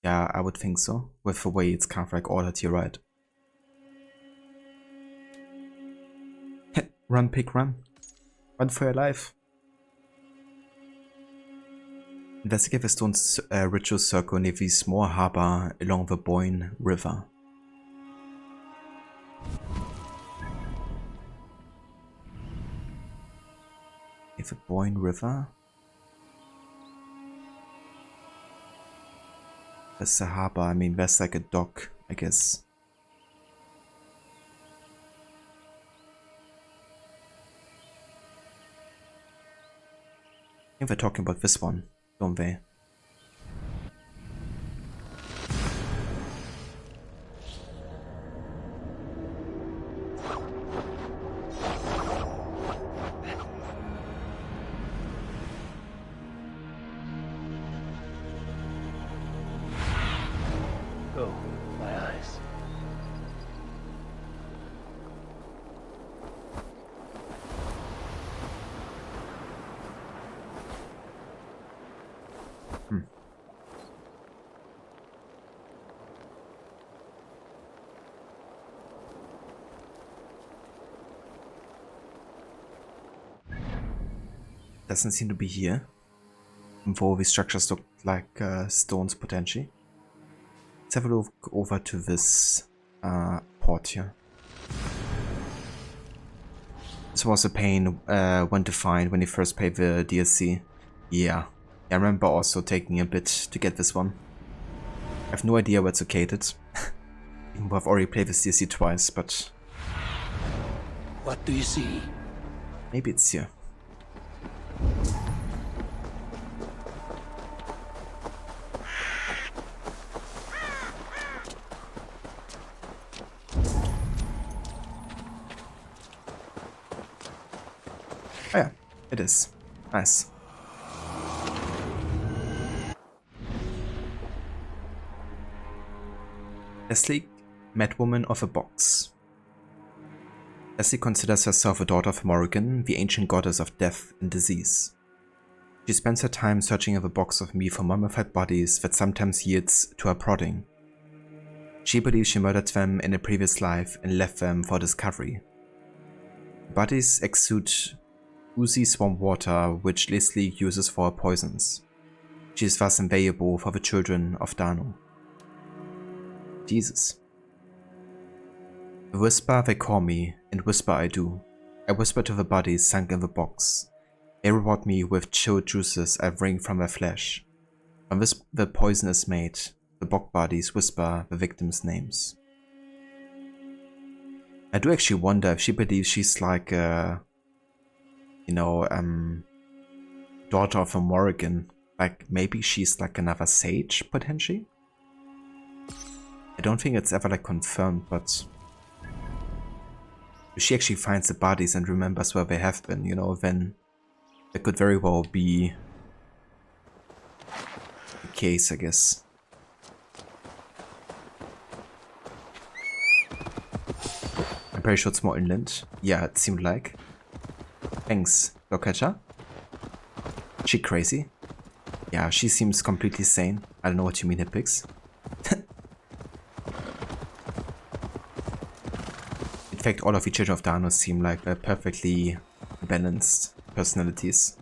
Yeah, I would think so. With the way it's kind of like ordered here, right? Run, pig, run. Run for your life. Investigate the stone's ritual circle near the small harbor along the Boyne River. If a Boyne River. That's the harbor. I mean, that's like a dock, I guess. I think they're talking about this one, don't they? Oh, my eyes. Doesn't seem to be here. Though these structures look like stones potentially. Let's have a look over to this port here. This was a pain one to find when you first played the DLC. Yeah. I remember also taking a bit to get this one. I have no idea where it's located. Even though I've already played this DLC twice, but... What do you see? Maybe it's here. Oh yeah, it is. Nice. Leslie, Madwoman of a Box. Leslie considers herself a daughter of Morrigan, the ancient goddess of death and disease. She spends her time searching in the box of meat for mummified bodies that sometimes yields to her prodding. She believes she murdered them in a previous life and left them for discovery. The bodies exude oozy swamp water, which Leslie uses for her poisons. She is thus invaluable for the children of Danu. Jesus. Whisper they call me, and whisper I do. I whisper to the bodies sunk in the box. They reward me with chilled juices I wring from their flesh. When the poison is made, the box bodies whisper the victims' names. I do actually wonder if she believes she's like a, daughter of a Morrigan. Like, maybe she's like another sage, potentially? I don't think it's ever like confirmed, but... if she actually finds the bodies and remembers where they have been, then that could very well be the case, I guess. I'm pretty sure it's more inland. Yeah, it seemed like. Thanks, Dogcatcher. She crazy? Yeah, she seems completely sane. I don't know what you mean, Hitpix. In fact, all of the children of Danu seem like they're perfectly balanced personalities.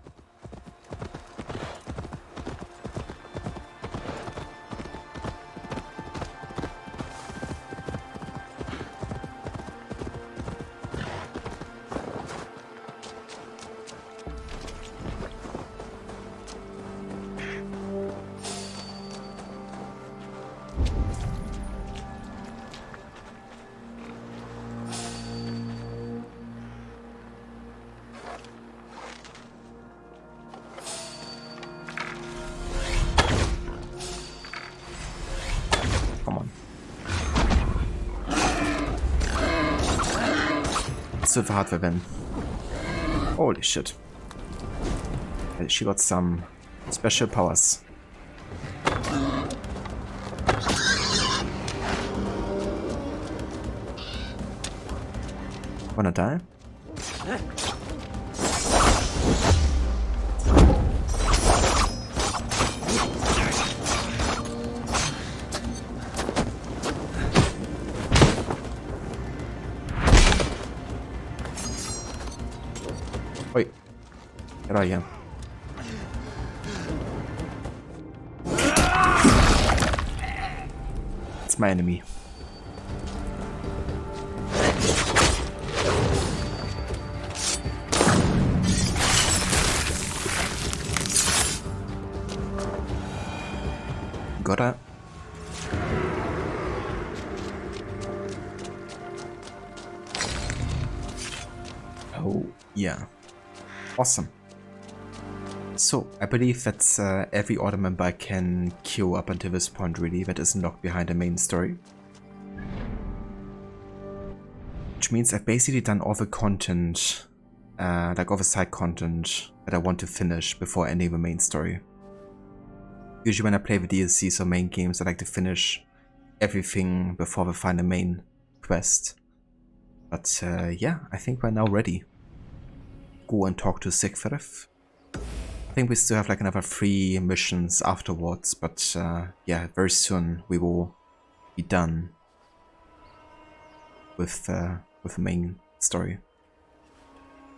With hardware then. Holy shit. She got some special powers. Wanna die? Oi. Get out of here. It's my enemy. Got it. Oh, yeah. Awesome. So, I believe that's every order member I can kill up until this point, really, that isn't locked behind the main story. Which means I've basically done all the content, like all the side content that I want to finish before ending the main story. Usually when I play the DLCs or main games, I like to finish everything before we find the main quest. But yeah, I think we're now ready. Go and talk to Sigfrith. I think we still have like another 3 missions afterwards, but yeah, very soon we will be done with the main story.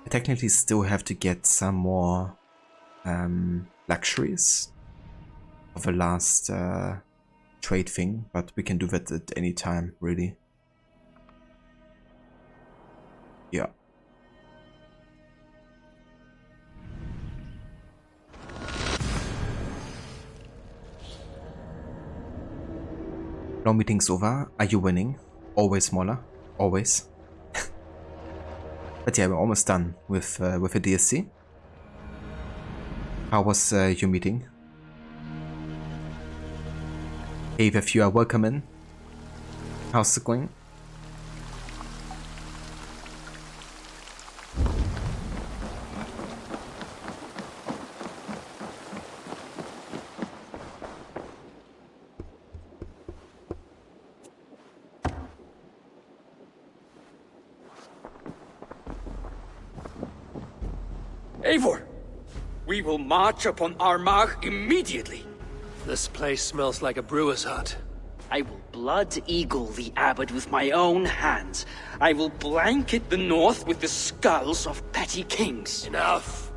I technically still have to get some more luxuries of the last trade thing, but we can do that at any time, really. Yeah. Now meeting's over. Are you winning? Always, Mola. Always. But yeah, we're almost done with the DSC. How was your meeting? Hey, if you are welcome in. How's it going? Eivor, we will march upon Armagh immediately. This place smells like a brewer's hut. I will blood eagle the abbot with my own hands. I will blanket the north with the skulls of petty kings. Enough!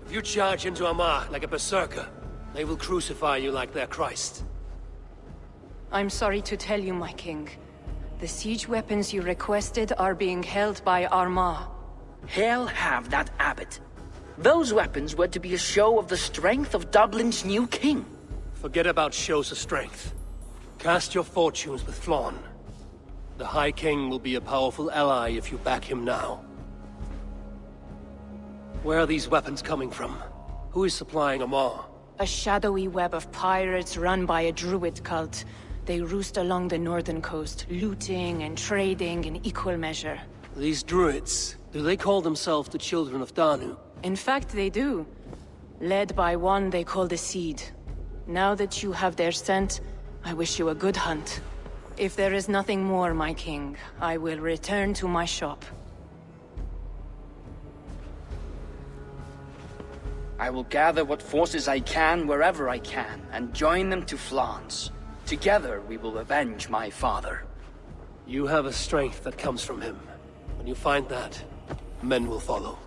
If you charge into Armagh like a berserker, they will crucify you like their Christ. I'm sorry to tell you, my king. The siege weapons you requested are being held by Armagh. Hell have that abbot. Those weapons were to be a show of the strength of Dublin's new king. Forget about shows of strength. Cast your fortunes with Flann. The High King will be a powerful ally if you back him now. Where are these weapons coming from? Who is supplying Armagh? A shadowy web of pirates run by a Druid cult. They roost along the northern coast, looting and trading in equal measure. These Druids, do they call themselves the Children of Danu? In fact, they do. Led by one they call the Seed. Now that you have their scent, I wish you a good hunt. If there is nothing more, my king, I will return to my shop. I will gather what forces I can wherever I can, and join them to Flan's. Together we will avenge my father. You have a strength that comes from him. When you find that, men will follow.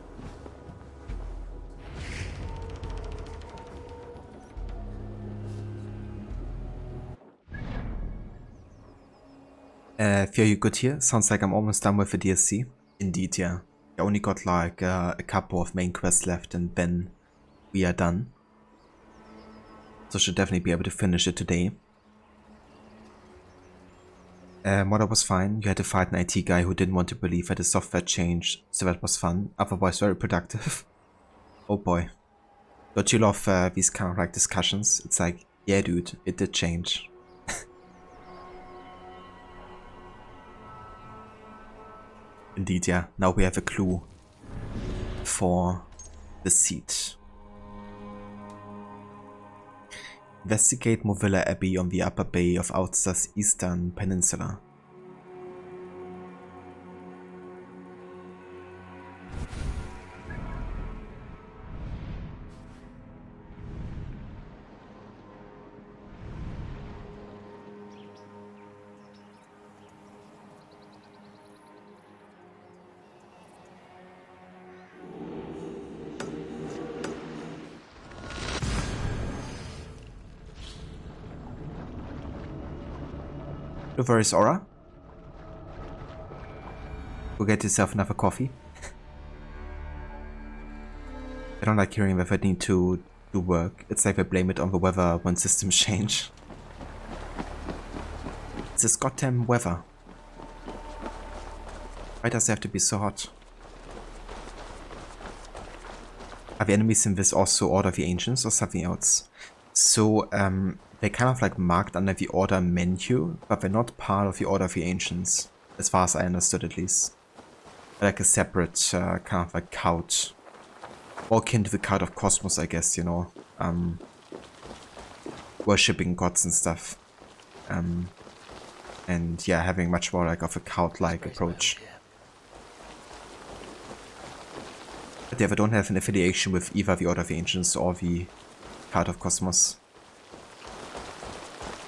Feel you good here? Sounds like I'm almost done with the DLC. Indeed, yeah. I only got like a couple of main quests left and then we are done. So should definitely be able to finish it today. Modder was fine. You had to fight an IT guy who didn't want to believe that the software changed, so that was fun. Otherwise very productive. Oh boy. Don't you love these kind of like discussions? It's like, yeah dude, it did change. Indeed, yeah. Now we have a clue for the seat. Investigate Movilla Abbey on the upper bay of Ulster's eastern peninsula. Over his aura. Go get yourself another coffee. I don't like hearing that I need to do work. It's like they blame it on the weather when systems change. It's this goddamn weather. Why does it have to be so hot? Are the enemies in this also Order of the Ancients or something else? So, they're kind of like marked under the Order menu, but they're not part of the Order of the Ancients, as far as I understood at least. They're like a separate kind of like cult. Or akin to the cult of Cosmos, I guess, you know. Worshipping gods and stuff. And yeah, having much more like of a cult-like approach. But yeah, they don't have an affiliation with either the Order of the Ancients or the cult of Cosmos.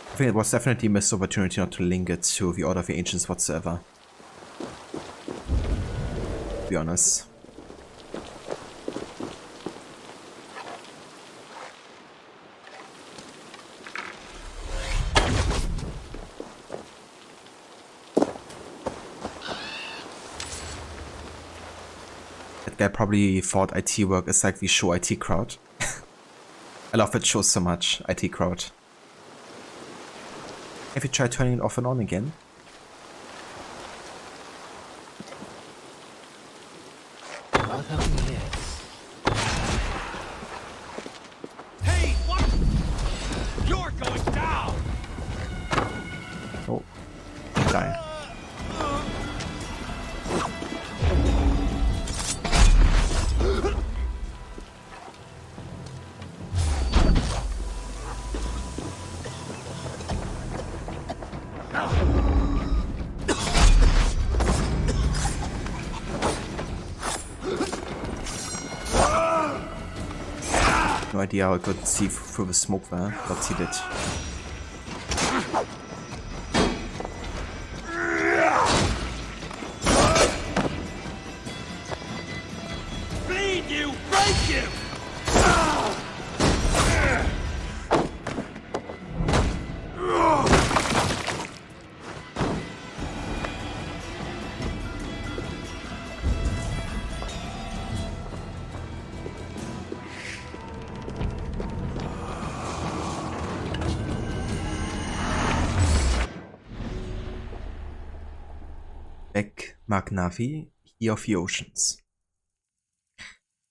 I think it was definitely a missed opportunity not to link it to the Order of the Ancients whatsoever. To be honest. That guy probably thought IT work is like the show IT crowd. I love that show so much, IT crowd. Have you tried turning it off and on again? What have we here? Hey, what? You're going down! Oh, die. No idea how I could see through the smoke there, but he did. Bleed you! Break you! Beck Magnavi, he of the oceans.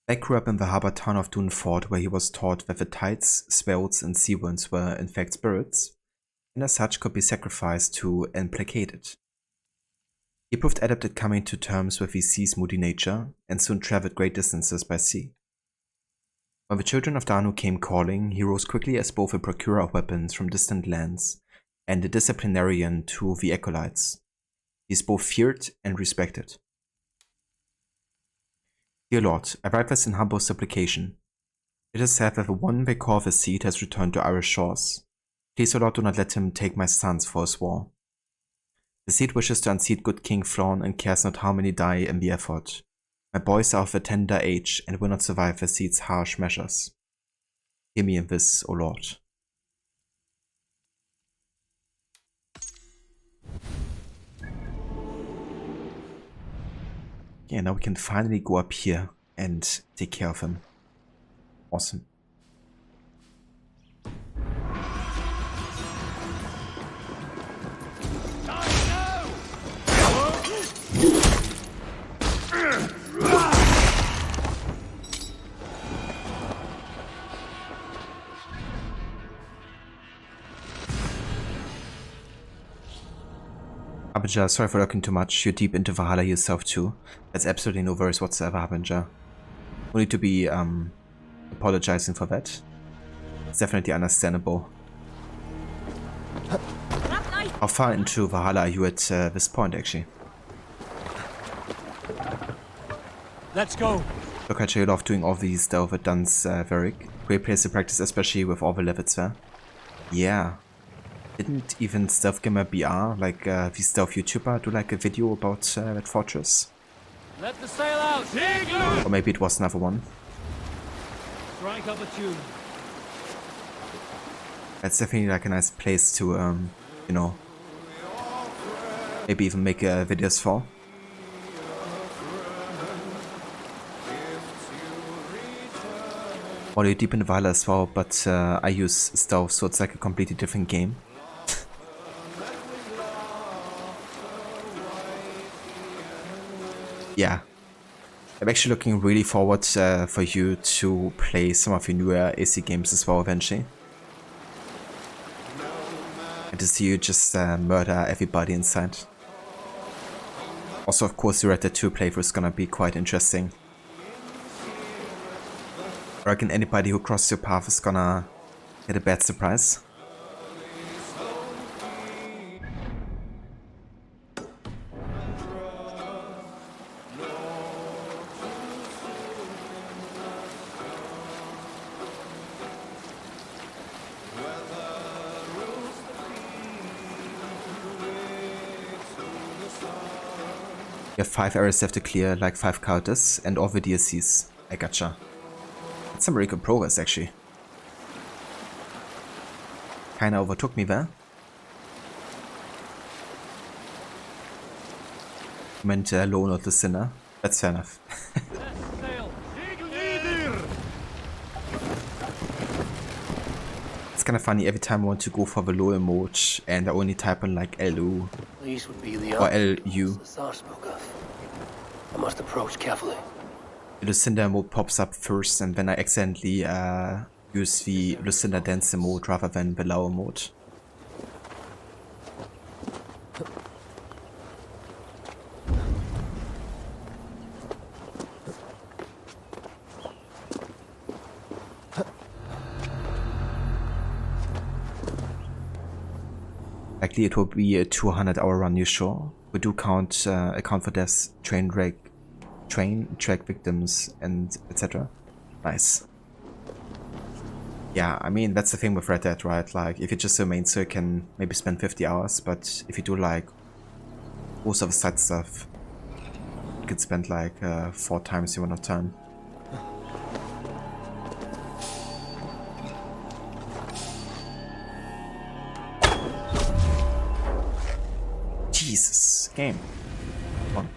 Beck grew up in the harbor town of Dunford, where he was taught that the tides, spells, and sea winds were in fact spirits, and as such could be sacrificed to and placated. He proved adept at coming to terms with the sea's moody nature, and soon traveled great distances by sea. When the children of Danu came calling, he rose quickly as both a procurer of weapons from distant lands and a disciplinarian to the acolytes. He is both feared and respected. Dear Lord, I write this in humble supplication. It is said that the one they call the Seed has returned to Irish shores. Please, O Lord, do not let him take my sons for his war. The Seed wishes to unseat good King Flawn and cares not how many die in the effort. My boys are of a tender age and will not survive the Seed's harsh measures. Hear me in this, O Lord. Yeah, now we can finally go up here and take care of him. Awesome. Harbinger, sorry for lurking too much. You're deep into Valhalla yourself too. That's absolutely no worries whatsoever, Harbinger. No need to be apologizing for that. It's definitely understandable. How far into Valhalla are you at this point, actually? Let's go. Look, I actually love doing all these stealth at Duns, Varric. Great place to practice, especially with all the levels there. Yeah. Didn't even Stealth Gamer BR, like the stealth YouTuber, do like a video about that fortress? Let the sail out. Or maybe it was another one. Strike up a tune. That's definitely like a nice place to, you know, maybe even make videos for. Already deep in Valhalla as well, but I use stealth, so it's like a completely different game. Yeah. I'm actually looking really forward for you to play some of your newer AC games as well eventually. And to see you just murder everybody inside. Also, of course, the Red Dead 2 playthrough is gonna be quite interesting. I reckon anybody who crosses your path is gonna get a bad surprise. You have 5 areas left to clear, like 5 characters, and all the DLCs. I gotcha. That's some very good progress, actually. Kinda overtook me there. I meant low, not the sinner. That's fair enough. It's kinda funny, every time I want to go for the low mode, and I only type in like LU These would be the or LU. the Tsar spoke of. I must approach carefully. Lucinda mode pops up first, and then I accidentally use the Lucinda Dancer mode rather than the Lauer mode. Likely it will be a 200-hour run, you sure? We do count account for deaths, train track victims, and etc. Nice. Yeah, I mean, that's the thing with Red Dead, right? Like, if you just do main, so you can maybe spend 50 hours, but if you do like most of the side stuff, you can spend like 4 times the amount of time. Jesus, game. Come on.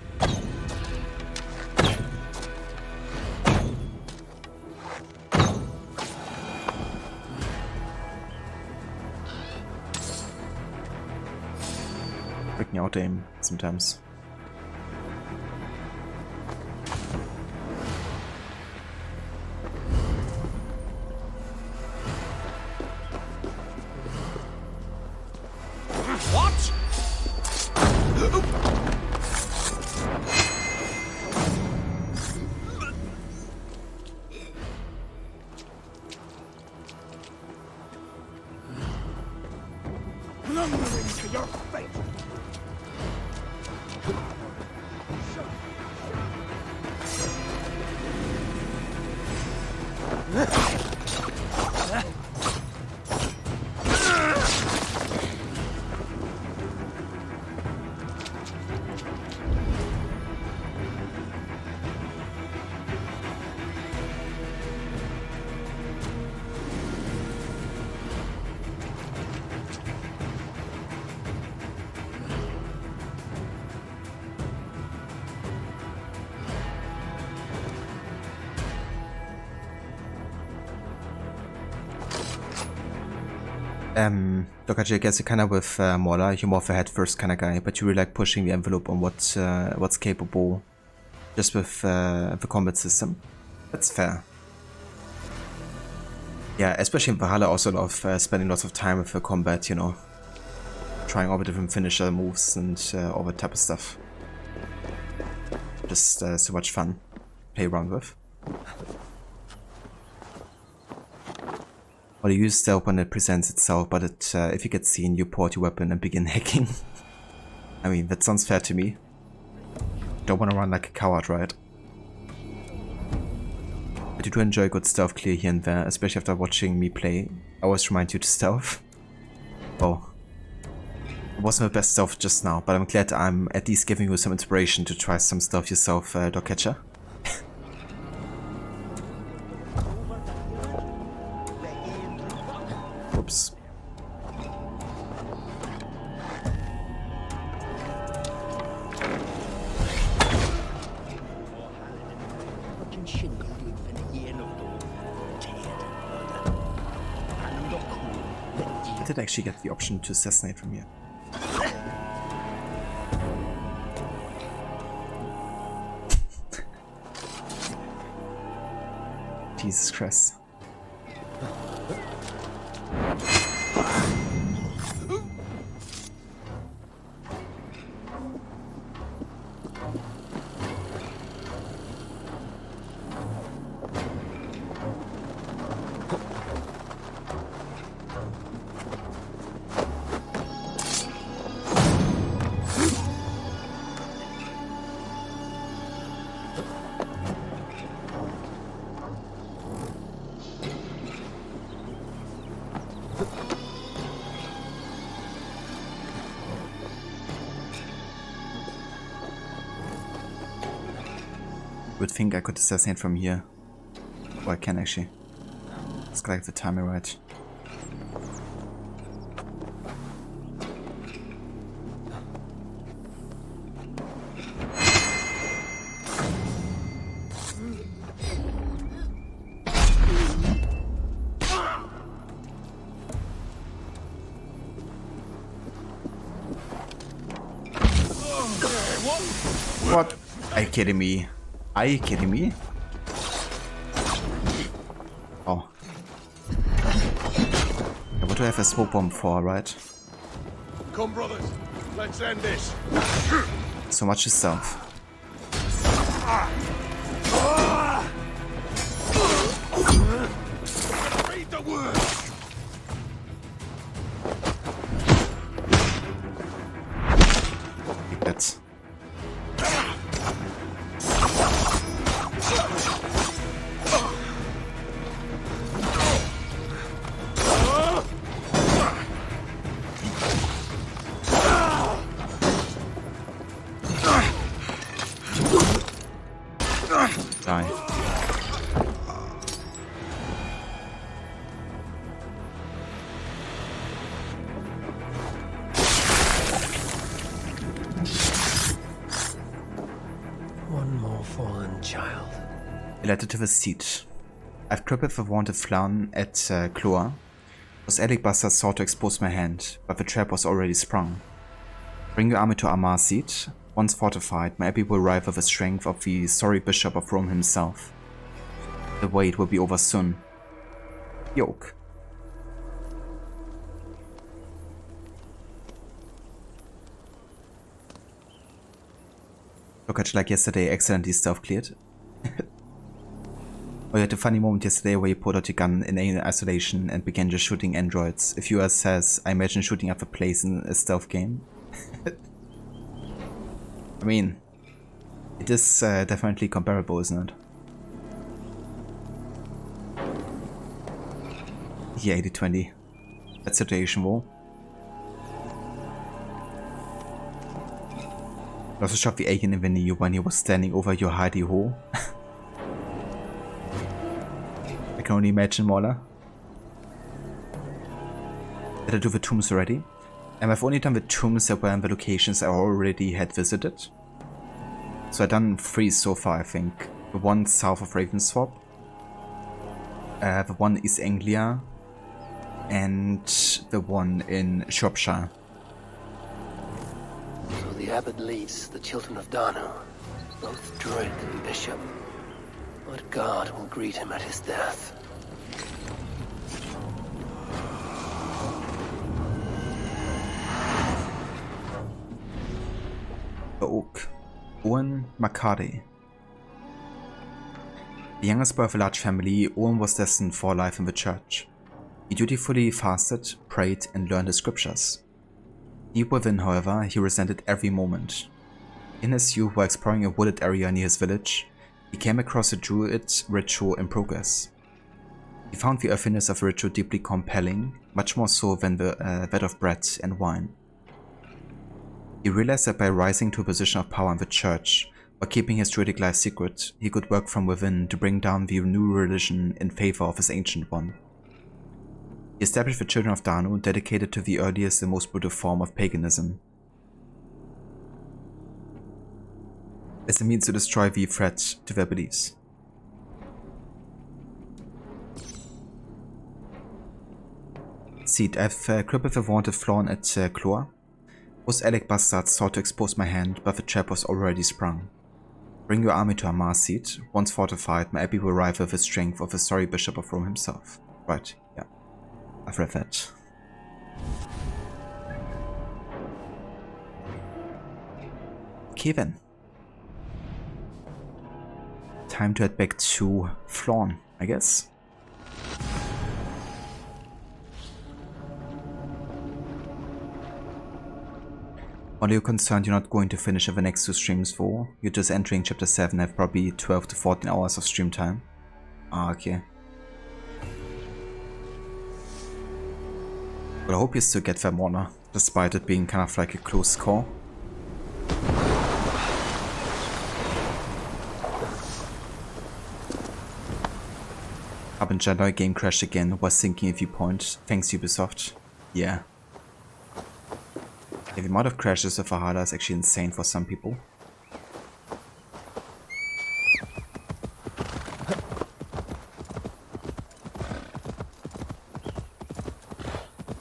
Freaking out aim sometimes. What? Lumbering to your fate! Dokaji, I guess you're kind of with Mola, you're more of a head first kind of guy, but you really like pushing the envelope on what's capable just with the combat system. That's fair. Yeah, especially in Valhalla, also a lot of spending lots of time with the combat, you know, trying all the different finisher moves and all that type of stuff. Just so much fun to play around with. Or you use stealth when it presents itself, but if you get seen, you port your weapon and begin hacking. I mean, that sounds fair to me. Don't want to run like a coward, right? But you do enjoy good stealth clear here and there, especially after watching me play. I always remind you to stealth. Oh. It wasn't the best stealth just now, but I'm glad I'm at least giving you some inspiration to try some stealth yourself, Dogcatcher. Oops. did actually get the option to assassinate from here. Jesus Christ. Would think I could assassinate from here. Well, I can actually. Let's collect the timing right. What? Are you kidding me? Are you kidding me? Oh. Yeah, what do I have a smoke bomb for, right? Come, brothers. Let's end this. So much stuff. Read the word. Take that. Die. One more fallen child. Elected to the seat. I've crippled the wanted flan at Cloa. Those Alec bastards sought to expose my hand, but the trap was already sprung. Bring your army to Amar's seat. Once fortified, my abbey will rival the strength of the sorry Bishop of Rome himself. The wait will be over soon. Yoke. Look at you like yesterday, excellently self-cleared. Oh, you had a funny moment yesterday where you pulled out your gun in isolation and began just shooting androids. If you says, I imagine shooting up a place in a stealth game. I mean, it is definitely comparable, isn't it? Yeah, 80-20. That situation war. You also shot the alien in the knee when he was standing over your hidey hole. I can only imagine, Mola. Did I do the tombs already? I've only done the tombs that were in the locations I already had visited. So I've done 3 so far, I think. The one south of Ravensthorpe, the one East Anglia, and the one in Shropshire. So the abbot leads the children of Danu, both druid and bishop. What god will greet him at his death? The Oak. Owen Makade. The youngest boy of a large family, Owen was destined for life in the church. He dutifully fasted, prayed, and learned the scriptures. Deep within, however, he resented every moment. In his youth, while exploring a wooded area near his village, he came across a Druid ritual in progress. He found the earthiness of the ritual deeply compelling, much more so than that of bread and wine. He realized that by rising to a position of power in the church, while keeping his druidic life secret, he could work from within to bring down the new religion in favor of his ancient one. He established the Children of Danu, dedicated to the earliest and most brutal form of paganism, as a means to destroy the threat to their beliefs. seat. I've crippled the wanted Flawn at Chlor. Those Alec bastards sought to expose my hand, but the trap was already sprung. Bring your army to Amar's seat. Once fortified, my abbey will arrive with the strength of the sorry Bishop of Rome himself. Right, yeah. I've read that. Okay then. Time to head back to Flawn, I guess. Are you concerned you're not going to finish the next 2 streams for? You're just entering chapter 7, have probably 12 to 14 hours of stream time. Ah, okay. But I hope you still get that honor, despite it being kind of like a close call. Harbinger game crashed again, was thinking a viewpoint. Thanks Ubisoft. Yeah. Yeah, the amount of crashes of Valhalla is actually insane for some people.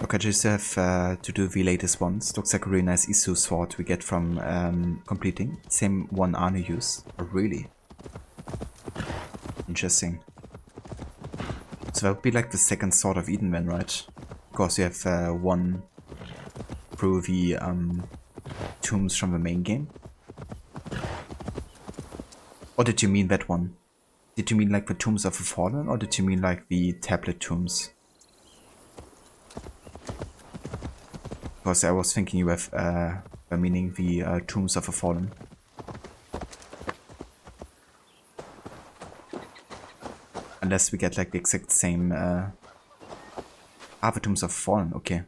Okay, I just have to do the latest ones. Looks like a really nice Isu sword we get from completing. Same one Arne used. Oh, really? Interesting. So that would be like the second Sword of Eden then, right? Because you have one through the tombs from the main game. Or did you mean that one? Did you mean like the Tombs of the Fallen, or did you mean like the tablet tombs? Because I was thinking you have meaning the Tombs of the Fallen. Unless we get like the exact same the Tombs of the Fallen, okay.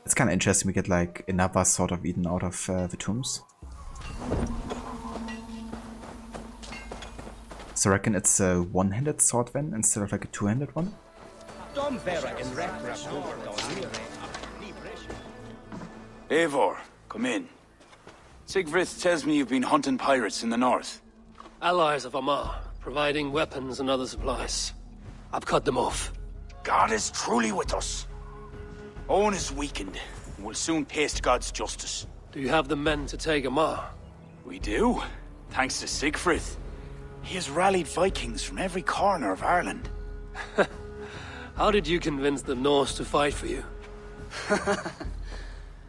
It's kind of interesting, we get like another Sword of Eden out of the tombs. So I reckon it's a one-handed sword then, instead of like a two-handed one? Eivor, come in. Sigrid tells me you've been hunting pirates in the north. Allies of Amar, providing weapons and other supplies. I've cut them off. God is truly with us. Owen is weakened, and will soon taste God's justice. Do you have the men to take Amar? We do, thanks to Siegfried. He has rallied Vikings from every corner of Ireland. How did you convince the Norse to fight for you?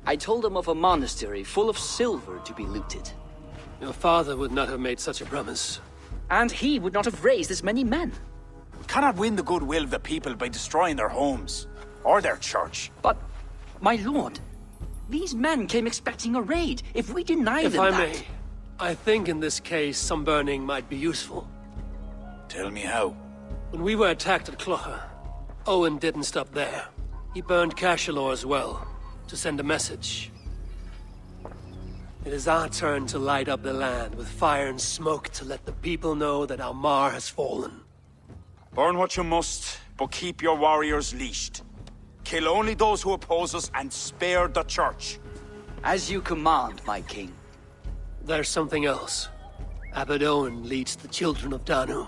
I told them of a monastery full of silver to be looted. Your father would not have made such a promise. And he would not have raised as many men. We cannot win the goodwill of the people by destroying their homes. Or their church. But, my lord, these men came expecting a raid. If we deny them that... If I may, I think in this case some burning might be useful. Tell me how. When we were attacked at Clough, Owen didn't stop there. He burned Cashelor as well, to send a message. It is our turn to light up the land with fire and smoke to let the people know that Almar has fallen. Burn what you must, but keep your warriors leashed. Kill only those who oppose us and spare the church. As you command, my king. There's something else. Abbot Owen leads the children of Danu.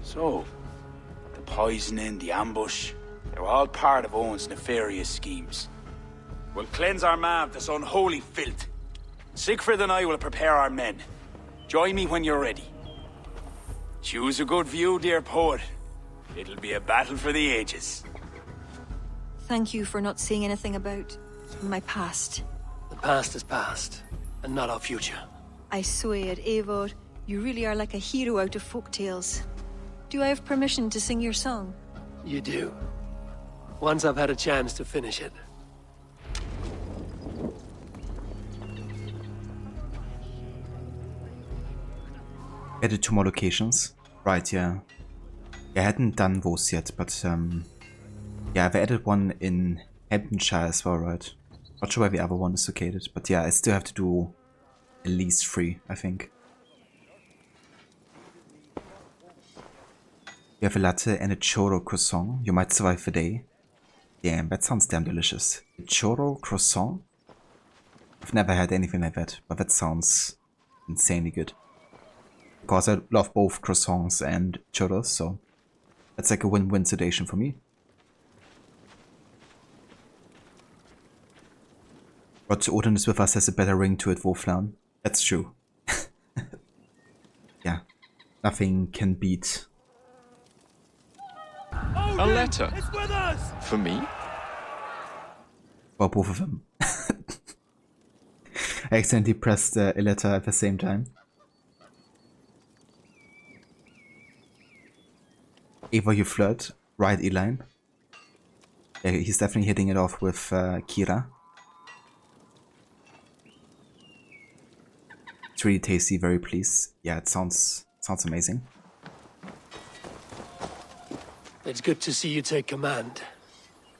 So, the poisoning, the ambush, they were all part of Owen's nefarious schemes. We'll cleanse our man of this unholy filth. Siegfried and I will prepare our men. Join me when you're ready. Choose a good view, dear poet. It'll be a battle for the ages. Thank you for not saying anything about my past. The past is past, and not our future. I swear, Eivor, you really are like a hero out of folk tales. Do I have permission to sing your song? You do. Once I've had a chance to finish it. Added 2 more locations. Right, yeah. I hadn't done those yet, but yeah, I've added one in Hamptonshire as well, right? Not sure where the other one is located, but yeah, I still have to do at least 3, I think. You have a latte and a churro croissant. You might survive the day. Damn, that sounds damn delicious. A churro croissant? I've never had anything like that, but that sounds insanely good. Because I love both croissants and churros, so that's like a win-win situation for me. But Odin is with us has a better ring to it, Wolflan. That's true. Yeah, nothing can beat. A letter? For me? Well, both of them. I accidentally pressed a letter at the same time. Ava, you flirt, right, Eline? Yeah, he's definitely hitting it off with Kira. It's really tasty, very pleased. Yeah, it sounds amazing. It's good to see you take command.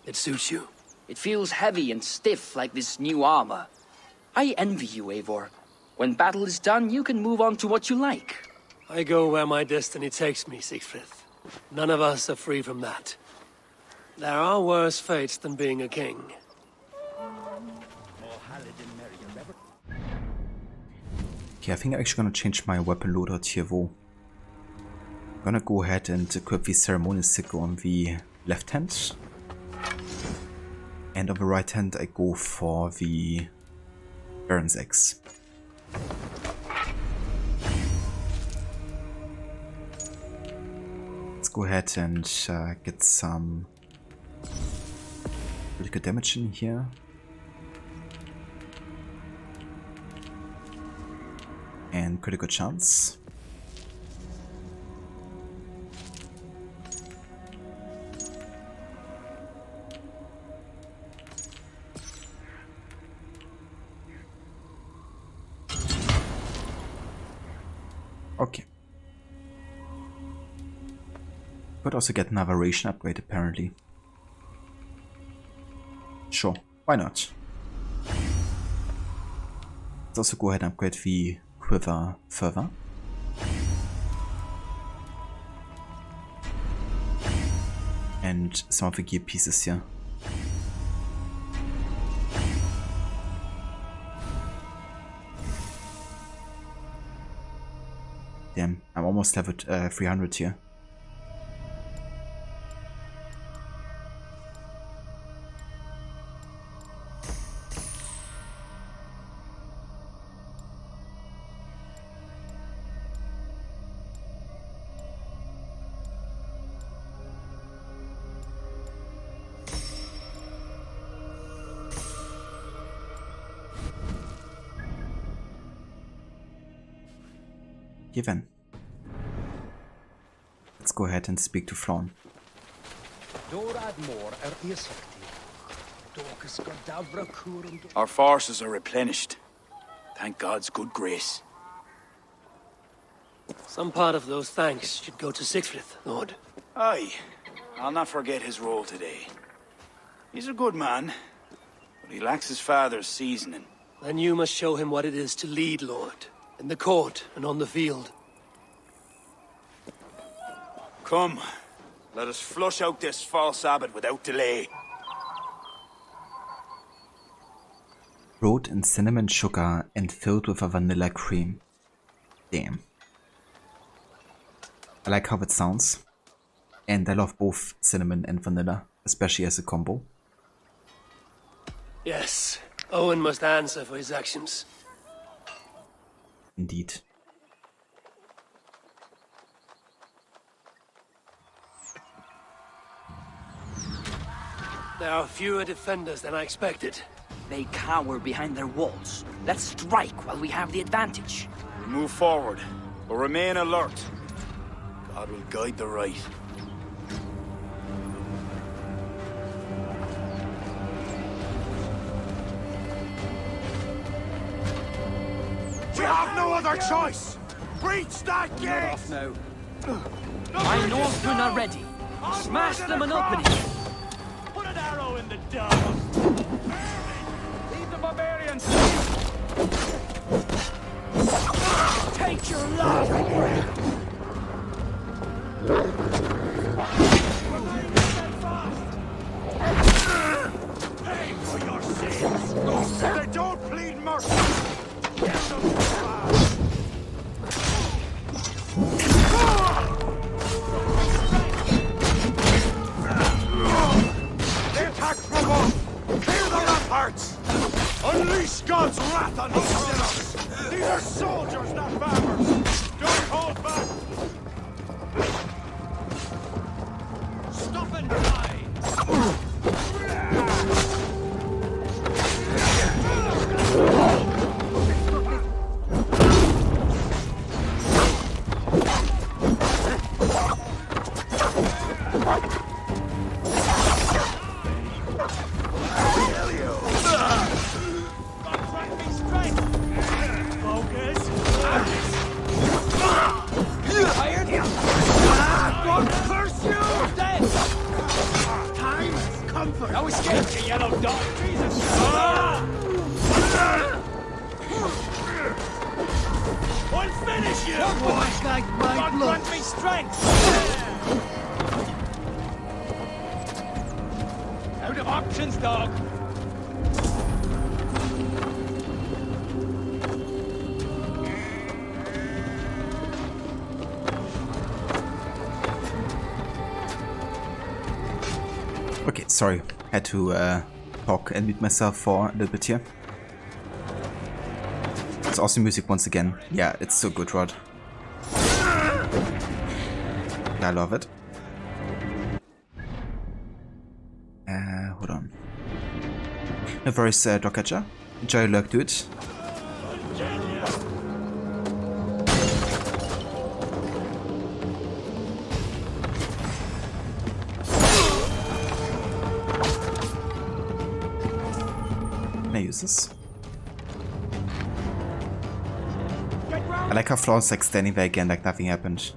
It suits you. It feels heavy and stiff like this new armor. I envy you, Eivor. When battle is done, you can move on to what you like. I go where my destiny takes me, Siegfried. None of us are free from that. There are worse fates than being a king. Okay, I think I'm actually gonna change my weapon loadout here, though. I'm gonna go ahead and equip the ceremonial sickle on the left hand. And on the right hand I go for the Baron's Axe. Let's go ahead and get some critical damage in here. And critical chance. Okay. Could also get another ration upgrade apparently. Sure, why not? Let's also go ahead and upgrade the quiver further. And some of the gear pieces here. Damn, I'm almost level 300 here. Given. Let's go ahead and speak to Flawn. Our forces are replenished. Thank God's good grace. Some part of those thanks should go to Siegfried, Lord. Aye, I'll not forget his role today. He's a good man, but he lacks his father's seasoning. Then you must show him what it is to lead, Lord. In the court and on the field. Come, let us flush out this false abbot without delay. Rolled in cinnamon sugar and filled with a vanilla cream. Damn. I like how it sounds. And I love both cinnamon and vanilla, especially as a combo. Yes, Owen must answer for his actions. Indeed. There are fewer defenders than I expected. They cower behind their walls. Let's strike while we have the advantage. We move forward, but remain alert. God will guide the right. We have no other choice! Breach that gate! Off now. My Northmen are ready. Smash them and open it. Put an arrow in the dog! Leave the barbarians! Take your life! Pay for your sins! They don't plead mercy! Get them fast! The attack from above! Clear the ramparts! Unleash I'll finish you! Boys like my God blood. grant me strength! Out of options, dog! Okay, sorry. Had to talk and mute myself for a little bit here. It's awesome music once again. Yeah, it's so good, Rod. I love it. Hold on. No worries, Dogcatcher. Enjoy your lurk, dude. Can I use this? I like how Flawn's like standing there again like nothing happened.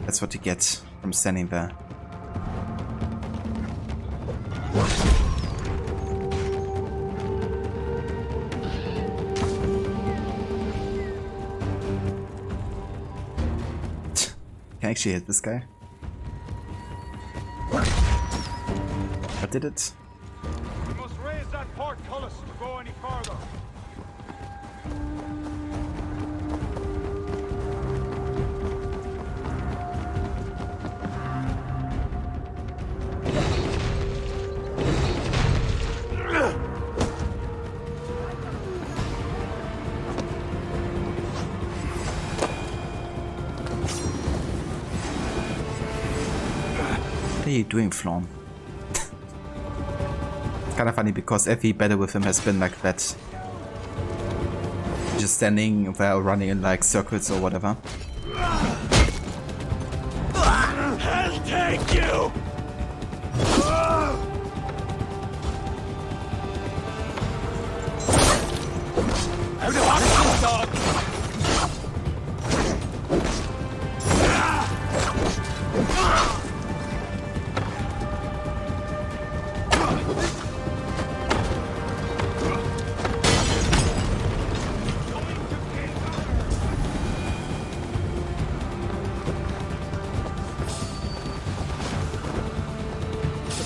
That's what you get from standing there. Can I actually hit this guy? I did it. We must raise that portcullis to go any farther. What are you doing, Flawn? Kind of funny because every battle with him has been like that. Just standing there running in like circles or whatever. I'll take you! Out of options, dog!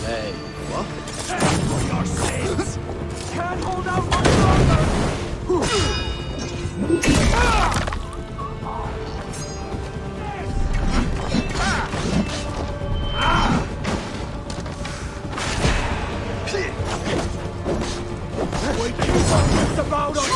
Hey, what? Your sins! Can't hold out much longer! Wait, you talk about us!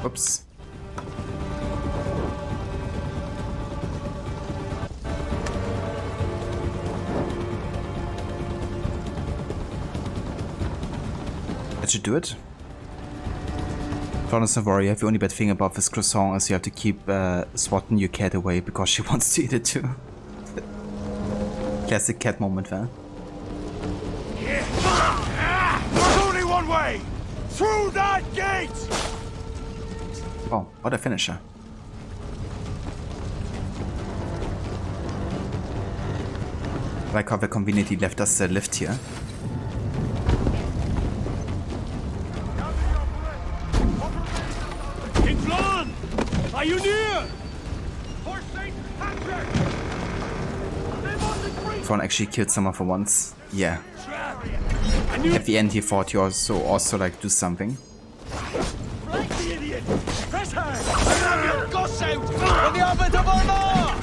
Oops. That should do it. Honest, don't worry, the only bad thing about this croissant is you have to keep swatting your cat away because she wants to eat it too. Classic cat moment there. There's only one way! Through that gate! Oh, what a finisher. I like how they conveniently left us the lift here. King Flan! Are you near? For Saint Patrick! Thrawn actually killed someone for once. Yeah. At the end he thought he also like do something. Right, the idiot! Press hard! Have your guts out! For the Abbot of Armagh!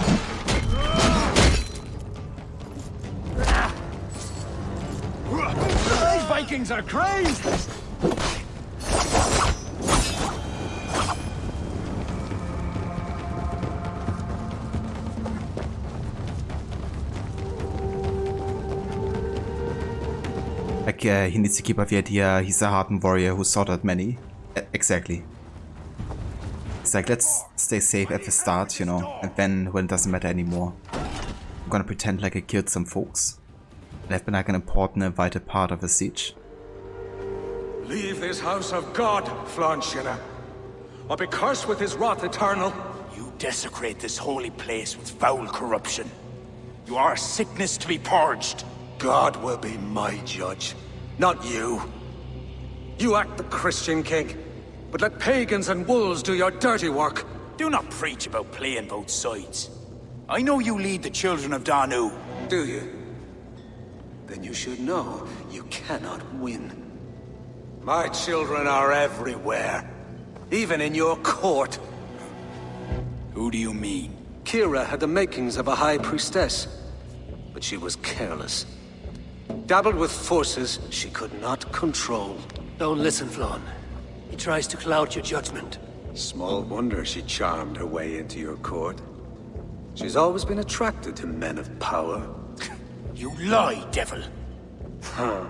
These Vikings are crazed! Like, he needs to keep up the idea he's a hardened warrior who slaughtered many. Exactly. It's like, let's stay safe at the start, you know, and then when it doesn't matter anymore, I'm gonna pretend like I killed some folks. And I've been like an important and vital part of the siege. Leave this house of God, Flanshina, or be cursed with his wrath eternal. You desecrate this holy place with foul corruption. You are a sickness to be purged. God will be my judge, not you. You act the Christian king, but let pagans and wolves do your dirty work. Do not preach about playing both sides. I know you lead the children of Danu. Do you? Then you should know you cannot win. My children are everywhere, even in your court. Who do you mean? Kira had the makings of a high priestess, but she was careless. Dabbled with forces she could not control. Don't listen, Flann. He tries to cloud your judgment. Small wonder she charmed her way into your court. She's always been attracted to men of power. You lie, devil! Huh.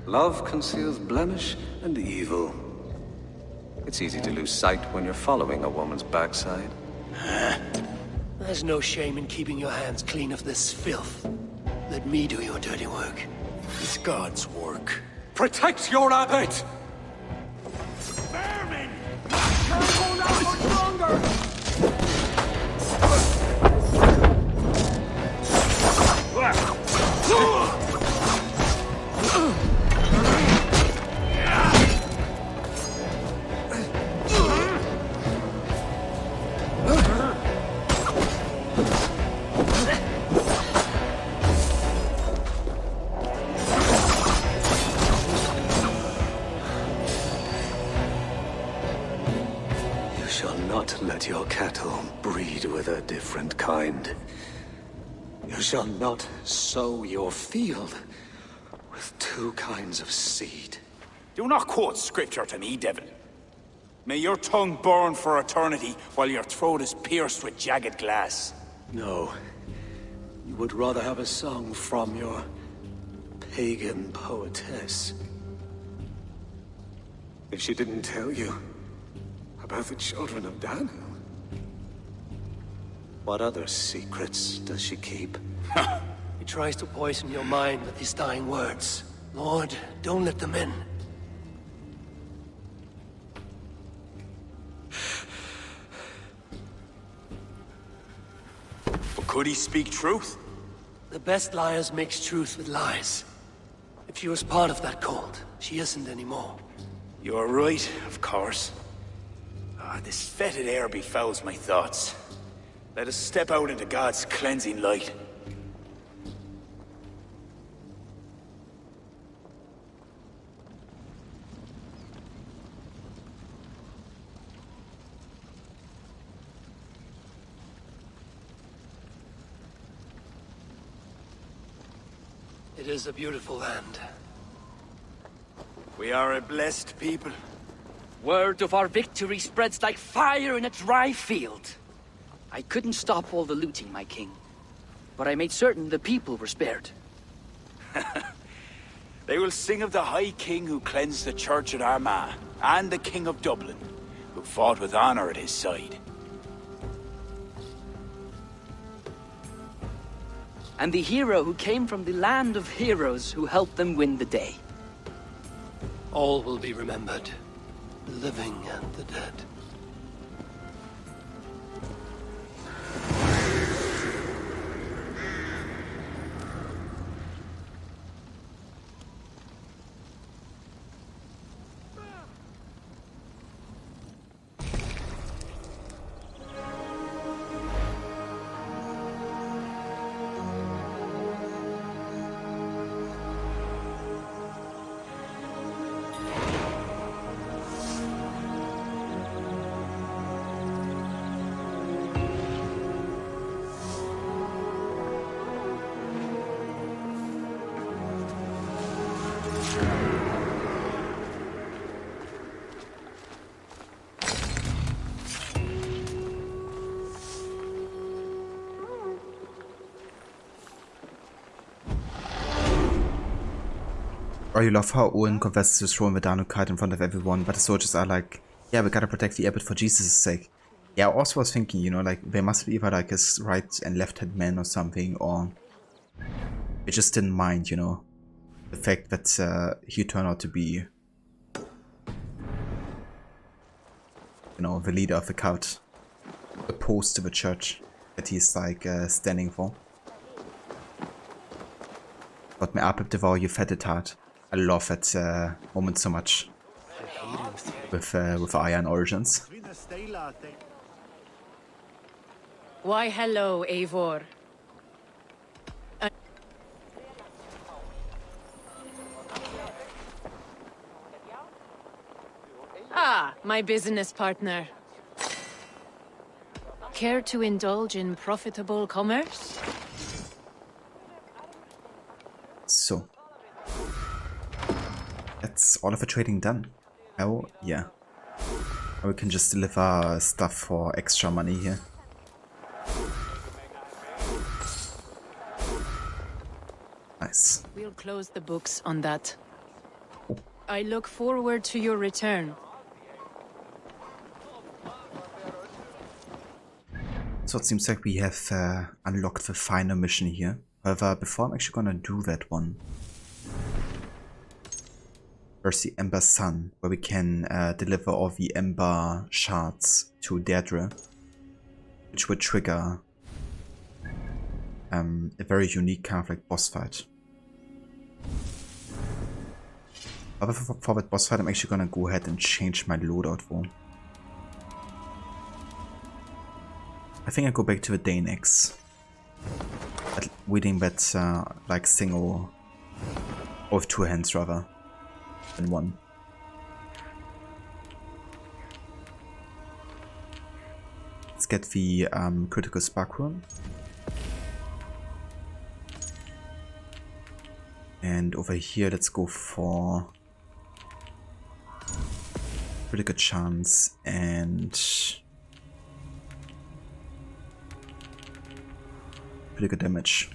Love conceals blemish and evil. It's easy to lose sight when you're following a woman's backside. There's no shame in keeping your hands clean of this filth. Let me do your dirty work. It's God's work. Protect your abbot! Vermin! Can't hold out much longer! Let your cattle breed with a different kind. You shall not sow your field with two kinds of seed. Do not quote scripture to me, devil. May your tongue burn for eternity while your throat is pierced with jagged glass. No. You would rather have a song from your pagan poetess. If she didn't tell you about the children of Danu, what other secrets does she keep? He tries to poison your mind with his dying words. Lord, don't let them in. But could he speak truth? The best liars mix truth with lies. If she was part of that cult, she isn't anymore. You're right, of course. This fetid air befouls my thoughts. Let us step out into God's cleansing light. It is a beautiful land. We are a blessed people. Word of our victory spreads like fire in a dry field. I couldn't stop all the looting, my king. But I made certain the people were spared. They will sing of the High King who cleansed the church at Armagh, and the King of Dublin, who fought with honor at his side. And the hero who came from the land of heroes who helped them win the day. All will be remembered. The living and the dead. you love how Owen confesses to throwing the Danu kite in front of everyone, but the soldiers are like, yeah, we gotta protect the abbot for Jesus' sake. Yeah, I also was thinking, you know, like, there must be either like his right and left hand man or something, or they just didn't mind, you know, the fact that he turned out to be, you know, the leader of the cult, opposed to the church that he's like standing for. Got me up, devour you fetid heart. I love that moment so much with Iron Origins. Why, hello, Eivor. Ah, my business partner. Care to indulge in profitable commerce? So, that's all of the trading done. Oh, yeah. Or we can just deliver stuff for extra money here. Nice. We'll close the books on that. I look forward to your return. So it seems like we have unlocked the final mission here. However, before I'm actually gonna do that one, there's the Ember Sun, where we can deliver all the Ember shards to Deirdre, which would trigger a very unique kind of like boss fight. However, for that boss fight, I'm actually gonna go ahead and change my loadout for. I think I go back to the Danex, wielding that like single, or with two hands rather than one. Let's get the critical spark rune. And over here, let's go for critical chance and critical damage.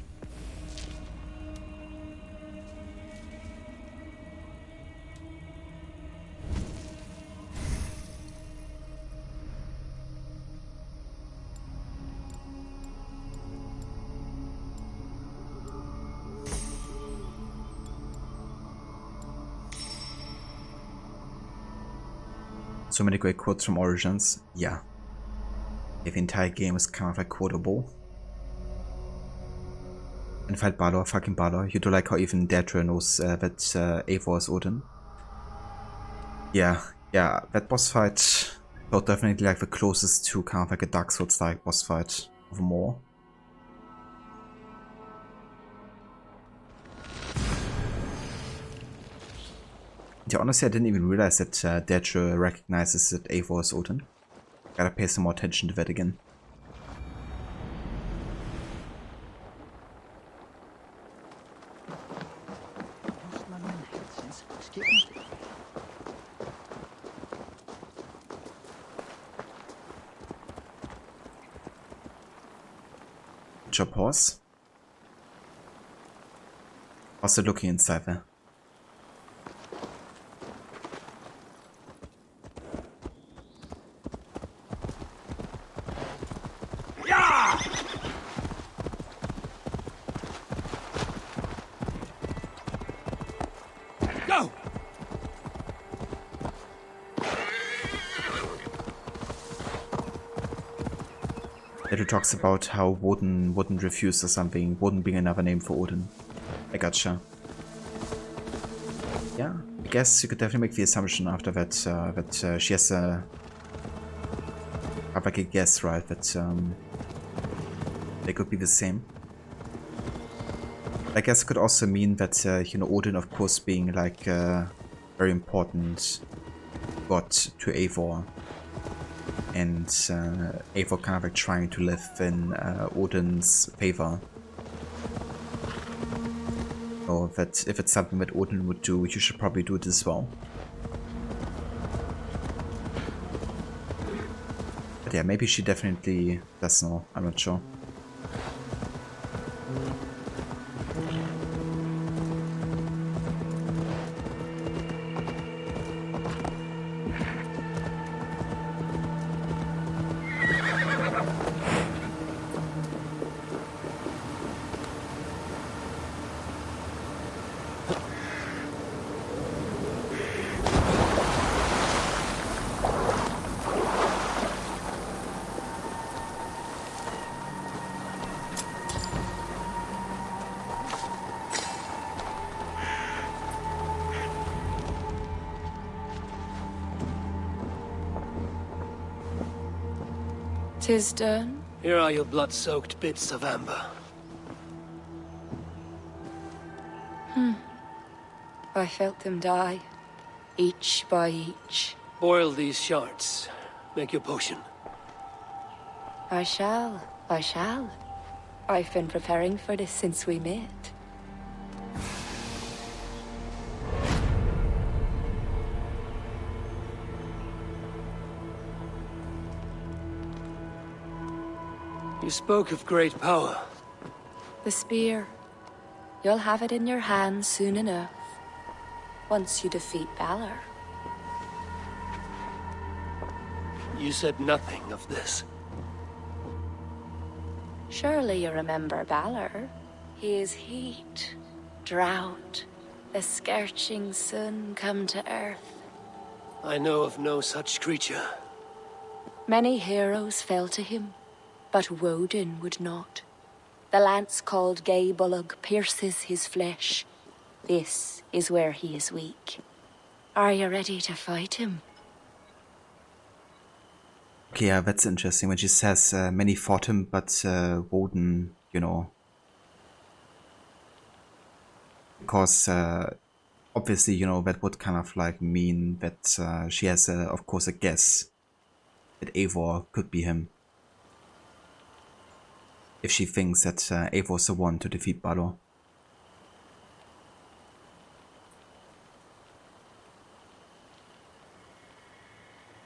So many great quotes from Origins. Yeah. The entire game is kind of like quotable. And fight Balor, fucking Balor. You do like how even Deirdre knows that Eivor is Odin. Yeah, that boss fight felt definitely like the closest to kind of like a Dark Souls like boss fight of more. Yeah, honestly, I didn't even realize that Deirdre recognizes that Eivor is Odin. Gotta pay some more attention to that again. Good job, horse. Also looking inside there. It talks about how Woden wouldn't refuse or something, Woden being another name for Odin. I gotcha. Yeah, I guess you could definitely make the assumption after that that she has a... have like a guess, right, that they could be the same. I guess it could also mean that, you know, Odin of course being like a very important god to Eivor. And Eivor kind of like trying to live in Odin's favor. Or that if it's something that Odin would do, you should probably do it as well. But yeah, maybe she definitely does know, I'm not sure. 'Tis done. Here are your blood-soaked bits of amber. I felt them die, each by each. Boil these shards. Make your potion. I shall. I've been preparing for this since we met. You spoke of great power. The spear. You'll have it in your hands soon enough. Once you defeat Balor. You said nothing of this. Surely you remember Balor. He is heat, drought, the scorching sun come to earth. I know of no such creature. Many heroes fell to him, but Woden would not. The lance called Gaebulug pierces his flesh. This is where he is weak. Are you ready to fight him? Okay, yeah, that's interesting when she says many fought him, but Woden, you know. Because obviously, you know, that would kind of like mean that she has, of course, a guess that Eivor could be him. If she thinks that Eivor's the one to defeat Balor.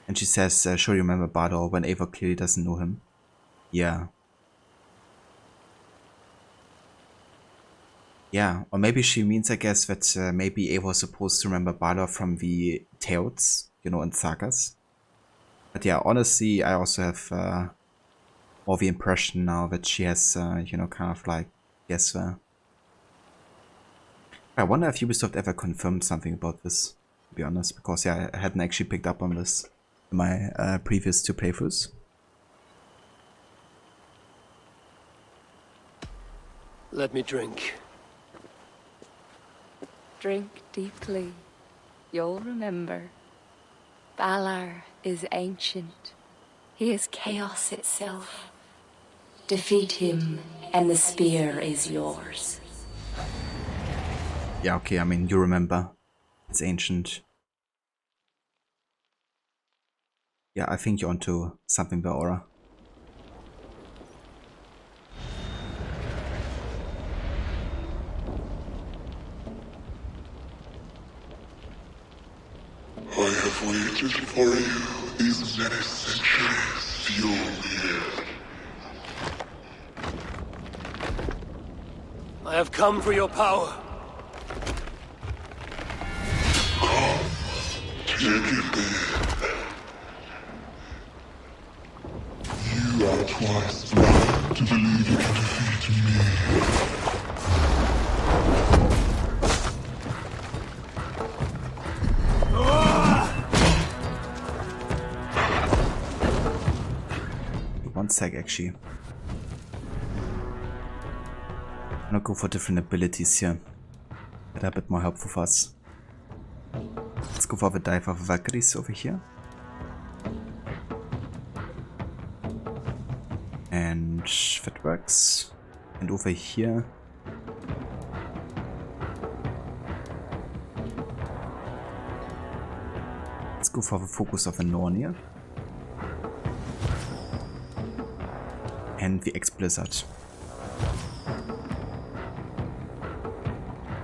And she says, sure you remember Balor when Eivor clearly doesn't know him. Yeah. Yeah, or maybe she means, I guess, that maybe Eivor's supposed to remember Balor from the tales, you know, and sagas. But yeah, honestly, I also have more the impression now that she has, you know, kind of like, guess, I wonder if Ubisoft ever confirmed something about this, to be honest, because yeah, I hadn't actually picked up on this in my previous two playthroughs. Let me drink. Drink deeply. You'll remember. Balor is ancient. He is chaos itself. Defeat him, and the spear is yours. Yeah, okay, I mean, you remember. It's ancient. Yeah, I think you're onto something there, Aura. I have waited for you these many centuries, Fjolnir. I have come for your power. Come, take it then. You are twice blind to believe you can defeat me. One sec, actually. I'm gonna go for different abilities here that are a bit more helpful for us. Let's go for the dive of Valkyries over here. And that works. And over here. Let's go for the focus of a Nornir. And the X-Blizzard.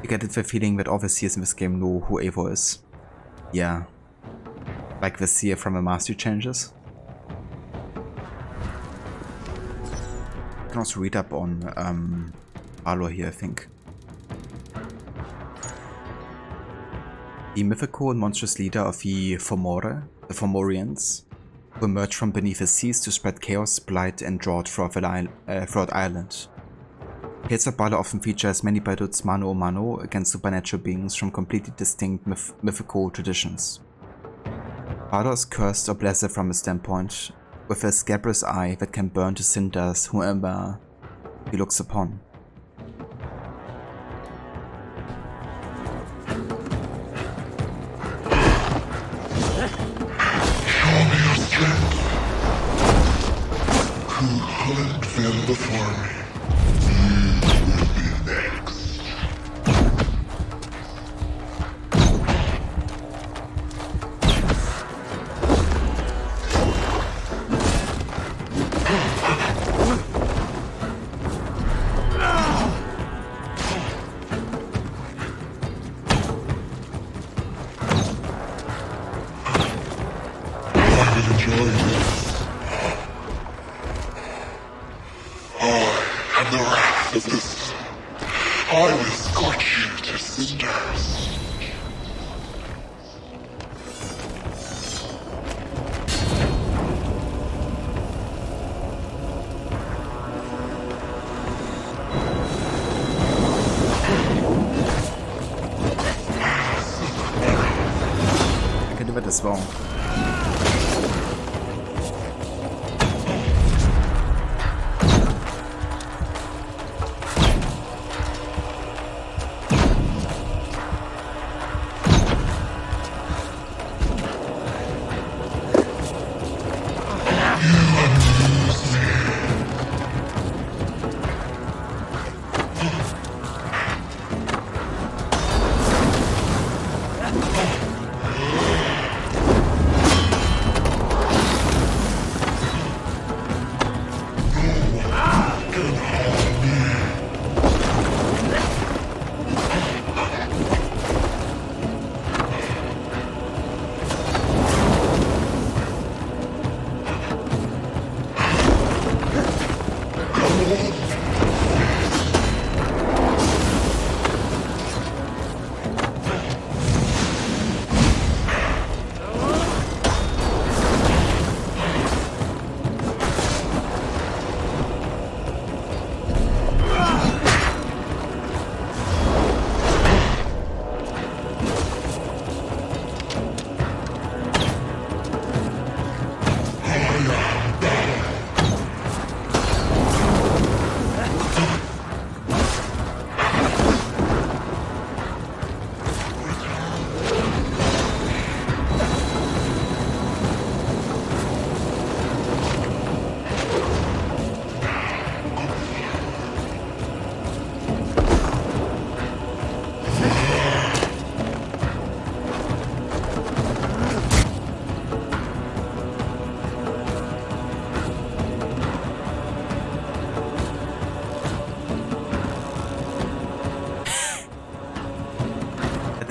You get the feeling that all the seers in this game know who Eivor is. Yeah. Like the seer from the Mastery Challenges. You can also read up on Balor here, I think. The mythical and monstrous leader of the Fomorians, who emerged from beneath the seas to spread chaos, blight, and drought throughout Ireland. Tales of Balor often features many battles mano a mano against supernatural beings from completely distinct mythical traditions. Balor is cursed or blessed from a standpoint, with a scabrous eye that can burn to cinders whoever he looks upon. Show me your strength. talent fell before me. You will be next. I will scorch you to cinders. I can do it as well.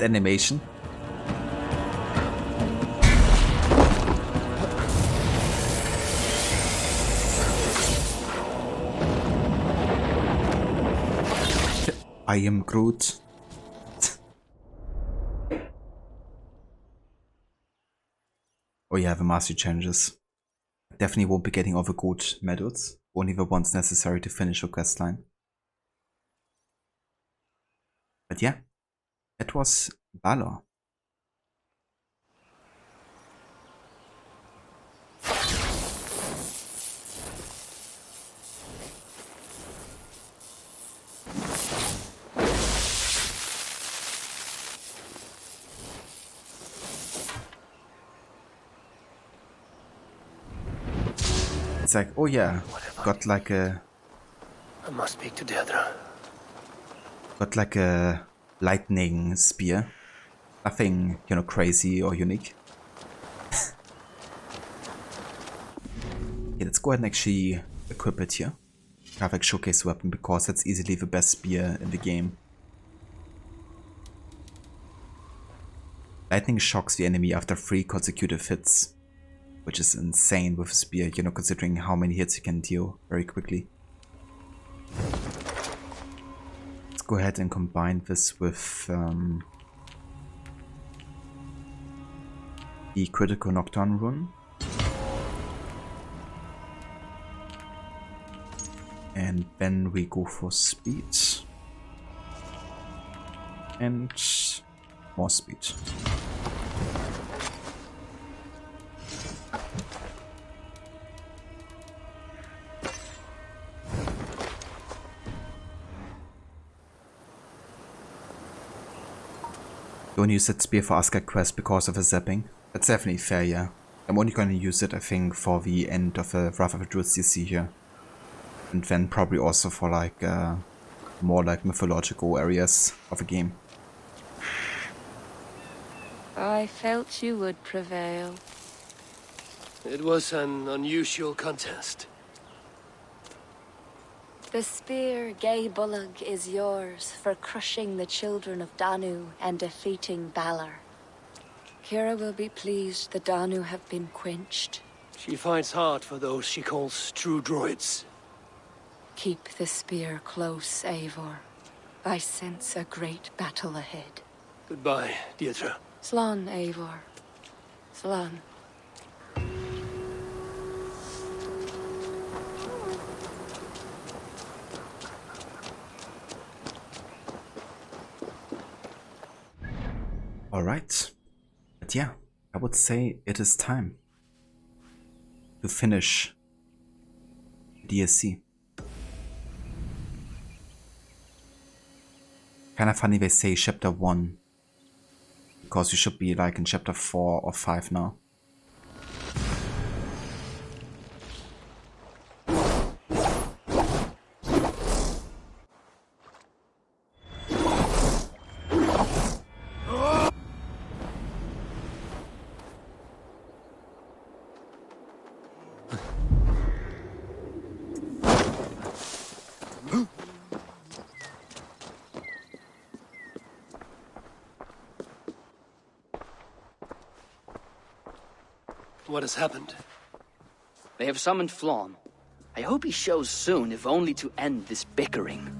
Animation. I am Groot. Oh yeah, the mastery challenges. Definitely won't be getting all the Groot medals, only the ones necessary to finish a questline. But yeah, that was Valor. It's like, oh yeah, got like a... I must speak to Deirdre. Got like a lightning spear. Nothing, you know, crazy or unique. Yeah, let's go ahead and actually equip it here. Have like showcase weapon because that's easily the best spear in the game. Lightning shocks the enemy after 3 consecutive hits, which is insane with a spear, you know, considering how many hits you can deal very quickly. Let's go ahead and combine this with the critical knockdown rune. And then we go for speed. And more speed. Don't use that spear for Asgard quest because of the zapping. That's definitely fair, yeah. I'm only going to use it, I think, for the end of the Wrath of the Druids DC here. And then probably also for like more like mythological areas of a game. I felt you would prevail. It was an unusual contest. The spear, Gay Bullock, is yours for crushing the children of Danu and defeating Balor. Kira will be pleased the Danu have been quenched. She fights hard for those she calls true druids. Keep the spear close, Eivor. I sense a great battle ahead. Goodbye, Deirdre. Slán, Eivor. Slán. Alright. But yeah, I would say it is time to finish DLC. Kinda funny they say chapter 1, because we should be like in chapter 4 or 5 now. What has happened? They have summoned Flawn. I hope he shows soon, if only to end this bickering.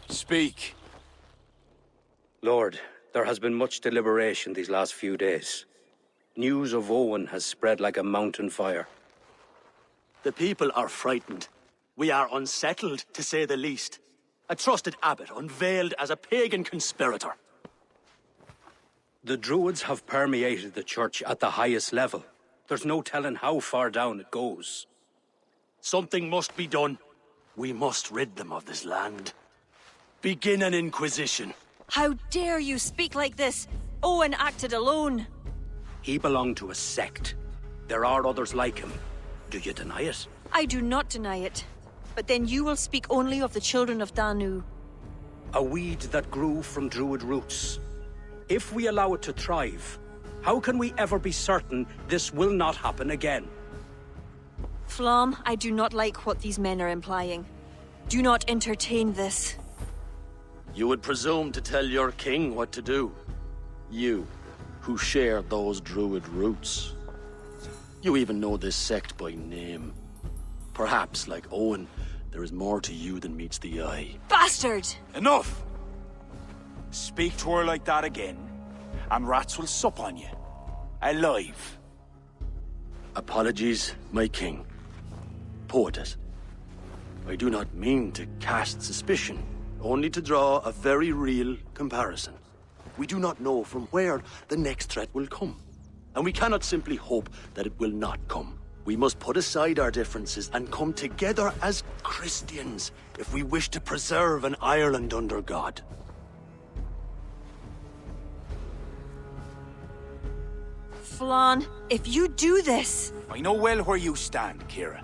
Speak. Lord, there has been much deliberation these last few days. News of Owen has spread like a mountain fire. The people are frightened. We are unsettled, to say the least. A trusted abbot unveiled as a pagan conspirator. The Druids have permeated the church at the highest level. There's no telling how far down it goes. Something must be done. We must rid them of this land. Begin an inquisition. How dare you speak like this? Owen acted alone. He belonged to a sect. There are others like him. Do you deny it? I do not deny it. But then you will speak only of the children of Danu. A weed that grew from Druid roots. If we allow it to thrive, how can we ever be certain this will not happen again? Flom, I do not like what these men are implying. Do not entertain this. You would presume to tell your king what to do. You, who share those Druid roots. You even know this sect by name. Perhaps, like Owen, there is more to you than meets the eye. Bastard! Enough! Speak to her like that again, and rats will sup on you. Alive. Apologies, my king. Poetess. I do not mean to cast suspicion, only to draw a very real comparison. We do not know from where the next threat will come. And we cannot simply hope that it will not come. We must put aside our differences and come together as Christians if we wish to preserve an Ireland under God. Flan, if you do this... I know well where you stand, Kira.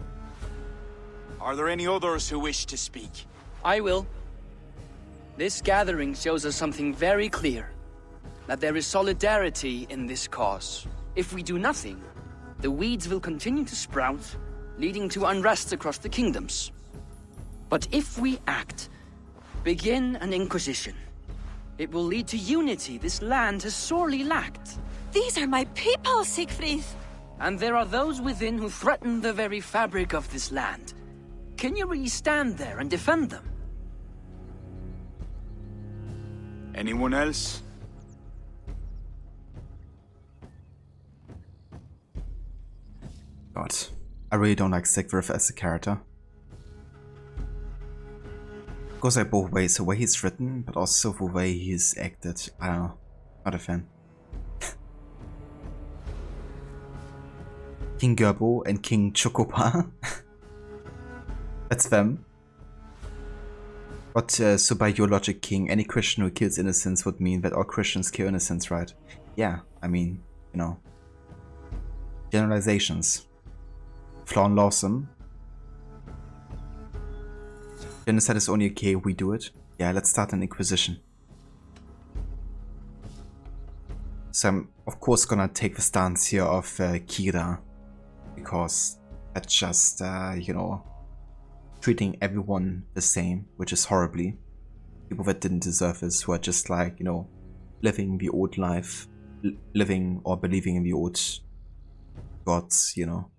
Are there any others who wish to speak? I will. This gathering shows us something very clear. That there is solidarity in this cause. If we do nothing, the weeds will continue to sprout, leading to unrest across the kingdoms. But if we act, begin an inquisition, it will lead to unity this land has sorely lacked. These are my people, Siegfried! And there are those within who threaten the very fabric of this land. Can you really stand there and defend them? Anyone else? God, I really don't like Siegfried as a character. Goes like both ways, the way he's written, but also the way he's acted. I don't know, not a fan. King Gerbo and King Chocopa. That's them. But so by your logic, King, any Christian who kills innocents would mean that all Christians kill innocents, right? Yeah, I mean, you know. Generalizations. Flawn Lawson. Genocide is only okay if we do it. Yeah, let's start an inquisition. So I'm of course gonna take the stance here of Kira. Because that's just, you know, treating everyone the same, which is horribly. People that didn't deserve this, who are just like, you know, living the old life, living or believing in the old gods, you know.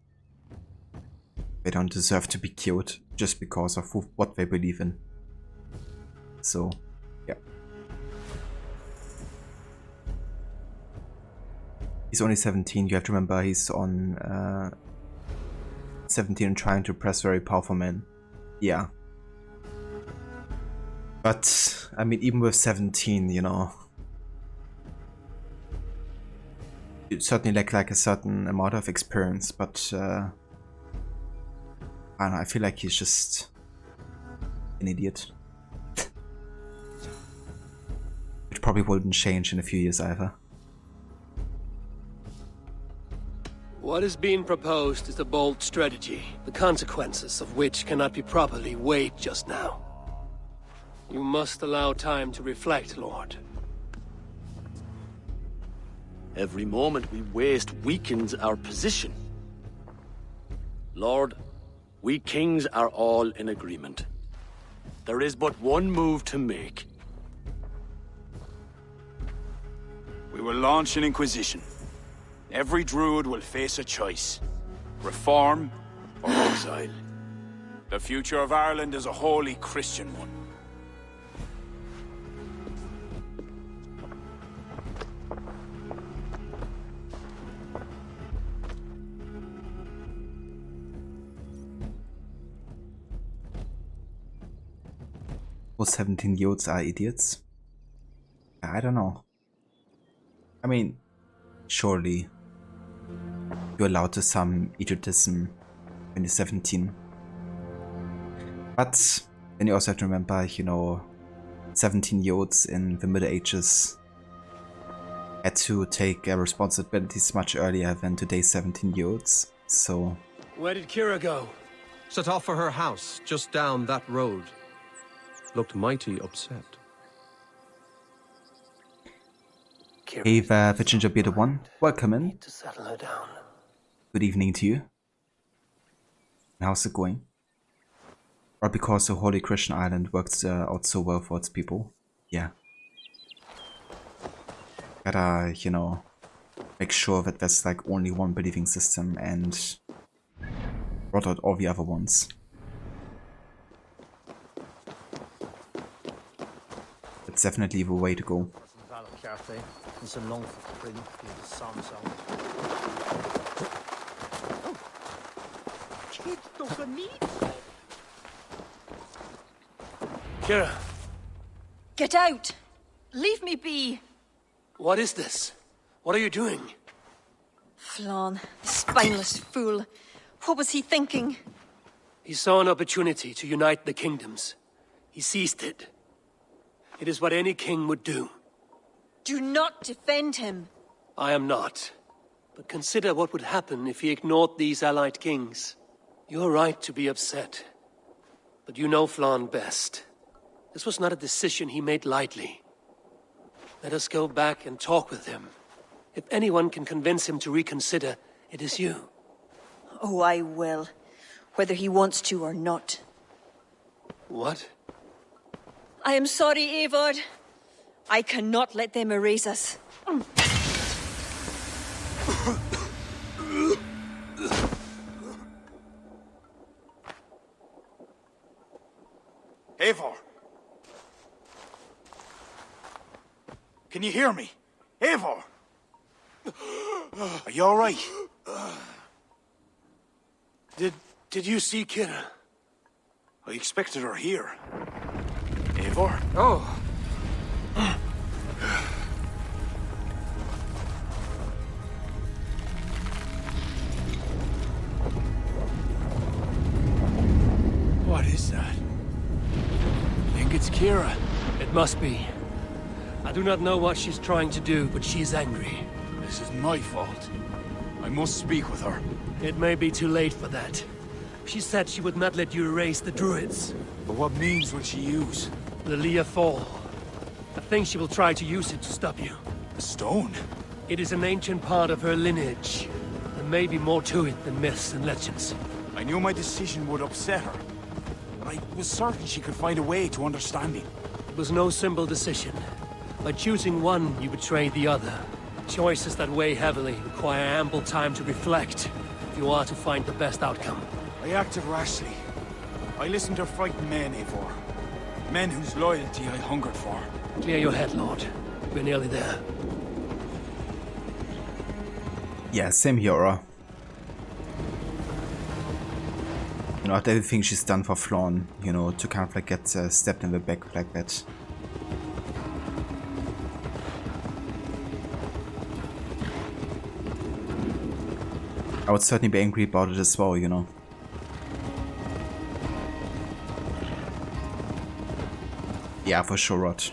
They don't deserve to be killed just because of what they believe in. So, yeah. He's only 17, you have to remember he's on 17 and trying to impress very powerful men. Yeah. But, I mean, even with 17, you know, you certainly lack like a certain amount of experience, but I don't know, I feel like he's just an idiot. Which probably wouldn't change in a few years either. What is being proposed is a bold strategy, the consequences of which cannot be properly weighed just now. You must allow time to reflect, Lord. Every moment we waste weakens our position. Lord, we kings are all in agreement. There is but one move to make. We will launch an inquisition. Every Druid will face a choice. Reform or exile. The future of Ireland is a wholly Christian one. Those 17-year-olds are idiots? I don't know. I mean, surely you're allowed to some idiotism when you're 17. But then you also have to remember, you know, 17-year-olds in the Middle Ages had to take responsibilities much earlier than today's 17-year-olds, so... Where did Kira go? Set off for her house, just down that road. Looked mighty upset. Hey there, the Gingerbearded one. Welcome in. To settle her down. Good evening to you. How's it going? Or because the Holy Christian Island works out so well for its people. Yeah. Gotta, you know, make sure that there's like only one believing system and rot out all the other ones. That's definitely the way to go. Kira! Get out! Leave me be! What is this? What are you doing? Flawn, the spineless fool. What was he thinking? He saw an opportunity to unite the kingdoms. He seized it. It is what any king would do. Do not defend him. I am not. But consider what would happen if he ignored these allied kings. You're right to be upset. But you know Flawn best. This was not a decision he made lightly. Let us go back and talk with him. If anyone can convince him to reconsider, it is you. Oh, I will. Whether he wants to or not. What? I am sorry, Eivor. I cannot let them erase us. Eivor! Can you hear me? Eivor! Are you alright? Did you see Kira? I expected her here. Eivor? Oh. Kira. It must be. I do not know what she's trying to do, but she is angry. This is my fault. I must speak with her. It may be too late for that. She said she would not let you erase the Druids. But what means will she use? The Leah Fall. I think she will try to use it to stop you. A stone? It is an ancient part of her lineage. There may be more to it than myths and legends. I knew my decision would upset her. But I was certain she could find a way to understanding. It was no simple decision. By choosing one, you betray the other. Choices that weigh heavily require ample time to reflect if you are to find the best outcome. I acted rashly. I listened to frightened men, Eivor. Men whose loyalty I hungered for. Clear your head, Lord. We're nearly there. Yeah, same here, Aura. You know, after everything she's done for Flawn, you know, to kind of like get stabbed in the back like that. I would certainly be angry about it as well, you know. Yeah, for sure, Rod.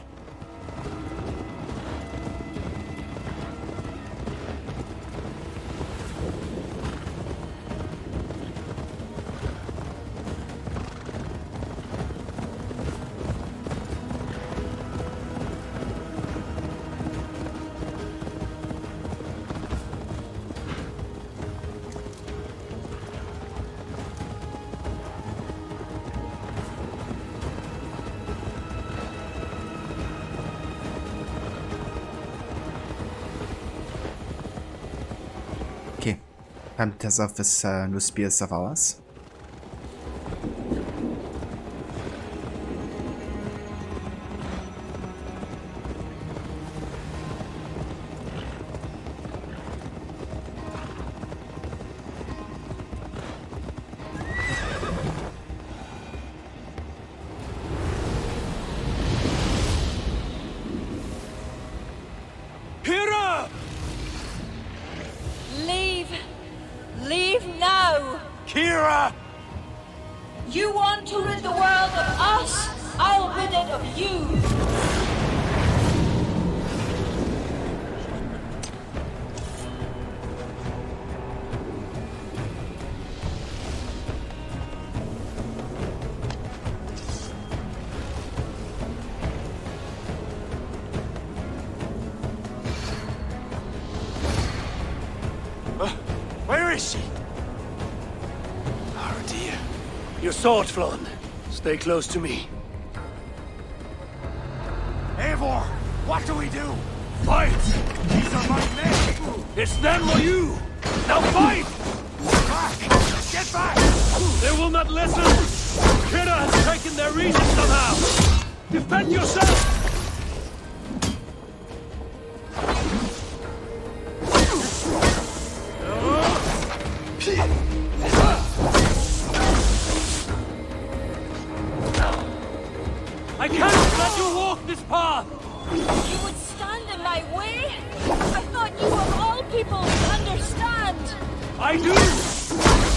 Time to test off this new spears of ours. Leave now! Kira! You want to rid the world of us? I'll rid it of you! Where is she? Oh dear. Your sword, Flawn. Stay close to me. Eivor, what do we do? Fight! These are my men! It's them or you! Now fight! Back! Get back! They will not listen! Kira has taken their reason somehow! Defend yourself! I can't let you walk this path! You would stand in my way? I thought you of all people would understand! I do!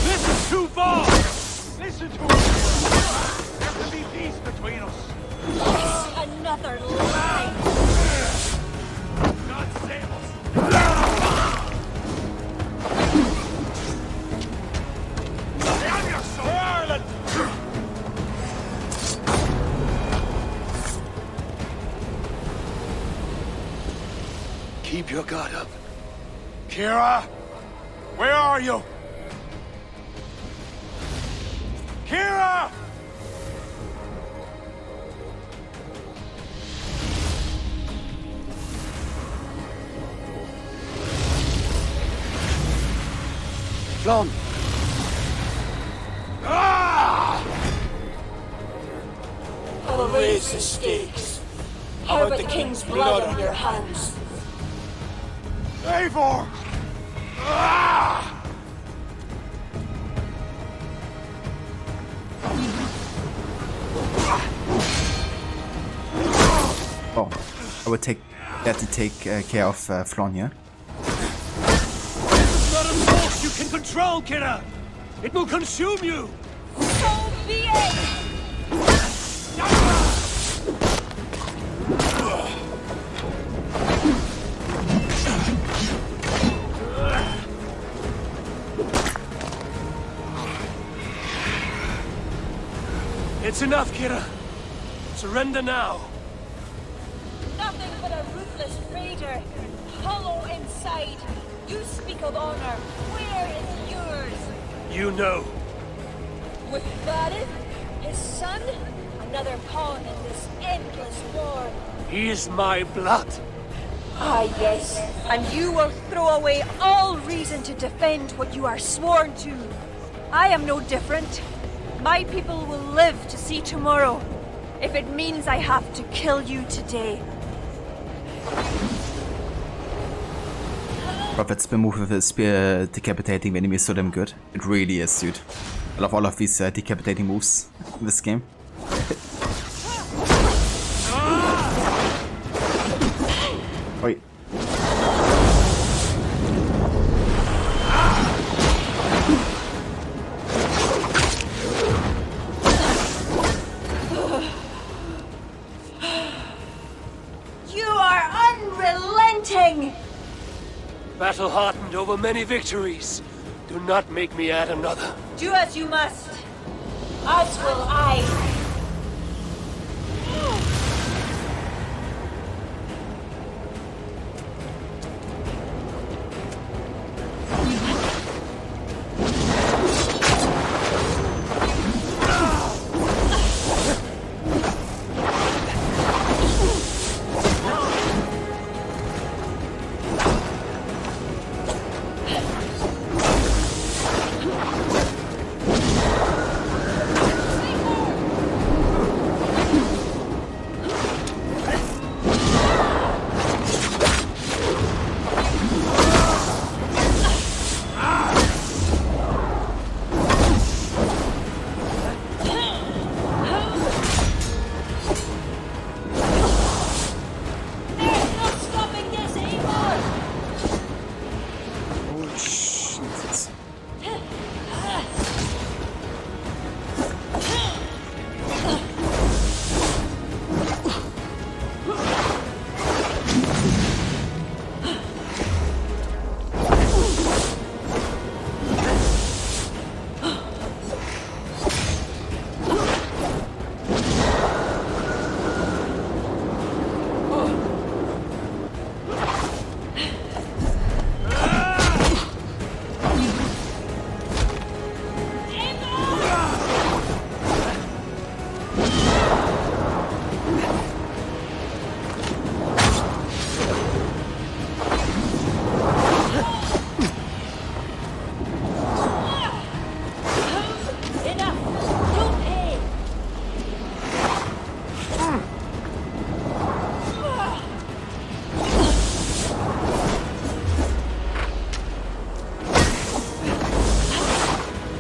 This is too far! Listen to us! There can be peace between us! Yes, another lie! God save us! Damn your soul! Ireland! Keep your guard up. Kira! Where are you? Kira! Flawn! I'll raise the stakes. How about the king's blood on your hands? Eivor! Oh, I would take that to take care of Flawn here. This is not a force you can control, Kira! It will consume you! So be it! It's enough, Kira. Surrender now. Nothing but a ruthless raider. Hollow inside. You speak of honor. Where is yours? You know. With Varith, his son, another pawn in this endless war. He is my blood. Ah, yes. And you will throw away all reason to defend what you are sworn to. I am no different. My people will live to see tomorrow, if it means I have to kill you today. Prophet's spin move with his spear decapitating the enemy is so damn good. It really is, dude. I love all of these decapitating moves in this game. Wait. You are unrelenting! Battle hardened over many victories. Do not make me add another. Do as you must. As will I.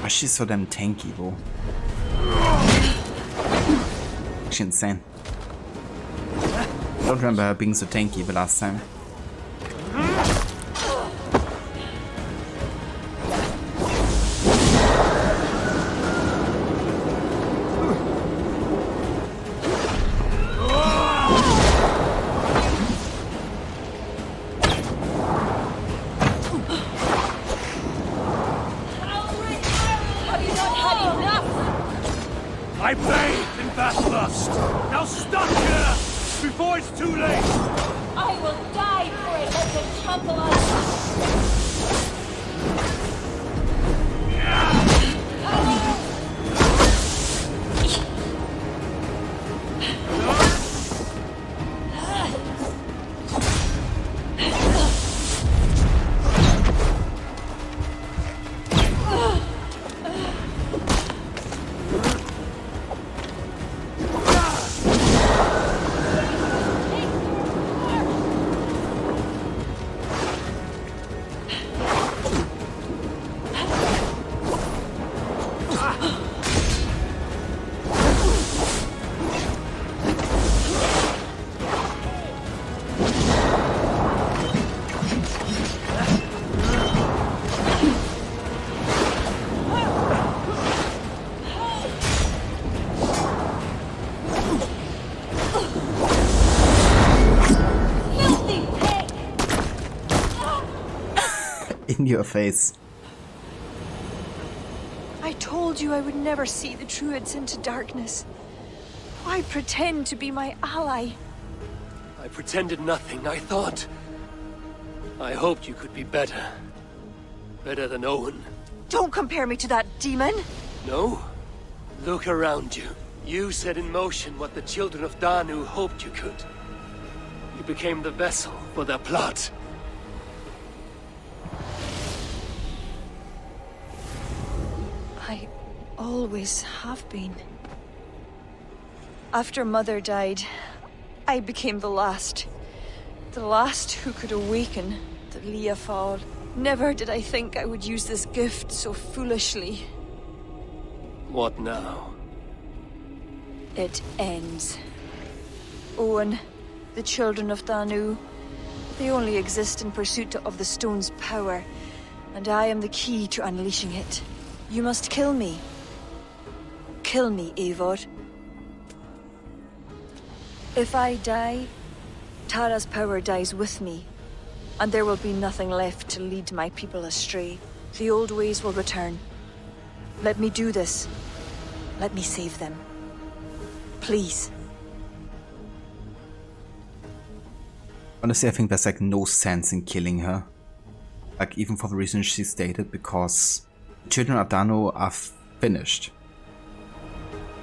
She's so damn tanky, bro. She's insane. I don't remember her being so tanky the last time. I bathed in that lust. Now stop here before it's too late. I will die for it like a trample on. In your face. I told you I would never see the Druids into darkness. Why pretend to be my ally? I pretended nothing. I hoped you could be better. Better than Owen. Don't compare me to that demon! No? Look around you. You set in motion what the children of Danu hoped you could. You became the vessel for their plot. I always have been. After Mother died, I became the last. The last who could awaken the Leafal. Never did I think I would use this gift so foolishly. What now? It ends. Owen, the children of Danu, they only exist in pursuit of the stone's power, and I am the key to unleashing it. You must kill me. Kill me, Eivor. If I die, Tara's power dies with me, and there will be nothing left to lead my people astray. The old ways will return. Let me do this. Let me save them. Please. Honestly, I think there's like no sense in killing her. Like, even for the reason she stated, because the children of Danu are finished.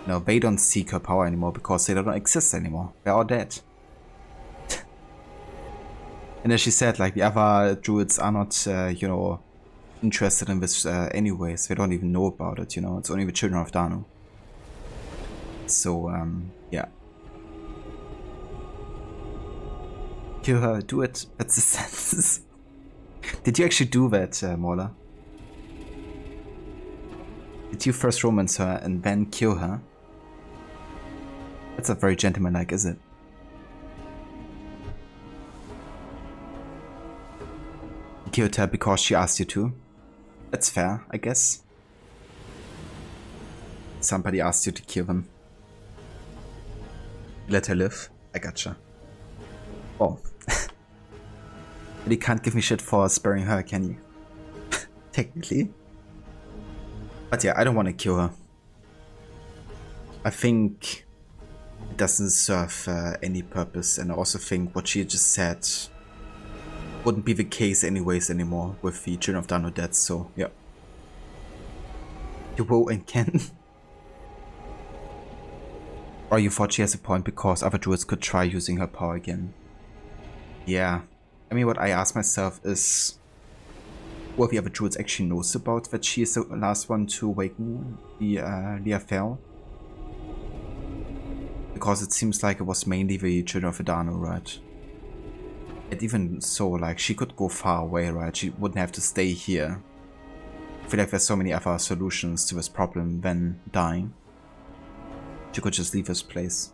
No, they don't seek her power anymore because they don't exist anymore. They're all dead. And as she said, like, the other druids are not, you know, interested in this anyways. They don't even know about it, you know. It's only the children of Danu. So, yeah. Kill her, do it. That's the sense. Did you actually do that, Mola? Did you first romance her and then kill her? That's not very gentlemanlike, is it? You killed her because she asked you to. That's fair, I guess. Somebody asked you to kill them. Let her live. I gotcha. Oh. But you can't give me shit for sparing her, can you? Technically. But yeah, I don't want to kill her. I think it doesn't serve any purpose, and I also think what she just said wouldn't be the case anyways anymore with the Children of Danu dead, so yeah. You will and can. Or you thought she has a point because other druids could try using her power again. Yeah. I mean, what I ask myself is, who of the other druids actually knows about that she is the last one to awaken the Leafal? Because it seems like it was mainly the Children of Danu, right? And even so, like, she could go far away, right? She wouldn't have to stay here. I feel like there's so many other solutions to this problem than dying. She could just leave this place.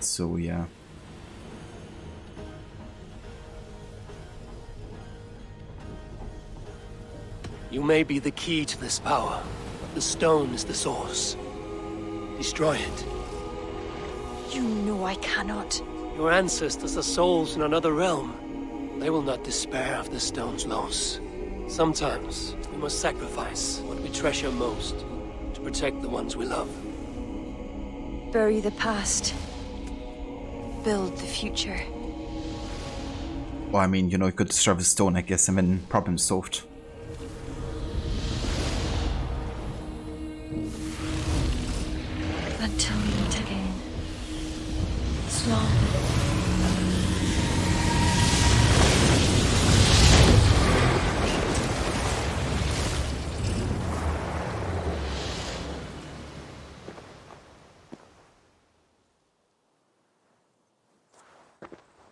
So, yeah. You may be the key to this power, but the stone is the source. Destroy it. You know I cannot. Your ancestors are souls in another realm. They will not despair of the stone's loss. Sometimes, we must sacrifice what we treasure most to protect the ones we love. Bury the past. Build the future. Well, I mean, you know, you could destroy the stone, I guess, and then problem solved. Until we meet again. Slán.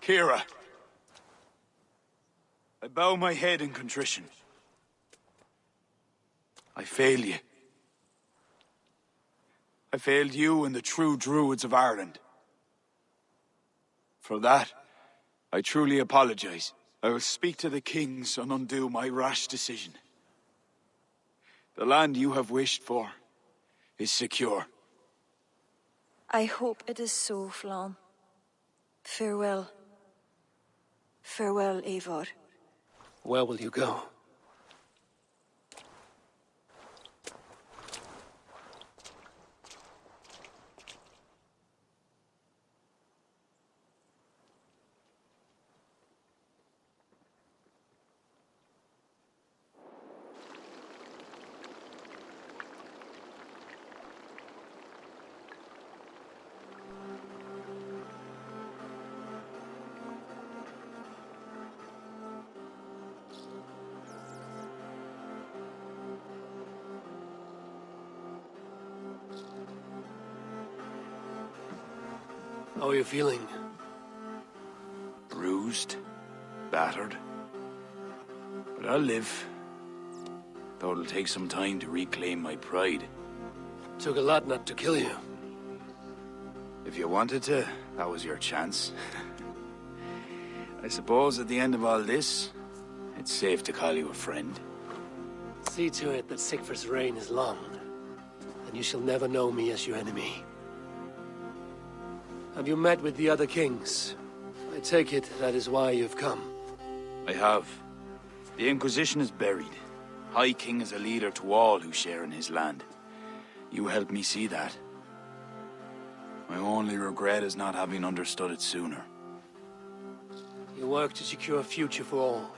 Kira, I bow my head in contrition. I fail you. I failed you and the true Druids of Ireland. For that, I truly apologize. I will speak to the kings and undo my rash decision. The land you have wished for is secure. I hope it is so, Flán. Farewell. Farewell, Eivor. Where will you go? How are you feeling? Bruised, battered. But I'll live. Though it'll take some time to reclaim my pride. Took a lot not to kill you. If you wanted to, that was your chance. I suppose at the end of all this, it's safe to call you a friend. See to it that Sigfrid's reign is long, and you shall never know me as your enemy. Have you met with the other kings? I take it that is why you've come. I have. The Inquisition is buried. High King is a leader to all who share in his land. You helped me see that. My only regret is not having understood it sooner. You work to secure a future for all.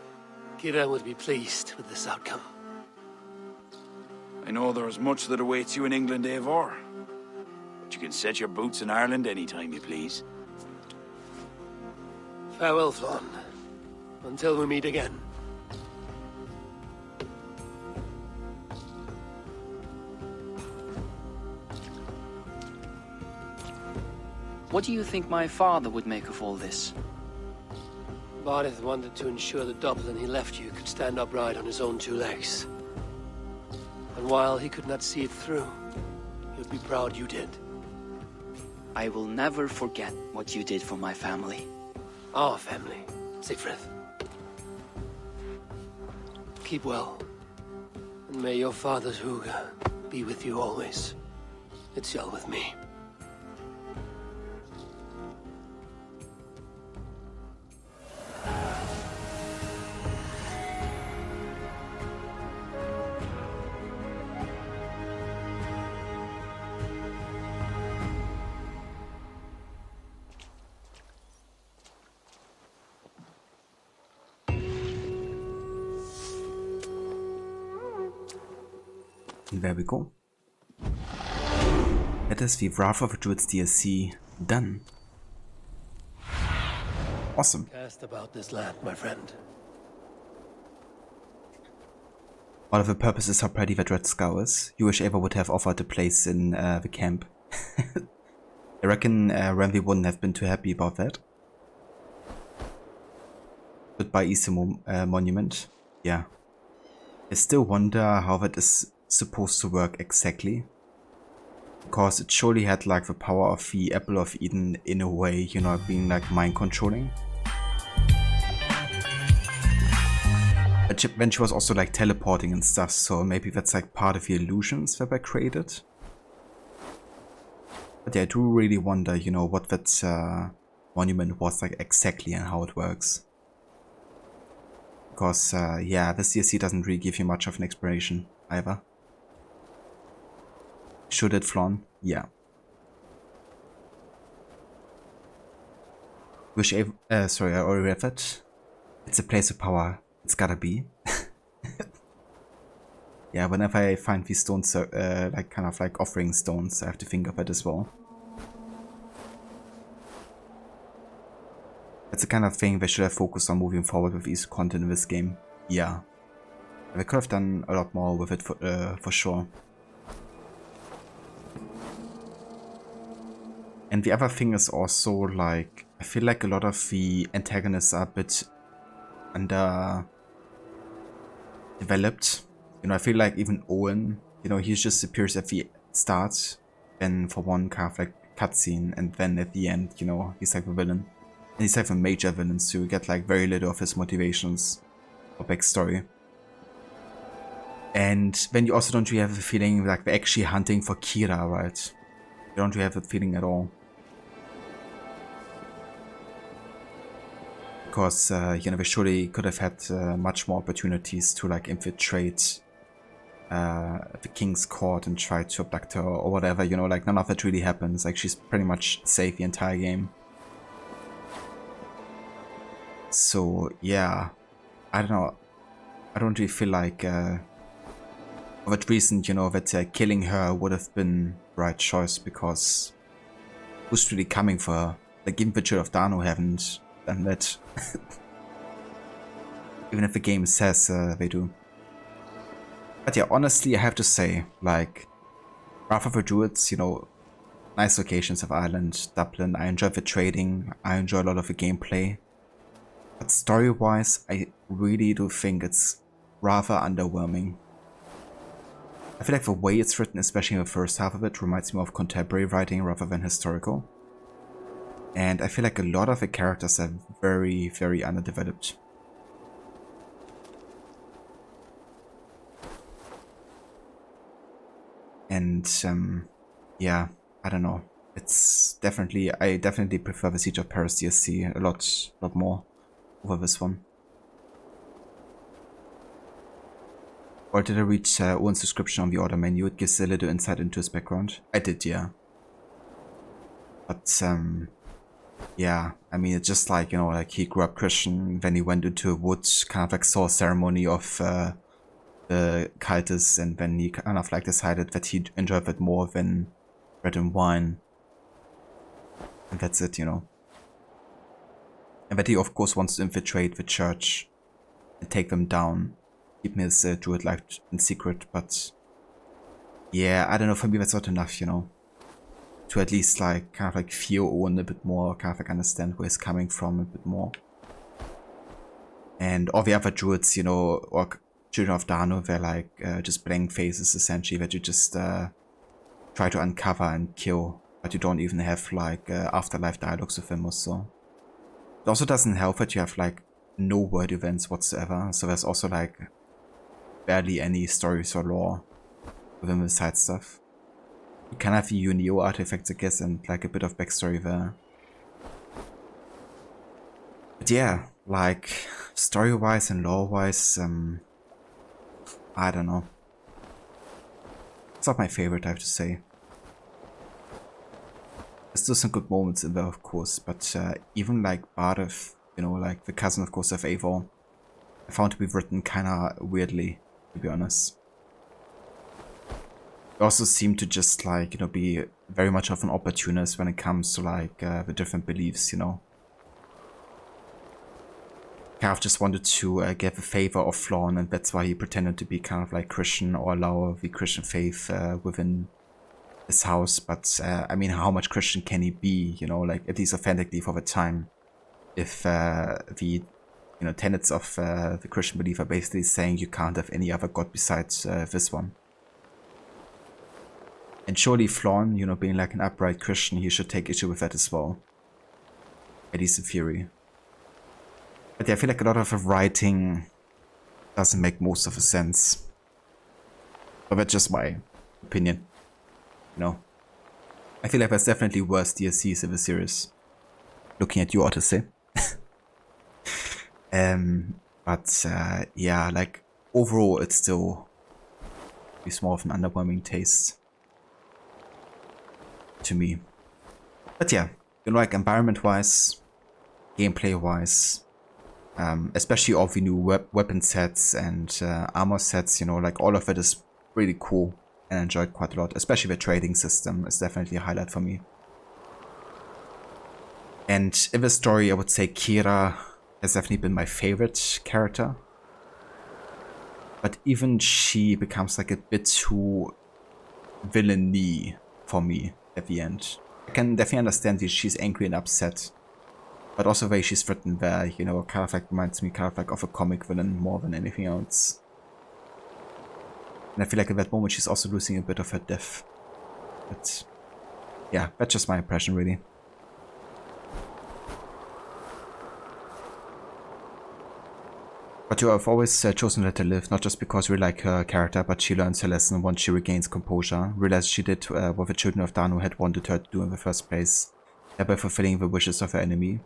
Kira would be pleased with this outcome. I know there is much that awaits you in England, Eivor. But you can set your boots in Ireland anytime you please. Farewell, Flann. Until we meet again. What do you think my father would make of all this? Bardeth wanted to ensure the Dublin he left you could stand upright on his own two legs. And while he could not see it through, he would be proud you did. I will never forget what you did for my family. Our family, Sigfrid. Keep well. And may your father's Huga be with you always. It shall with me. There we go. That is the Wrath of the Druids DLC done. Awesome. Cast about this land, my friend. One of the purposes how pretty that red skull is. You wish Eivor would have offered a place in the camp. I reckon Ramsay wouldn't have been too happy about that. Goodbye Easter Monument. Yeah. I still wonder how that is supposed to work exactly. Because it surely had like the power of the Apple of Eden in a way, you know, being like mind controlling. But then she was also like teleporting and stuff, so maybe that's like part of the illusions that were created. But yeah, I do really wonder, you know, what that monument was like exactly and how it works. Because yeah, this DLC doesn't really give you much of an explanation either. Should it, Flann? Yeah. Wish sorry, I already read that. It's a place of power. It's gotta be. Yeah, whenever I find these stones, like kind of like offering stones, I have to think of it as well. That's the kind of thing they should have focused on moving forward with each content in this game. Yeah. They could have done a lot more with it for sure. And the other thing is also like, I feel like a lot of the antagonists are a bit developed. You know, I feel like even Owen, you know, he just appears at the start and for one kind of like cutscene, and then at the end, you know, he's like a villain. And he's like a major villain, so you get like very little of his motivations or backstory. And then you also don't really have the feeling like they're actually hunting for Kira, right? You don't really have that feeling at all. because, you know, we surely could have had much more opportunities to, like, infiltrate the king's court and try to abduct her or whatever, you know, like, none of that really happens. Like, she's pretty much safe the entire game. So, yeah, I don't know. I don't really feel like, for that reason, you know, that killing her would have been the right choice, because who's really coming for her? Like, even the Children of Danu haven't done that. Even if the game says they do. But yeah, honestly, I have to say, like, Wrath of the Druids, you know, nice locations of Ireland, Dublin. I enjoy the trading, I enjoy a lot of the gameplay. But story-wise, I really do think it's rather underwhelming. I feel like the way it's written, especially in the first half of it, reminds me of contemporary writing rather than historical. And I feel like a lot of the characters are very, very underdeveloped. And yeah, I don't know. It's definitely, I definitely prefer the Siege of Paris DLC a lot more over this one. Or did I read Owen's description on the order menu? It gives a little insight into his background. I did, yeah. But yeah, I mean, it's just like, you know, like he grew up Christian, then he went into a woods, kind of like saw a ceremony of the cultists, and then he kind of like decided that he enjoyed it more than bread and wine. And that's it, you know. And that he of course wants to infiltrate the church and take them down, keep his druid life in secret, but yeah, I don't know, for me that's not enough, you know. To at least like kind of like feel Owen a bit more, kind of like understand where he's coming from a bit more. And all the other druids, you know, or Children of Danu, they're like just blank faces essentially that you just try to uncover and kill, but you don't even have like afterlife dialogues with them or so. It also doesn't help that you have like no word events whatsoever, so there's also like barely any stories or lore within the side stuff. You can have the Unio artifacts, I guess, and like a bit of backstory there. But yeah, like story-wise and lore-wise, I don't know. It's not my favorite, I have to say. There's still some good moments in there, of course, but even like Bardev, you know, like the cousin, of course, of Eivor, I found to be written kinda weirdly, to be honest. He also seemed to just like, you know, be very much of an opportunist when it comes to like the different beliefs, you know. Kind of just wanted to get the favor of Flawn, and that's why he pretended to be kind of like Christian or allow the Christian faith within his house. But I mean, how much Christian can he be, you know, like at least authentically for the time, if the tenets of the Christian belief are basically saying you can't have any other god besides this one. And surely Flawn, you know, being like an upright Christian, he should take issue with that as well. At least in theory. But yeah, I feel like a lot of the writing doesn't make most of the sense. But that's just my opinion. You know. I feel like there's definitely worse DLCs in the series. Looking at you, Odyssey. But yeah, like overall it's still more of an underwhelming taste to me. But yeah, you know, like environment wise, gameplay wise, especially all the new weapon sets and armor sets, you know, like all of it is really cool and I enjoyed quite a lot. Especially the trading system is definitely a highlight for me. And in the story, I would say Kira has definitely been my favorite character. But even she becomes like a bit too villainy for me at the end. I can definitely understand that she's angry and upset. But also the way she's written there, you know, kind of like reminds me kind of like of a comic villain more than anything else. And I feel like at that moment she's also losing a bit of her depth. But yeah, that's just my impression really. But you have always chosen to let her live, not just because you like her character, but she learns her lesson once she regains composure, realizes she did what the Children of Danu had wanted her to do in the first place, thereby fulfilling the wishes of her enemy.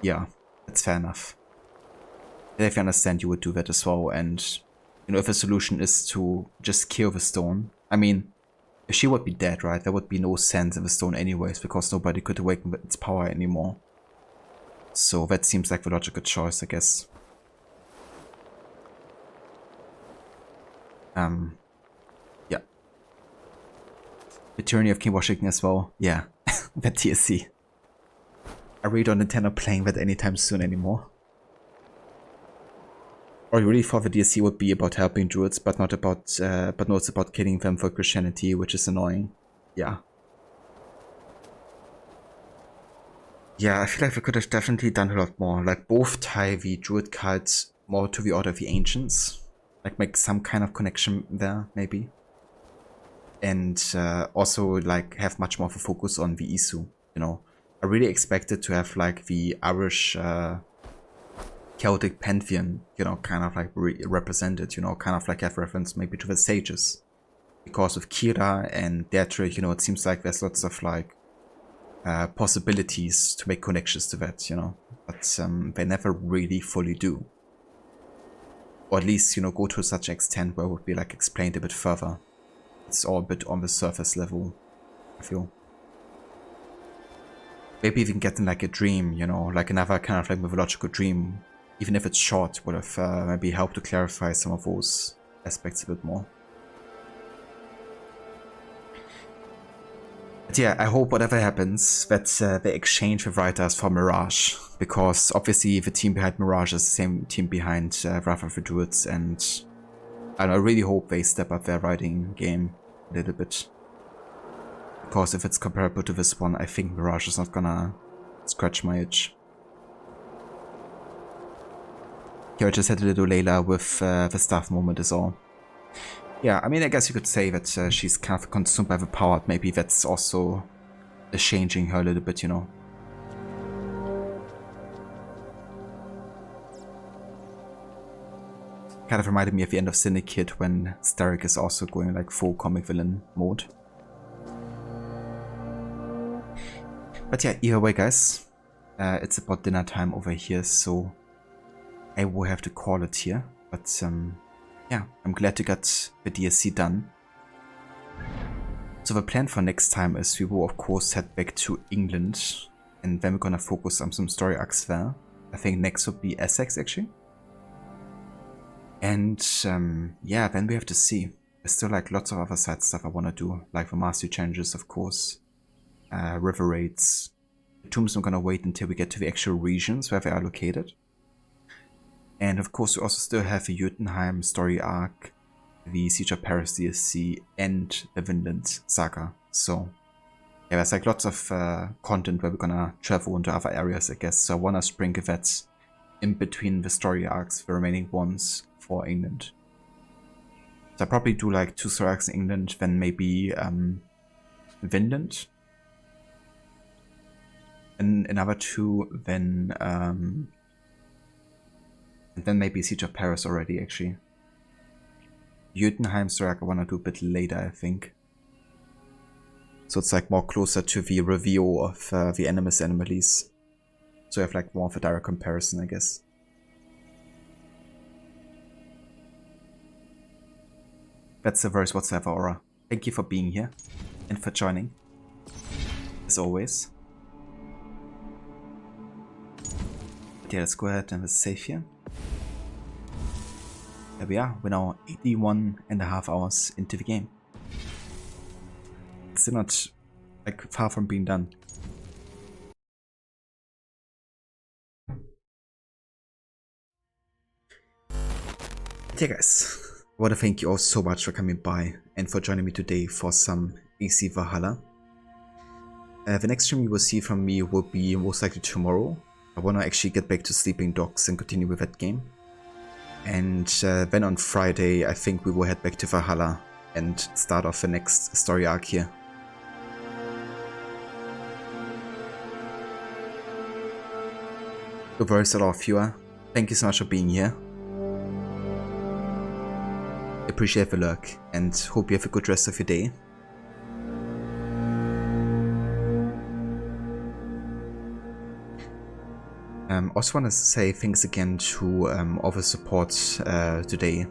Yeah, That's fair enough. And if you understand, you would do that as well. And, you know, if a solution is to just kill the stone, I mean, if she would be dead, right, there would be no sense in the stone anyways, because nobody could awaken its power anymore. So that seems like the logical choice, I guess. Yeah. The Tyranny of King Washington as well. Yeah, that TSC. I really don't intend on playing that anytime soon anymore. Or you really thought the DLC would be about helping Druids, but not about, no, it's about killing them for Christianity, which is annoying. Yeah. Yeah, I feel like we could have definitely done a lot more. Like, both tie the Druid cards more to the Order of the Ancients. Like, make some kind of connection there, maybe. And also, like, have much more of a focus on the Isu, you know. I really expected to have, like, the Irish Celtic pantheon, you know, kind of like represented, you know, kind of like have reference maybe to the sages. Because of Kira and Deirdre, you know, it seems like there's lots of like possibilities to make connections to that, you know, but they never really fully do. Or at least, you know, go to such an extent where it would be like explained a bit further. It's all a bit on the surface level, I feel. Maybe even getting like a dream, you know, like another kind of like mythological dream, even if it's short, would have maybe helped to clarify some of those aspects a bit more. But yeah, I hope whatever happens, that they exchange with writers for Mirage, because obviously the team behind Mirage is the same team behind Wrath of the Druids, and I really hope they step up their writing game a little bit. Because if it's comparable to this one, I think Mirage is not gonna scratch my itch. Here I just had a little Layla with the staff moment is all. Yeah, I mean, I guess you could say that she's kind of consumed by the power. Maybe that's also changing her a little bit, you know. Kind of reminded me of the end of Syndicate when Starrick is also going like full comic villain mode. But yeah, either way, guys, it's about dinner time over here, so I will have to call it here. But yeah, I'm glad to get the DLC done. So the plan for next time is we will of course head back to England, and then we're gonna focus on some story arcs there. I think next would be Essex actually. And yeah, then we have to see. There's still like lots of other side stuff I wanna do, like the mastery challenges of course. River raids. The tombs I'm gonna wait until we get to the actual regions where they are located. And of course we also still have the Jotunheim story arc, the Siege of Paris DLC, and the Vinland saga. So yeah, there's like lots of content where we're gonna travel into other areas, I guess. So I wanna sprinkle that in between the story arcs, the remaining ones for England. So I'll probably do like 2 story arcs in England, then maybe Vinland. And another 2, then and then maybe Siege of Paris already, actually. Jotunheim story arc I wanna do a bit later, I think. So it's like more closer to the review of the Animus Anomalies. So I have like more of a direct comparison, I guess. That's the verse whatsoever, Aura. Thank you for being here and for joining, as always. But yeah, let's go ahead and let's save here. There we are. We're now 81.5 hours into the game. It's still not like far from being done. But yeah, guys, I want to thank you all so much for coming by and for joining me today for some AC Valhalla. The next stream you will see from me will be most likely tomorrow. I want to actually get back to Sleeping Dogs and continue with that game. And then on Friday, I think we will head back to Valhalla and start off the next story arc here. So very a lot of viewer, thank you so much for being here. Appreciate the lurk and hope you have a good rest of your day. also want to say thanks again to all the support today.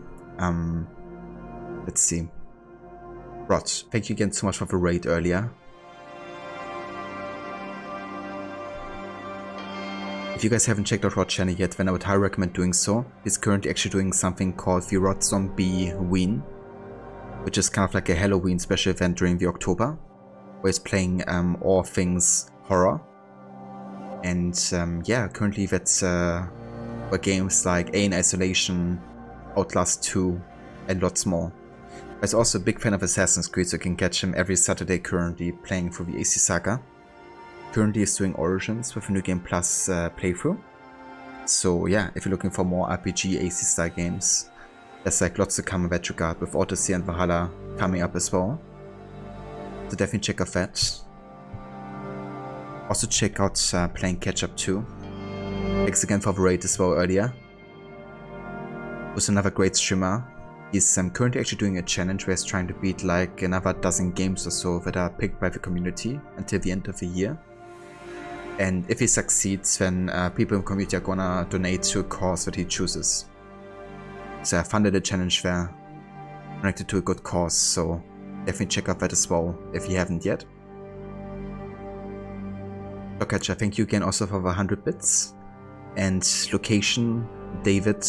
Let's see. Rod, thank you again so much for the raid earlier. If you guys haven't checked out Rod's channel yet, then I would highly recommend doing so. He's currently actually doing something called the Rod Zombie Ween, which is kind of like a Halloween special event during the October, where he's playing all things horror. And yeah, currently that's for games like Alien Isolation, Outlast 2, and lots more. He's also a big fan of Assassin's Creed, so you can catch him every Saturday currently playing through the AC Saga. Currently he's doing Origins with a New Game Plus playthrough. So yeah, if you're looking for more RPG AC style games, there's like lots to come in that regard, with Odyssey and Valhalla coming up as well. So definitely check out that. Also check out Playing Catch Up 2. Thanks again for the raid as well earlier. Was another great streamer. He's currently actually doing a challenge where he's trying to beat like another dozen games or so that are picked by the community until the end of the year. And if he succeeds, then people in the community are gonna donate to a cause that he chooses. So I funded a challenge there, connected to a good cause, so definitely check out that as well if you haven't yet. Lokatcha, thank you again also for the 100 bits. And Location, David,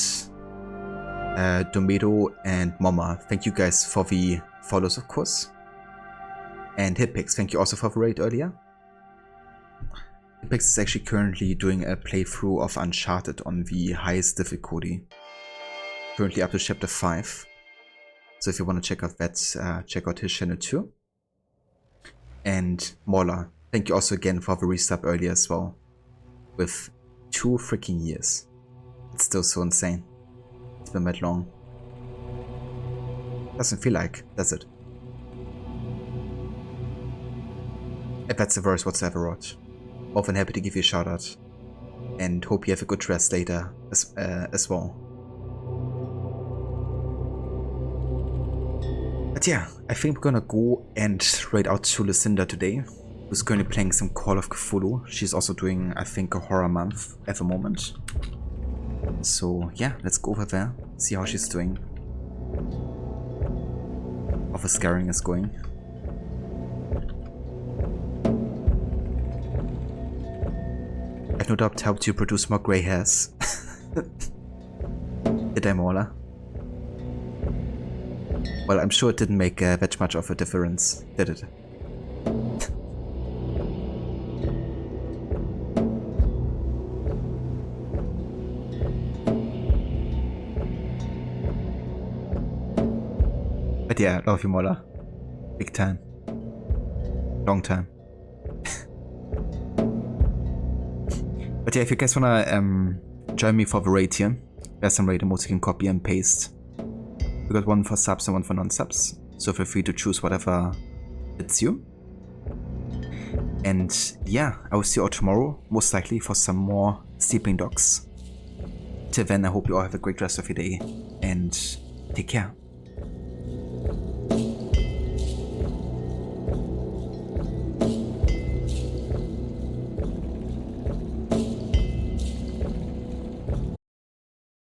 Domedo, and Mama, thank you guys for the follows, of course. And Hitpix, thank you also for the raid earlier. Hitpix is actually currently doing a playthrough of Uncharted on the highest difficulty. Currently up to chapter 5. So if you want to check out that, check out his channel too. And Mola, thank you also again for the resub earlier as well. With 2 freaking years. It's still so insane. It's been that long. Doesn't feel like, does it? If that's a verse whatsoever, Rod. Often happy to give you a shout out. And hope you have a good rest later as well. But yeah, I think we're gonna go and raid out to Lucinda today, who's currently playing some Call of Cthulhu. She's also doing, I think, a horror month at the moment. So yeah, let's go over there, see how she's doing. How the scaring is going. I've no doubt helped you produce more grey hairs. Did I, Mola? Well, I'm sure it didn't make that much of a difference, did it? But yeah, love you, Mola. Big time. Long time. But yeah, if you guys wanna join me for the raid here, there's some raid emotes you can copy and paste. We got one for subs and one for non-subs, so feel free to choose whatever fits you. And yeah, I will see you all tomorrow, most likely for some more Sleeping Dogs. Till then, I hope you all have a great rest of your day, and take care.